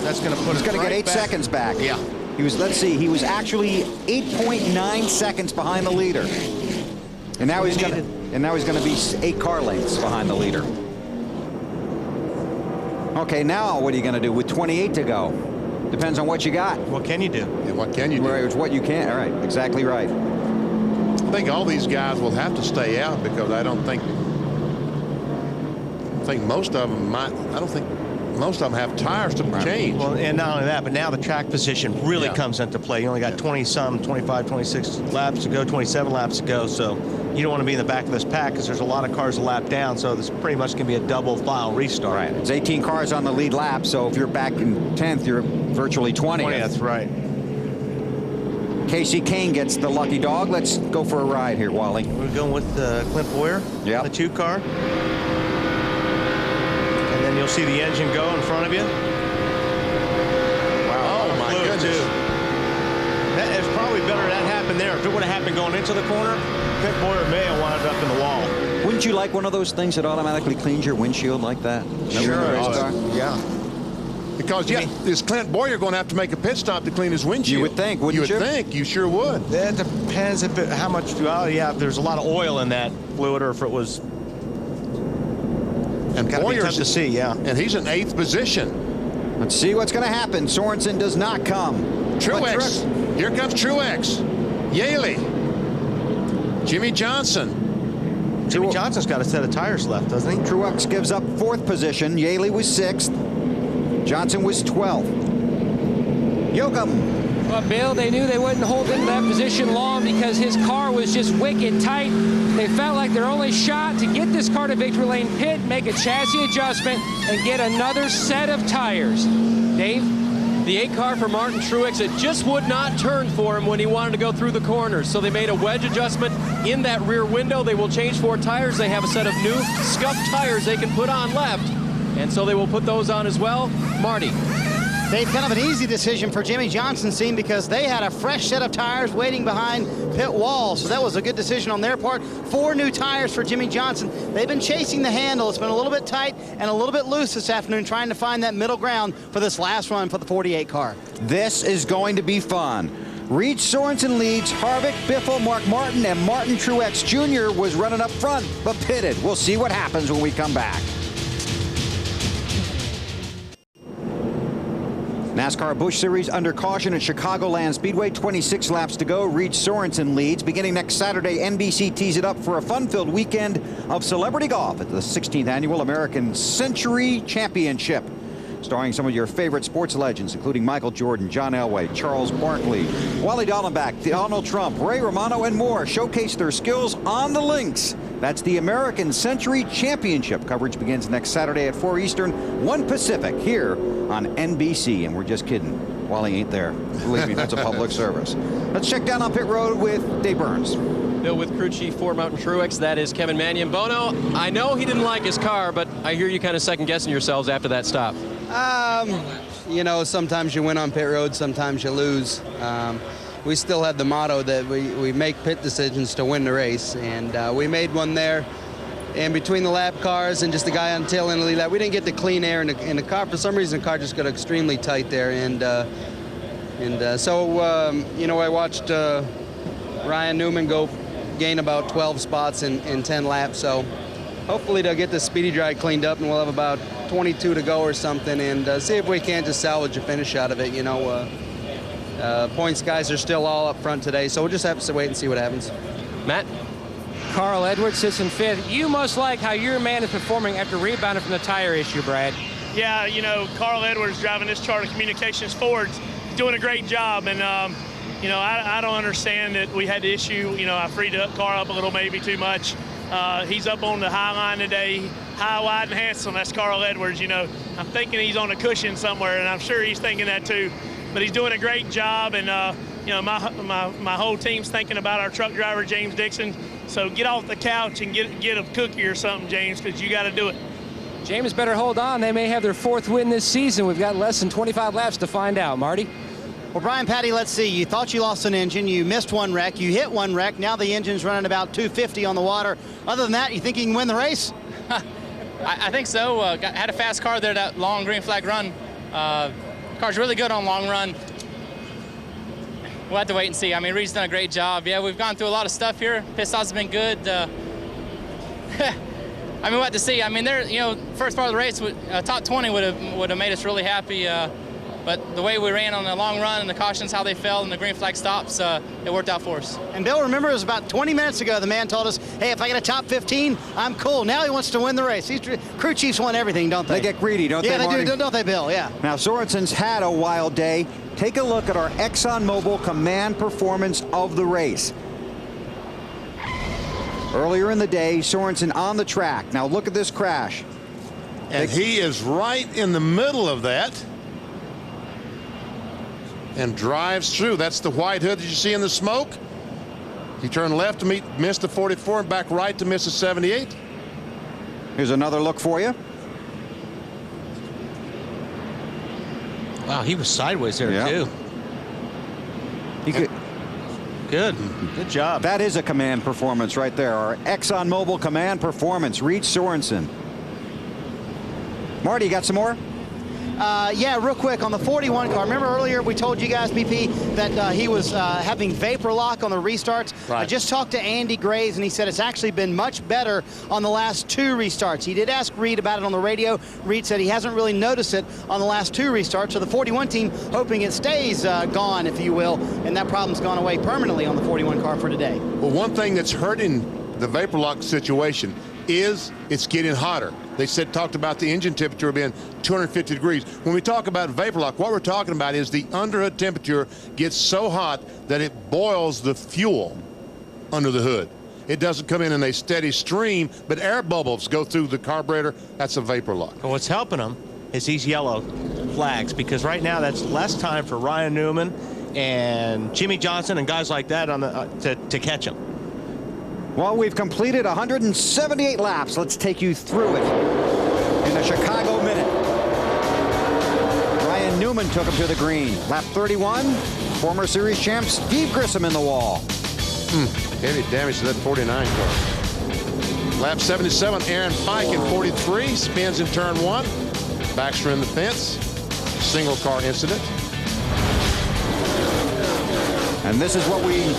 Speaker 10: That's going to put.
Speaker 1: He's going to get 8 seconds back.
Speaker 9: Yeah.
Speaker 1: He was. Let's see. He was actually 8.9 seconds behind the leader. And now he's going to be 8 car lengths behind the leader. Okay, now what are you going to do with 28 to go? Depends on what you got.
Speaker 10: What can you do?
Speaker 9: Yeah, what can you do?
Speaker 1: Right, it's what you can. All right, exactly right.
Speaker 9: I think all these guys will have to stay out because I don't think most of them might. I don't think most of them have tires to change.
Speaker 10: Well, and not only that, but now the track position really comes into play. You only got 20-some, 25, 26 laps to go, 27 laps to go. So you don't want to be in the back of this pack because there's a lot of cars a lap down. So this pretty much can be a double file restart.
Speaker 1: Right. It's 18 cars on the lead lap. So if you're back in 10th, you're virtually 20th.
Speaker 10: That's right.
Speaker 1: Casey Kane gets the lucky dog. Let's go for a ride here, Wally.
Speaker 10: We're going with Clint Boyer.
Speaker 1: Yeah.
Speaker 10: The 2 car. And then you'll see the engine go in front of you.
Speaker 9: Wow. Oh, my goodness.
Speaker 10: That is probably better that happened there. If it would have happened going into the corner, Clint Boyer may have wound up in the wall.
Speaker 1: Wouldn't you like one of those things that automatically cleans your windshield like that?
Speaker 9: Sure. Yeah. Because is Clint Boyer going to have to make a pit stop to clean his windshield?
Speaker 1: You would think, wouldn't you?
Speaker 9: You would think. You sure would.
Speaker 10: That depends how much. Well, yeah, if there's a lot of oil in that fluid, or if it was.
Speaker 9: And
Speaker 10: Boyer's tough to see, yeah.
Speaker 9: And he's in 8th position.
Speaker 1: Let's see what's going to happen. Sorensen does not come.
Speaker 9: Truex. Here comes Truex. Yaley. Jimmy Johnson.
Speaker 10: Jimmy Johnson's got a set of tires left, doesn't he?
Speaker 1: Truex gives up 4th position. Yaley was 6th. Johnson was 12th. Yoakum.
Speaker 12: Well, Bill, they knew they wouldn't hold him in that position long because his car was just wicked tight. They felt like their only shot to get this car to victory lane, pit, make a chassis adjustment, and get another set of tires. Dave?
Speaker 4: The 8 car for Martin Truex, it just would not turn for him when he wanted to go through the corners. So they made a wedge adjustment in that rear window. They will change 4 tires. They have a set of new scuffed tires they can put on left. And so they will put those on as well. Marty.
Speaker 11: Dave, kind of an easy decision for Jimmy Johnson's team because they had a fresh set of tires waiting behind pit wall. So that was a good decision on their part. 4 new tires for Jimmy Johnson. They've been chasing the handle. It's been a little bit tight and a little bit loose this afternoon, trying to find that middle ground for this last run for the 48 car.
Speaker 1: This is going to be fun. Reed Sorensen leads. Harvick, Biffle, Mark Martin, and Martin Truex Jr. was running up front, but pitted. We'll see what happens when we come back. NASCAR Busch Series under caution at Chicagoland Speedway. 26 laps to go. Reed Sorensen leads. Beginning next Saturday, NBC tees it up for a fun-filled weekend of celebrity golf at the 16th Annual American Century Championship. Starring some of your favorite sports legends, including Michael Jordan, John Elway, Charles Barkley, Wally Dallenbach, Donald Trump, Ray Romano, and more showcase their skills on the links. That's the American Century Championship. Coverage begins next Saturday at 4 Eastern, 1 Pacific, here on NBC. And we're just kidding. Wally ain't there. Believe me, that's a public service. Let's check down on pit road with Dave Burns.
Speaker 4: Bill with crew chief for Martin Truex. That is Kevin Mannion. Bono, I know he didn't like his car, but I hear you kind of second-guessing yourselves after that stop.
Speaker 3: You know, sometimes you win on pit road, sometimes you lose. We still have the motto that we make pit decisions to win the race, and we made one there. And between the lap cars and just the guy on the tail end of the lap, we didn't get the clean air in the car. For some reason, the car just got extremely tight there. So, you know, I watched Ryan Newman gain about 12 spots in 10 laps. So hopefully they'll get the speedy dry cleaned up, and we'll have about 22 to go or something, and see if we can't just salvage a finish out of it. You know, points guys are still all up front today, so we'll just have to wait and see what happens.
Speaker 4: Matt?
Speaker 12: Carl Edwards sits in 5th. You must like how your man is performing after rebounding from the tire issue, Brad.
Speaker 22: Yeah, you know, Carl Edwards driving this chart of communications forward, doing a great job, and you know, I don't understand that we had the issue. You know, I freed the car up a little, maybe too much. He's up on the high line today, high, wide, and handsome. That's Carl Edwards. You know, I'm thinking he's on a cushion somewhere, and I'm sure he's thinking that too. But he's doing a great job, and you know, my whole team's thinking about our truck driver, James Dixon. So get off the couch and get a cookie or something, James, because you got to do it.
Speaker 12: James better hold on. They may have their 4th win this season. We've got less than 25 laps to find out. Marty?
Speaker 11: Well, Brian Patty, let's see. You thought you lost an engine. You missed 1 wreck. You hit 1 wreck. Now the engine's running about 250 on the water. Other than that, you think you can win the race?
Speaker 23: I think so. Had a fast car there, that long green flag run. Car's really good on long run. we'll have to wait and see. I mean, Reed's done a great job. Yeah, we've gone through a lot of stuff here. Pit stops have been good. I mean, we'll have to see. I mean, first part of the race, top 20 would have made us really happy. But the way we ran on the long run and the cautions, how they fell, and the green flag stops, it worked out for us.
Speaker 11: And Bill, remember, it was about 20 minutes ago the man told us, hey, if I get a top 15, I'm cool. Now he wants to win the race. These crew chiefs want everything, don't they?
Speaker 1: They get greedy, don't they,
Speaker 11: Yeah,
Speaker 1: Marty?
Speaker 11: they do, don't they, Bill? Yeah.
Speaker 1: Now, Sorensen's had a wild day. Take a look at our ExxonMobil command performance of the race. Earlier in the day, Sorensen on the track. Now look at this crash.
Speaker 9: And he is right in the middle of that. And drives through. That's the white hood that you see in the smoke. He turned left to miss the 44 and back right to miss the 78.
Speaker 1: Here's another look for you.
Speaker 10: Wow, he was sideways there, too.
Speaker 1: He could.
Speaker 10: Good job.
Speaker 1: That is a command performance right there. Our ExxonMobil command performance. Reed Sorensen. Marty, you got some more?
Speaker 11: Yeah, real quick on the 41 car. Remember earlier we told you guys, BP, that he was having vapor lock on the restarts.
Speaker 10: Right.
Speaker 11: I just talked to Andy Graves, and he said it's actually been much better on the last 2 restarts. He did ask Reed about it on the radio. Reed said he hasn't really noticed it on the last 2 restarts. So the 41 team hoping it stays gone, if you will, and that problem's gone away permanently on the 41 car for today.
Speaker 9: Well, one thing that's hurting the vapor lock situation is it's getting hotter. They talked about the engine temperature being 250 degrees. When we talk about vapor lock, what we're talking about is the underhood temperature gets so hot that it boils the fuel under the hood. It doesn't come in a steady stream, but air bubbles go through the carburetor. That's a vapor lock.
Speaker 10: And what's helping them is these yellow flags, because right now that's less time for Ryan Newman and Jimmy Johnson and guys like that on the to catch them.
Speaker 1: Well, we've completed 178 laps. Let's take you through it in the Chicago Minute. Ryan Newman took him to the green. Lap 31, former series champ Steve Grissom in the wall.
Speaker 9: Heavy damage to that 49 car. Lap 77, Aaron Pike in 43, spins in turn 1. Baxter in the fence. Single car incident.
Speaker 1: And this is what we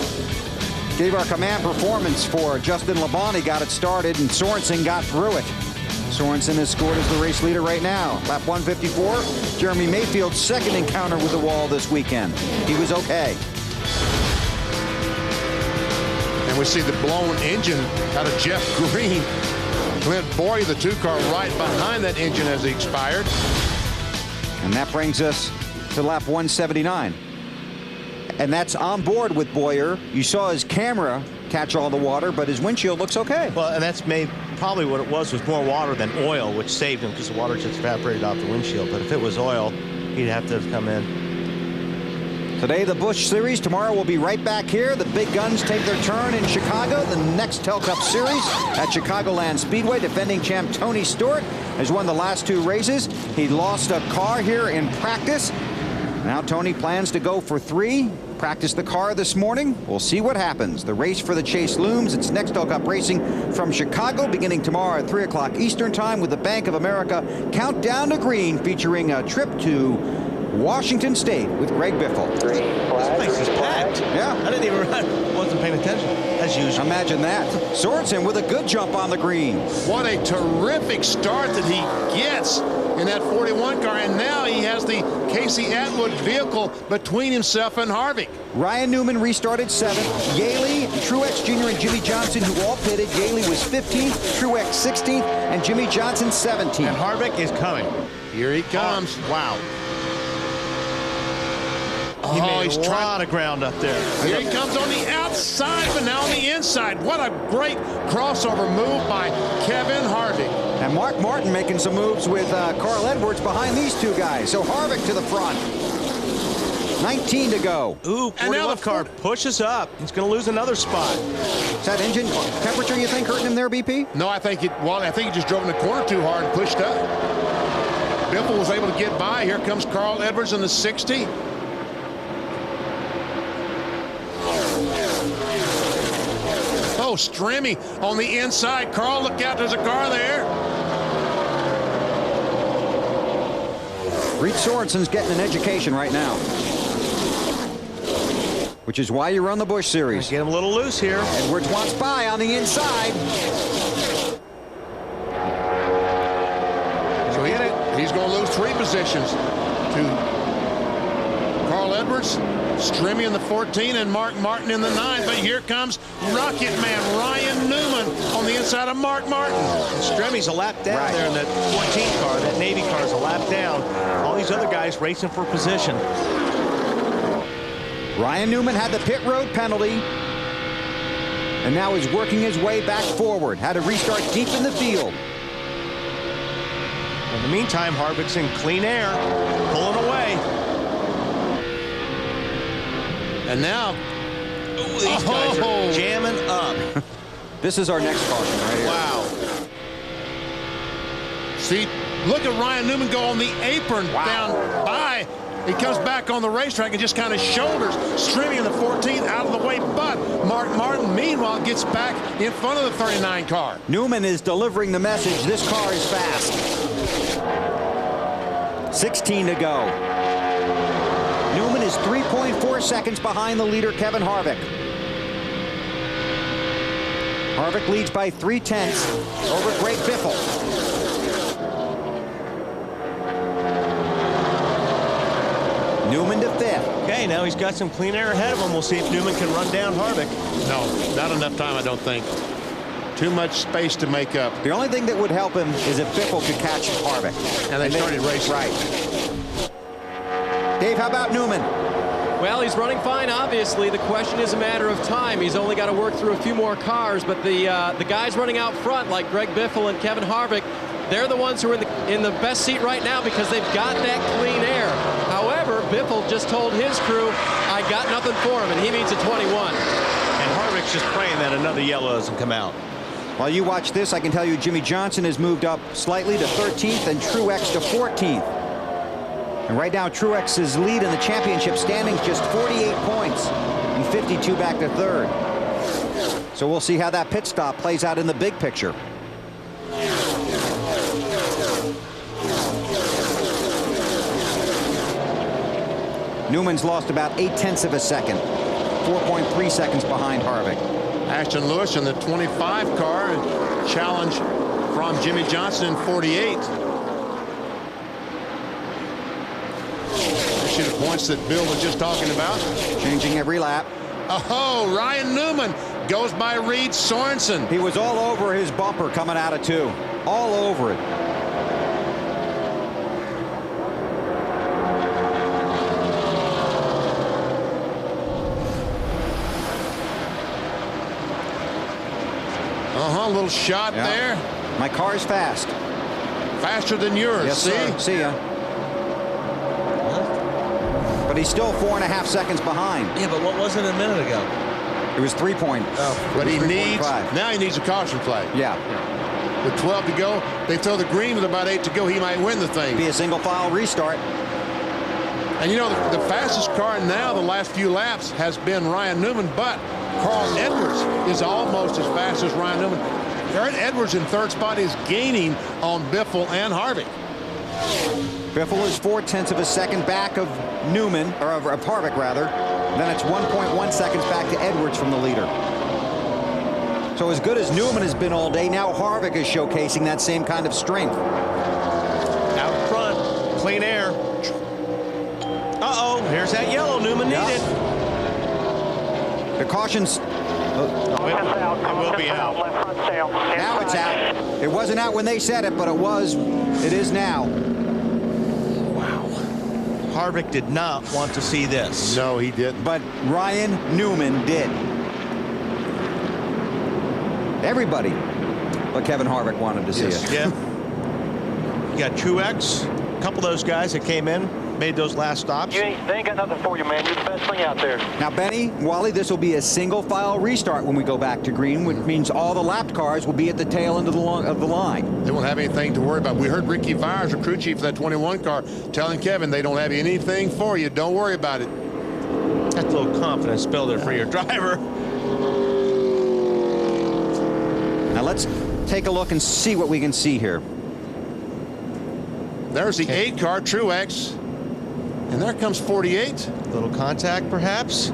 Speaker 1: gave our command performance for. Justin Labonte got it started, and Sorensen got through it. Sorensen is scored as the race leader right now. Lap 154, Jeremy Mayfield's second encounter with the wall this weekend. He was okay.
Speaker 9: And we see the blown engine out of Jeff Green. Clint Boy, the 2 car, right behind that engine as he expired.
Speaker 1: And that brings us to lap 179. And that's on board with Boyer. You saw his camera catch all the water, but his windshield looks okay.
Speaker 10: Well, and that's probably what it was more water than oil, which saved him because the water just evaporated off the windshield. But if it was oil, he'd have to have come in.
Speaker 1: Today, the Busch Series. Tomorrow, we'll be right back here. The big guns take their turn in Chicago. The next Tel Cup Series at Chicagoland Speedway. Defending champ Tony Stewart has won the last 2 races. He lost a car here in practice. Now Tony plans to go for 3. Practice the car this morning. We'll see what happens. The race for the chase looms. It's Next Tel Cup Racing from Chicago, beginning tomorrow at 3 o'clock Eastern Time with the Bank of America Countdown to Green, featuring a trip to Washington State with Greg Biffle.
Speaker 10: This place is packed.
Speaker 1: Yeah.
Speaker 10: I didn't even wasn't paying attention, as usual.
Speaker 1: Imagine that. Sorensen with a good jump on the green.
Speaker 9: What a terrific start that he gets in that 41 car, and now he has the Casey Atwood vehicle between himself and Harvick.
Speaker 1: Ryan Newman restarted 7th. Yaley, Truex Jr. and Jimmy Johnson, who all pitted. Yaley was 15th, Truex 16th, and Jimmy Johnson 17th.
Speaker 10: And Harvick is coming.
Speaker 9: Here he comes.
Speaker 10: Wow. He made a lot of ground up there.
Speaker 9: Here he comes on the outside, but now on the inside. What a great crossover move by Kevin Harvick.
Speaker 1: And Mark Martin making some moves with Carl Edwards behind these 2 guys. So Harvick to the front. 19 to go.
Speaker 10: Ooh, 41 car pushes up. He's going to lose another spot.
Speaker 1: Is that engine temperature, you think, hurting him there, BP?
Speaker 9: No, I think he just drove in the corner too hard and pushed up. Biffle was able to get by. Here comes Carl Edwards in the 60. Oh, Stremme on the inside. Carl, look out, there's a car there.
Speaker 1: Reed Sorensen's getting an education right now. which is why you run the Busch Series.
Speaker 10: Get him a little loose here.
Speaker 1: Edwards wants by on the inside.
Speaker 9: So he's going to lose 3 positions to Carl Edwards, Stremme in the 14, and Mark Martin in the 9. But here comes Rocket Man Ryan Newman on the inside of Mark Martin.
Speaker 10: And Stremme's a lap down there in that 14 car. That Navy car is a lap down. All these other guys racing for position.
Speaker 1: Ryan Newman had the pit road penalty, and now is working his way back forward. Had to restart deep in the field.
Speaker 10: In the meantime, Harvick's in clean air, pulling away.
Speaker 9: And now,
Speaker 10: these guys are jamming up.
Speaker 1: This is our next caution right here.
Speaker 9: Wow. See, look at Ryan Newman go on the apron down by. He comes back on the racetrack and just kind of shoulders Stremme in the 14 out of the way. But Mark Martin, meanwhile, gets back in front of the 39 car.
Speaker 1: Newman is delivering the message. This car is fast. 16 to go. Newman is 3.4 seconds behind the leader, Kevin Harvick. Harvick leads by 3/10 over Greg Biffle. Newman to 5th.
Speaker 10: Okay, now he's got some clean air ahead of him. We'll see if Newman can run down Harvick.
Speaker 9: No, not enough time, I don't think. Too much space to make up.
Speaker 1: The only thing that would help him is if Biffle could catch Harvick.
Speaker 9: And they started racing.
Speaker 1: Right. Dave, how about Newman?
Speaker 4: Well, he's running fine, obviously. The question is a matter of time. He's only got to work through a few more cars, but the guys running out front, like Greg Biffle and Kevin Harvick, they're the ones who are in the best seat right now because they've got that clean air. However, Biffle just told his crew, I got nothing for him, and he meets a 21.
Speaker 10: And Harvick's just praying that another yellow doesn't come out.
Speaker 1: While you watch this, I can tell you Jimmy Johnson has moved up slightly to 13th and Truex to 14th. And right now, Truex's lead in the championship standings just 48 points and 52 back to 3rd. So we'll see how that pit stop plays out in the big picture. Newman's lost about 0.8 of a second, 4.3 seconds behind Harvick.
Speaker 9: Ashton Lewis in the 25 car, challenge from Jimmy Johnson in 48. You see the points that Bill was just talking about.
Speaker 1: Changing every lap.
Speaker 9: Oh, Ryan Newman goes by Reed Sorensen.
Speaker 1: He was all over his bumper coming out of 2. All over it.
Speaker 9: A little shot there.
Speaker 1: My car's fast.
Speaker 9: Faster than yours.
Speaker 1: Yes,
Speaker 9: see?
Speaker 1: Sir. See ya. But he's still 4.5 seconds behind.
Speaker 10: Yeah, but what was it a minute ago?
Speaker 1: It was 3 point.
Speaker 9: Oh, but he needs, now he needs a caution flag.
Speaker 1: Yeah.
Speaker 9: With 12 to go, they throw the green with about 8 to go. He might win the thing.
Speaker 1: Be a single file restart.
Speaker 9: And you know, the fastest car now the last few laps has been Ryan Newman, but Carl Edwards is almost as fast as Ryan Newman. Garrett Edwards in 3rd spot is gaining on Biffle and Harvick.
Speaker 1: Biffle is 0.4 of a second back of Newman, or of Harvick rather. Then it's 1.1 seconds back to Edwards from the leader. So as good as Newman has been all day, now Harvick is showcasing that same kind of strength.
Speaker 10: Out front, clean air. Uh-oh, here's that yellow Newman needed.
Speaker 1: The caution's...
Speaker 10: It will be out.
Speaker 1: Now it's out. It wasn't out when they said it, but it was. It is now.
Speaker 10: Wow. Harvick did not want to see this.
Speaker 9: No, he didn't.
Speaker 1: But Ryan Newman did. Everybody but Kevin Harvick wanted to see it.
Speaker 10: Yeah. You got Truex, a couple of those guys that came in, made those last stops.
Speaker 14: They ain't got nothing for you, man. You're the best thing out there.
Speaker 1: Now, Benny, Wally, this will be a single file restart when we go back to green, which means all the lapped cars will be at the tail end of the line.
Speaker 9: They won't have anything to worry about. We heard Ricky Vires, the crew chief of that 21 car, telling Kevin they don't have anything for you. Don't worry about it.
Speaker 10: That's a little confidence builder for your driver.
Speaker 1: Now let's take a look and see what we can see here.
Speaker 9: There's the 8 car, Truex. And there comes 48.
Speaker 10: Little contact, perhaps.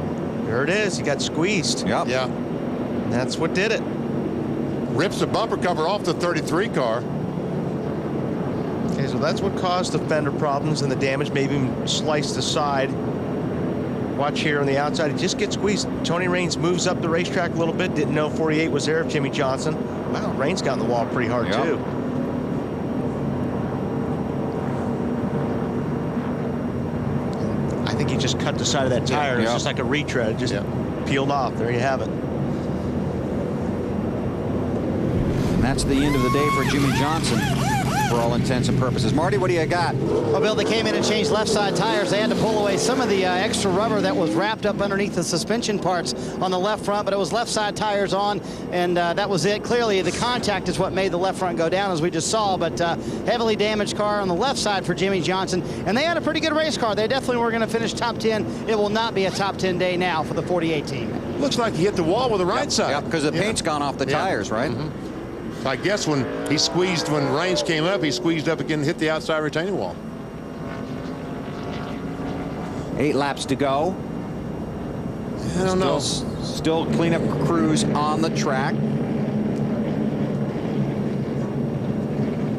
Speaker 10: There it is. He got squeezed.
Speaker 2: Yep.
Speaker 9: Yeah.
Speaker 10: And that's what did it.
Speaker 9: Rips the bumper cover off the 33 car.
Speaker 10: Okay, so that's what caused the fender problems and the damage. Maybe even sliced the side. Watch here on the outside. He just gets squeezed. Tony Raines moves up the racetrack a little bit. Didn't know 48 was there of Jimmy Johnson. Wow, Raines got in the wall pretty hard, too. I think he just cut the side of that tire. It's just like a retread. Just peeled off. There you have it.
Speaker 1: And that's the end of the day for Jimmy Johnson, for all intents and purposes. Marty, what do you got?
Speaker 11: Well, Bill, they came in and changed left side tires. They had to pull away some of the extra rubber that was wrapped up underneath the suspension parts on the left front, but it was left side tires on, and that was it. Clearly, the contact is what made the left front go down, as we just saw, but heavily damaged car on the left side for Jimmy Johnson, and they had a pretty good race car. They definitely were going to finish top 10. It will not be a top 10 day now for the 48 team.
Speaker 9: Looks like he hit the wall with the right side.
Speaker 1: Yeah, because the paint's gone off the tires, right?
Speaker 9: I guess when he squeezed, when Raines came up, he squeezed up again and hit the outside retaining wall.
Speaker 1: 8 laps to go.
Speaker 9: I don't know.
Speaker 1: Still cleanup crews on the track.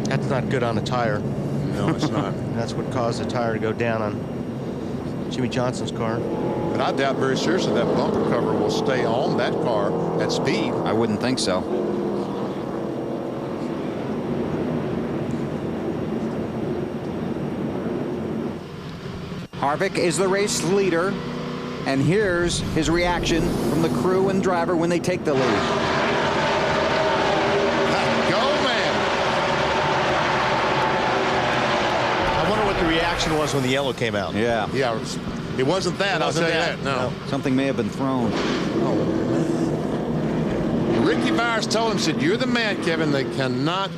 Speaker 10: That's not good on the tire.
Speaker 9: No, it's not.
Speaker 10: That's what caused the tire to go down on Jimmy Johnson's car.
Speaker 9: But I doubt very seriously that bumper cover will stay on that car at speed.
Speaker 1: I wouldn't think so. Harvick is the race leader, and here's his reaction from the crew and driver when they take the lead.
Speaker 9: Go, man!
Speaker 10: I wonder what the reaction was when the yellow came out.
Speaker 1: Yeah.
Speaker 9: Yeah, it wasn't that. I'll tell you that. No.
Speaker 1: Something may have been thrown.
Speaker 9: Ricky Byers told him, said, "You're the man, Kevin. They cannot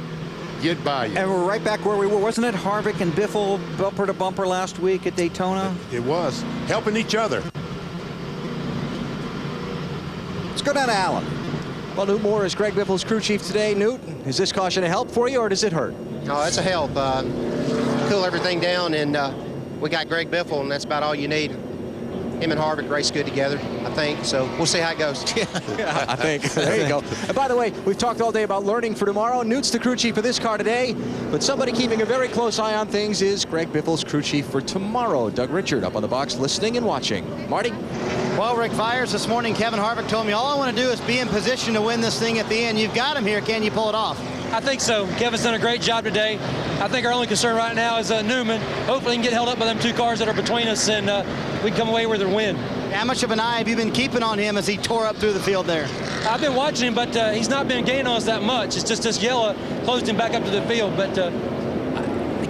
Speaker 9: get by you."
Speaker 1: And we're right back where we were. Wasn't it Harvick and Biffle bumper to bumper last week at Daytona?
Speaker 9: It was. Helping each other.
Speaker 1: Let's go down to Allen.
Speaker 16: Well, Newt Moore is Greg Biffle's crew chief today. Newt, is this caution a help for you, or does it hurt?
Speaker 5: No, it's a help. Cool everything down, and we got Greg Biffle, and that's about all you need. Him and Harvick race good together, I think, so we'll see how it goes.
Speaker 16: I think. There you go. And by the way, we've talked all day about learning for tomorrow. Newt's the crew chief for this car today, but somebody keeping a very close eye on things is Greg Biffle's crew chief for tomorrow. Doug Richard up on the box listening and watching. Marty?
Speaker 11: Well, Rick Byers, this morning, Kevin Harvick told me all I want to do is be in position to win this thing at the end. You've got him here. Can you pull it off?
Speaker 6: I think so. Kevin's done a great job today. I think our only concern right now is Newman. Hopefully he can get held up by them 2 cars that are between us, and we can come away with a win.
Speaker 11: How much of an eye have you been keeping on him as he tore up through the field there?
Speaker 6: I've been watching him, but he's not been gaining on us that much. It's just this yellow closed him back up to the field, but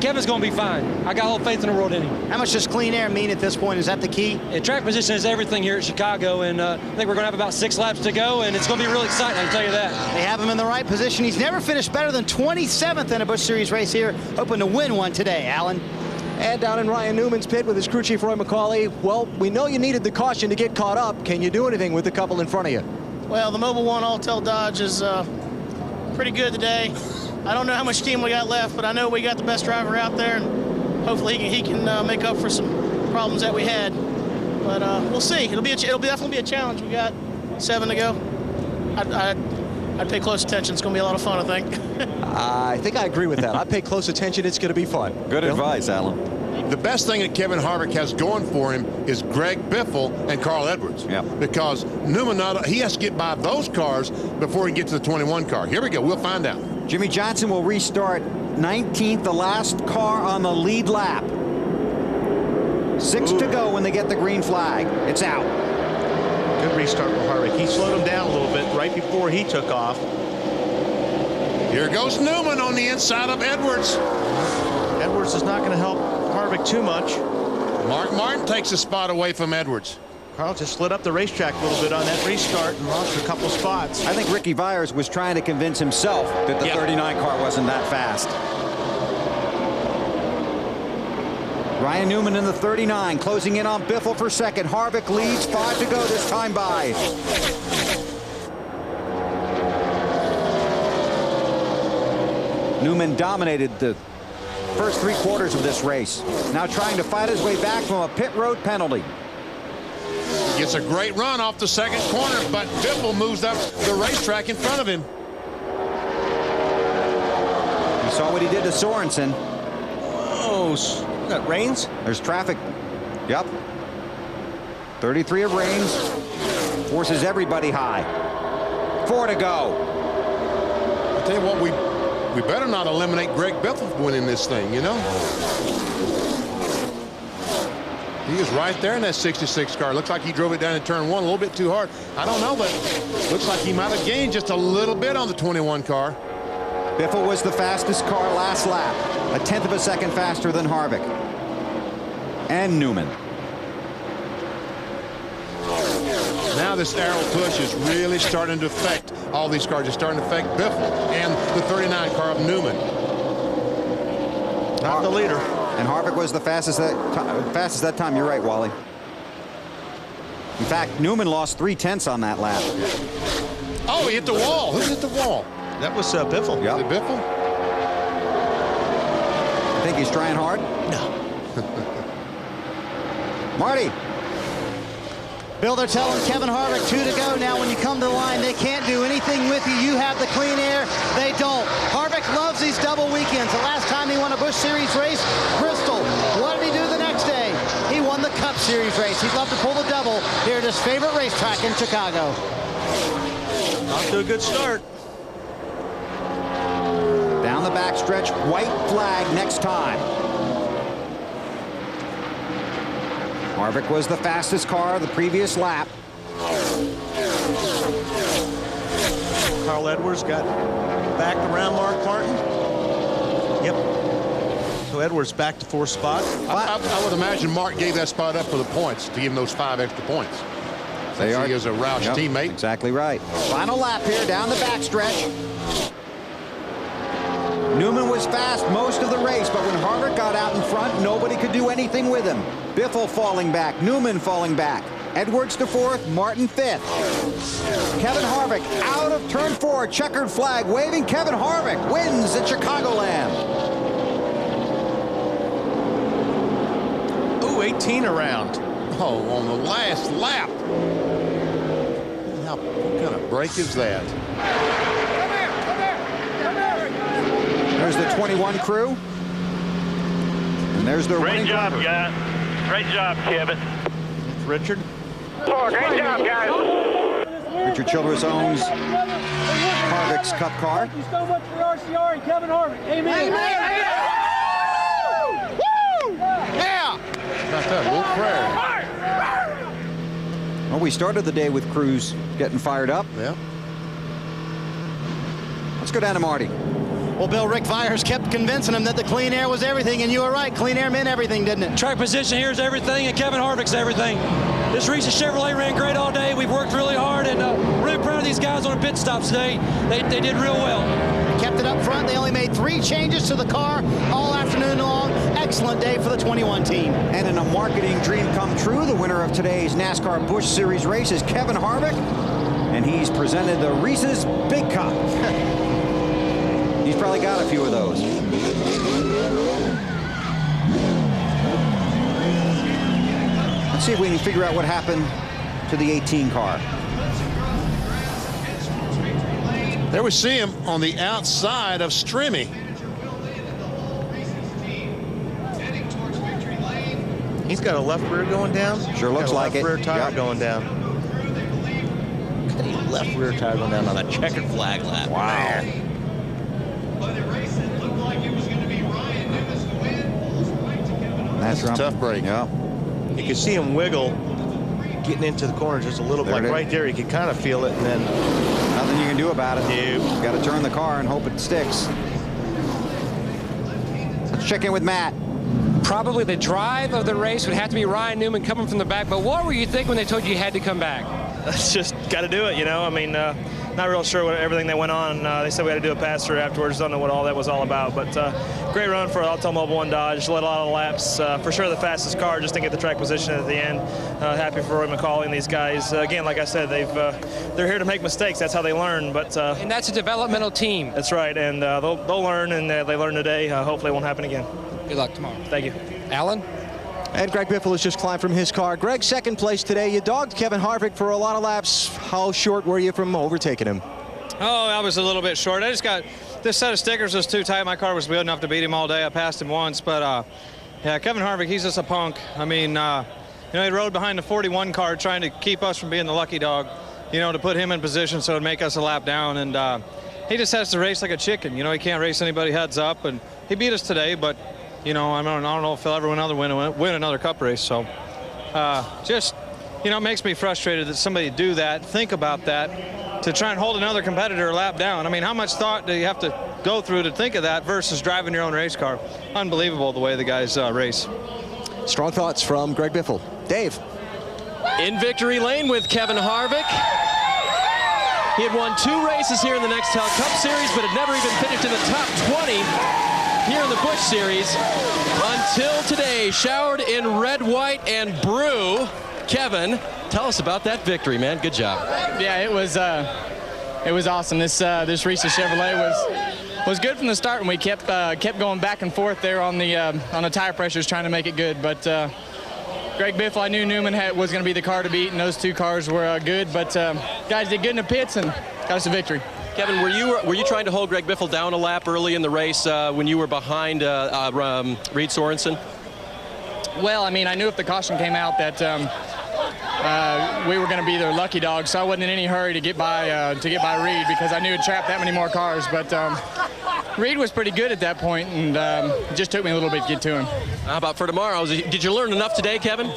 Speaker 6: Kevin's going to be fine. I got all the faith in the world in him.
Speaker 11: How much does clean air mean at this point? Is that the key?
Speaker 6: Track position is everything here at Chicago, and I think we're going to have about 6 laps to go, and it's going to be real exciting, I can tell you that.
Speaker 11: They have him in the right position. He's never finished better than 27th in a Busch Series race here, hoping to win one today, Alan.
Speaker 16: And down in Ryan Newman's pit with his crew chief, Roy McCauley. Well, we know you needed the caution to get caught up. Can you do anything with the couple in front of you?
Speaker 19: Well, the Mobil 1 Alltel Dodge is pretty good today. I don't know how much steam we got left, but I know we got the best driver out there, and hopefully he can make up for some problems that we had. But we'll see. It'll definitely be a challenge. We got 7 to go. I'd pay close attention. It's going to be a lot of fun, I think.
Speaker 16: I think I agree with that. I pay close attention. It's going to be fun.
Speaker 1: Good advice, Alan.
Speaker 9: The best thing that Kevin Harvick has going for him is Greg Biffle and Carl Edwards.
Speaker 1: Yeah.
Speaker 9: Because Newman, he has to get by those cars before he gets to the 21 car. Here we go. We'll find out.
Speaker 1: Jimmy Johnson will restart 19th, the last car on the lead lap. 6 to go when they get the green flag. It's out.
Speaker 10: Good restart for Harvick. He slowed him down a little bit right before he took off.
Speaker 9: Here goes Newman on the inside of Edwards.
Speaker 10: Edwards is not going to help Harvick too much.
Speaker 9: Mark Martin takes a spot away from Edwards.
Speaker 10: Carl just slid up the racetrack a little bit on that restart and lost a couple spots.
Speaker 1: I think Ricky Byers was trying to convince himself that the 39 car wasn't that fast. Ryan Newman in the 39, closing in on Biffle for second. Harvick leads, 5 to go this time by. Newman dominated the first 3 quarters of this race. Now trying to fight his way back from a pit road penalty.
Speaker 9: Gets a great run off the second corner, but Biffle moves up the racetrack in front of him.
Speaker 1: You saw what he did to Sorensen.
Speaker 10: Oh, that Reigns?
Speaker 1: There's traffic. Yep. 33 of Reigns. Forces everybody high. 4 to go.
Speaker 9: I tell you what, we better not eliminate Greg Biffle from winning this thing, you know? He was right there in that 66 car. Looks like he drove it down in turn 1 a little bit too hard. I don't know, but looks like he might have gained just a little bit on the 21 car.
Speaker 1: Biffle was the fastest car last lap. A 1/10 of a second faster than Harvick. And Newman.
Speaker 9: Now this arrow push is really starting to affect all these cars. It's starting to affect Biffle and the 39 car of Newman.
Speaker 10: Not the leader.
Speaker 1: And Harvick was the fastest that time. You're right, Wally. In fact, Newman lost 3/10 on that lap.
Speaker 9: Oh, he hit the wall. Who hit the wall?
Speaker 10: That was Biffle.
Speaker 1: Yep.
Speaker 9: Was it Biffle?
Speaker 1: I think he's trying hard.
Speaker 10: No.
Speaker 1: Marty.
Speaker 11: Bill, they're telling Kevin Harvick 2 to go now. When you come to the line, they can't do anything with you. You have the clean air. They don't. Harvick loves these double weekends. The last time he won a Busch Series race, Bristol. What did he do the next day? He won the Cup Series race. He'd love to pull the double here at his favorite racetrack in Chicago.
Speaker 10: Off to a good start.
Speaker 1: Down the backstretch, white flag next time. Harvick was the fastest car the previous lap.
Speaker 10: Carl Edwards got back around Mark Martin. Yep. So Edwards back to 4th spot.
Speaker 9: I would imagine Mark gave that spot up for the points, to give him those 5 extra points.
Speaker 1: They are.
Speaker 9: He is a Roush teammate.
Speaker 1: Exactly right. Final lap here down the backstretch. Newman was fast most of the race, but when Harvick got out in front, nobody could do anything with him. Biffle falling back, Newman falling back. Edwards to 4th, Martin 5th. Kevin Harvick out of turn 4, checkered flag waving. Kevin Harvick wins at Chicagoland.
Speaker 10: Ooh, 18 around.
Speaker 9: Oh, on the last lap. What kind of break is that?
Speaker 1: There's the 21 crew. And there's their winning driver.
Speaker 7: Great job, guys. Great job, Kevin.
Speaker 10: Richard.
Speaker 7: Great job, guys.
Speaker 1: Richard Childress owns Harvick's Cup car.
Speaker 8: Thank you so much for RCR and Kevin Harvick. Amen.
Speaker 9: Yeah! Got that little prayer.
Speaker 1: Well, we started the day with crews getting fired up.
Speaker 9: Yeah.
Speaker 1: Let's go down to Marty.
Speaker 11: Well, Bill, Rick Vyers kept convincing him that the clean air was everything, and you were right. Clean air meant everything, didn't it?
Speaker 6: Track position here is everything, and Kevin Harvick's everything. This Reese Chevrolet ran great all day. We've worked really hard, and really proud of these guys on the pit stops today. They did real well.
Speaker 11: Kept it up front. They only made 3 changes to the car all afternoon long. Excellent day for the 21 team.
Speaker 1: And in a marketing dream come true, the winner of today's NASCAR Busch Series race is Kevin Harvick, and he's presented the Reese's Big Cup. He's probably got a few of those. Let's see if we can figure out what happened to the 18 car.
Speaker 9: There we see him on the outside of Strimmy.
Speaker 10: He's got a left rear going down.
Speaker 1: Sure looks like it.
Speaker 10: Rear tire going down. Left rear tire going down on a checkered flag lap.
Speaker 1: Wow.
Speaker 9: That's a tough break.
Speaker 1: Yeah.
Speaker 10: You can see him wiggle, getting into the corner just a little bit. Like right there, you can kind of feel it, and then
Speaker 1: nothing you can do about it. You got to turn the car and hope it sticks. Let's check in with Matt.
Speaker 12: Probably the drive of the race would have to be Ryan Newman coming from the back. But what were you thinking when they told you had to come back?
Speaker 22: That's just got to do it, you know. I mean, not real sure what everything that went on. They said we had to do a pass-through afterwards. Don't know what all that was all about. But great run for Auto Mobile 1 Dodge. Led a lot of laps. For sure the fastest car. Just didn't get the track position at the end. Happy for Roy McCauley and these guys. Again, like I said, they're here to make mistakes. That's how they learn. But
Speaker 12: and that's a developmental team.
Speaker 22: That's right. And they'll learn, and they learned today. Hopefully it won't happen again.
Speaker 12: Good luck tomorrow.
Speaker 22: Thank you.
Speaker 12: Alan?
Speaker 2: And Greg Biffle has just climbed from his car. Greg, second place today. You dogged Kevin Harvick for a lot of laps. How short were you from overtaking him?
Speaker 13: Oh, I was a little bit short. I just got, this set of stickers was too tight. My car was good enough to beat him all day. I passed him once, but yeah, Kevin Harvick, he's just a punk. I mean, you know, he rode behind the 41 car trying to keep us from being the lucky dog, you know, to put him in position so it'd make us a lap down. And he just has to race like a chicken. You know, he can't race anybody heads up. And he beat us today, but, you know, I don't know if he'll ever win another cup race. So just, you know, it makes me frustrated that somebody do that, think about that, to try and hold another competitor a lap down. I mean, how much thought do you have to go through to think of that versus driving your own race car? Unbelievable the way the guys race.
Speaker 2: Strong thoughts from Greg Biffle. Dave.
Speaker 4: In victory lane with Kevin Harvick. He had won 2 races here in the Nextel Cup Series, but had never even finished in the top 20 here in the Busch Series until today. Showered in red, white, and brew. Kevin, tell us about that victory, man. Good job.
Speaker 23: Yeah, it was awesome. This Reese's Chevrolet was good from the start, and we kept going back and forth there on the tire pressures trying to make it good. But Greg Biffle, I knew Newman was going to be the car to beat, and those 2 cars were good. But guys did good in the pits and got us a victory.
Speaker 4: Kevin, were you trying to hold Greg Biffle down a lap early in the race when you were behind Reed Sorensen?
Speaker 23: Well, I mean, I knew if the caution came out that we were going to be their lucky dog, so I wasn't in any hurry to get by Reed because I knew it trapped that many more cars. But Reed was pretty good at that point, and it just took me a little bit to get to him.
Speaker 4: How about for tomorrow? Did you learn enough today, Kevin?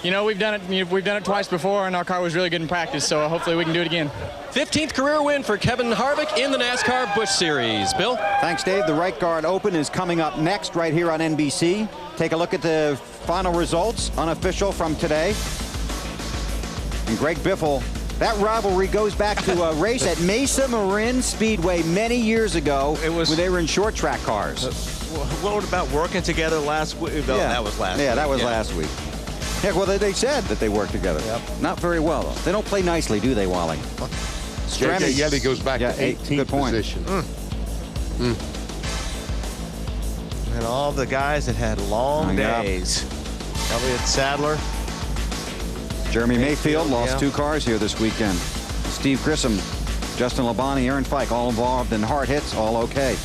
Speaker 23: You know, we've done it twice before, and our car was really good in practice, so hopefully we can do it again.
Speaker 4: 15th career win for Kevin Harvick in the NASCAR Busch Series. Bill?
Speaker 1: Thanks, Dave. The Right Guard Open is coming up next right here on NBC. Take a look at the final results, unofficial from today. And Greg Biffle, that rivalry goes back to a race at Mesa Marin Speedway many years ago when they were in short track cars.
Speaker 10: What about working together last week? No, that was last week.
Speaker 1: Yeah, that was last week. Yeah, well, they said that they worked together. Yep. Not very well, though. They don't play nicely, do they, Wally?
Speaker 9: Yelly goes back to 18th position.
Speaker 10: And all the guys that had long days. Elliott Sadler.
Speaker 1: Jeremy Mayfield lost 2 cars here this weekend. Steve Grissom, Justin Labonte, Aaron Fike, all involved in hard hits, all okay.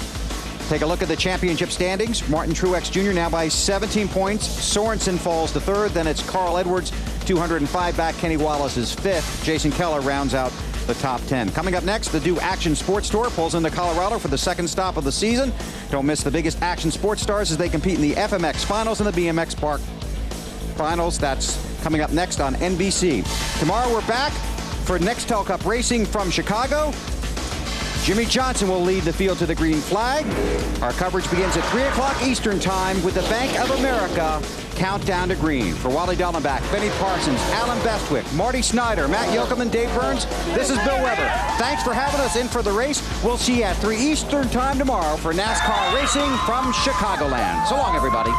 Speaker 1: Take a look at the championship standings. Martin Truex Jr. now by 17 points. Sorensen falls to 3rd. Then it's Carl Edwards, 205 back. Kenny Wallace is 5th. Jason Keller rounds out the top 10. Coming up next, the Do Action Sports Store pulls into Colorado for the 2nd stop of the season. Don't miss the biggest action sports stars as they compete in the FMX Finals and the BMX Park Finals. That's coming up next on NBC. Tomorrow we're back for Nextel Cup Racing from Chicago. Jimmy Johnson will lead the field to the green flag. Our coverage begins at 3 o'clock Eastern Time with the Bank of America countdown to green. For Wally Dallenbach, Benny Parsons, Alan Bestwick, Marty Snyder, Matt Yoakum, and Dave Burns, this is Bill Weber. Thanks for having us in for the race. We'll see you at 3 Eastern Time tomorrow for NASCAR Racing from Chicagoland. So long, everybody.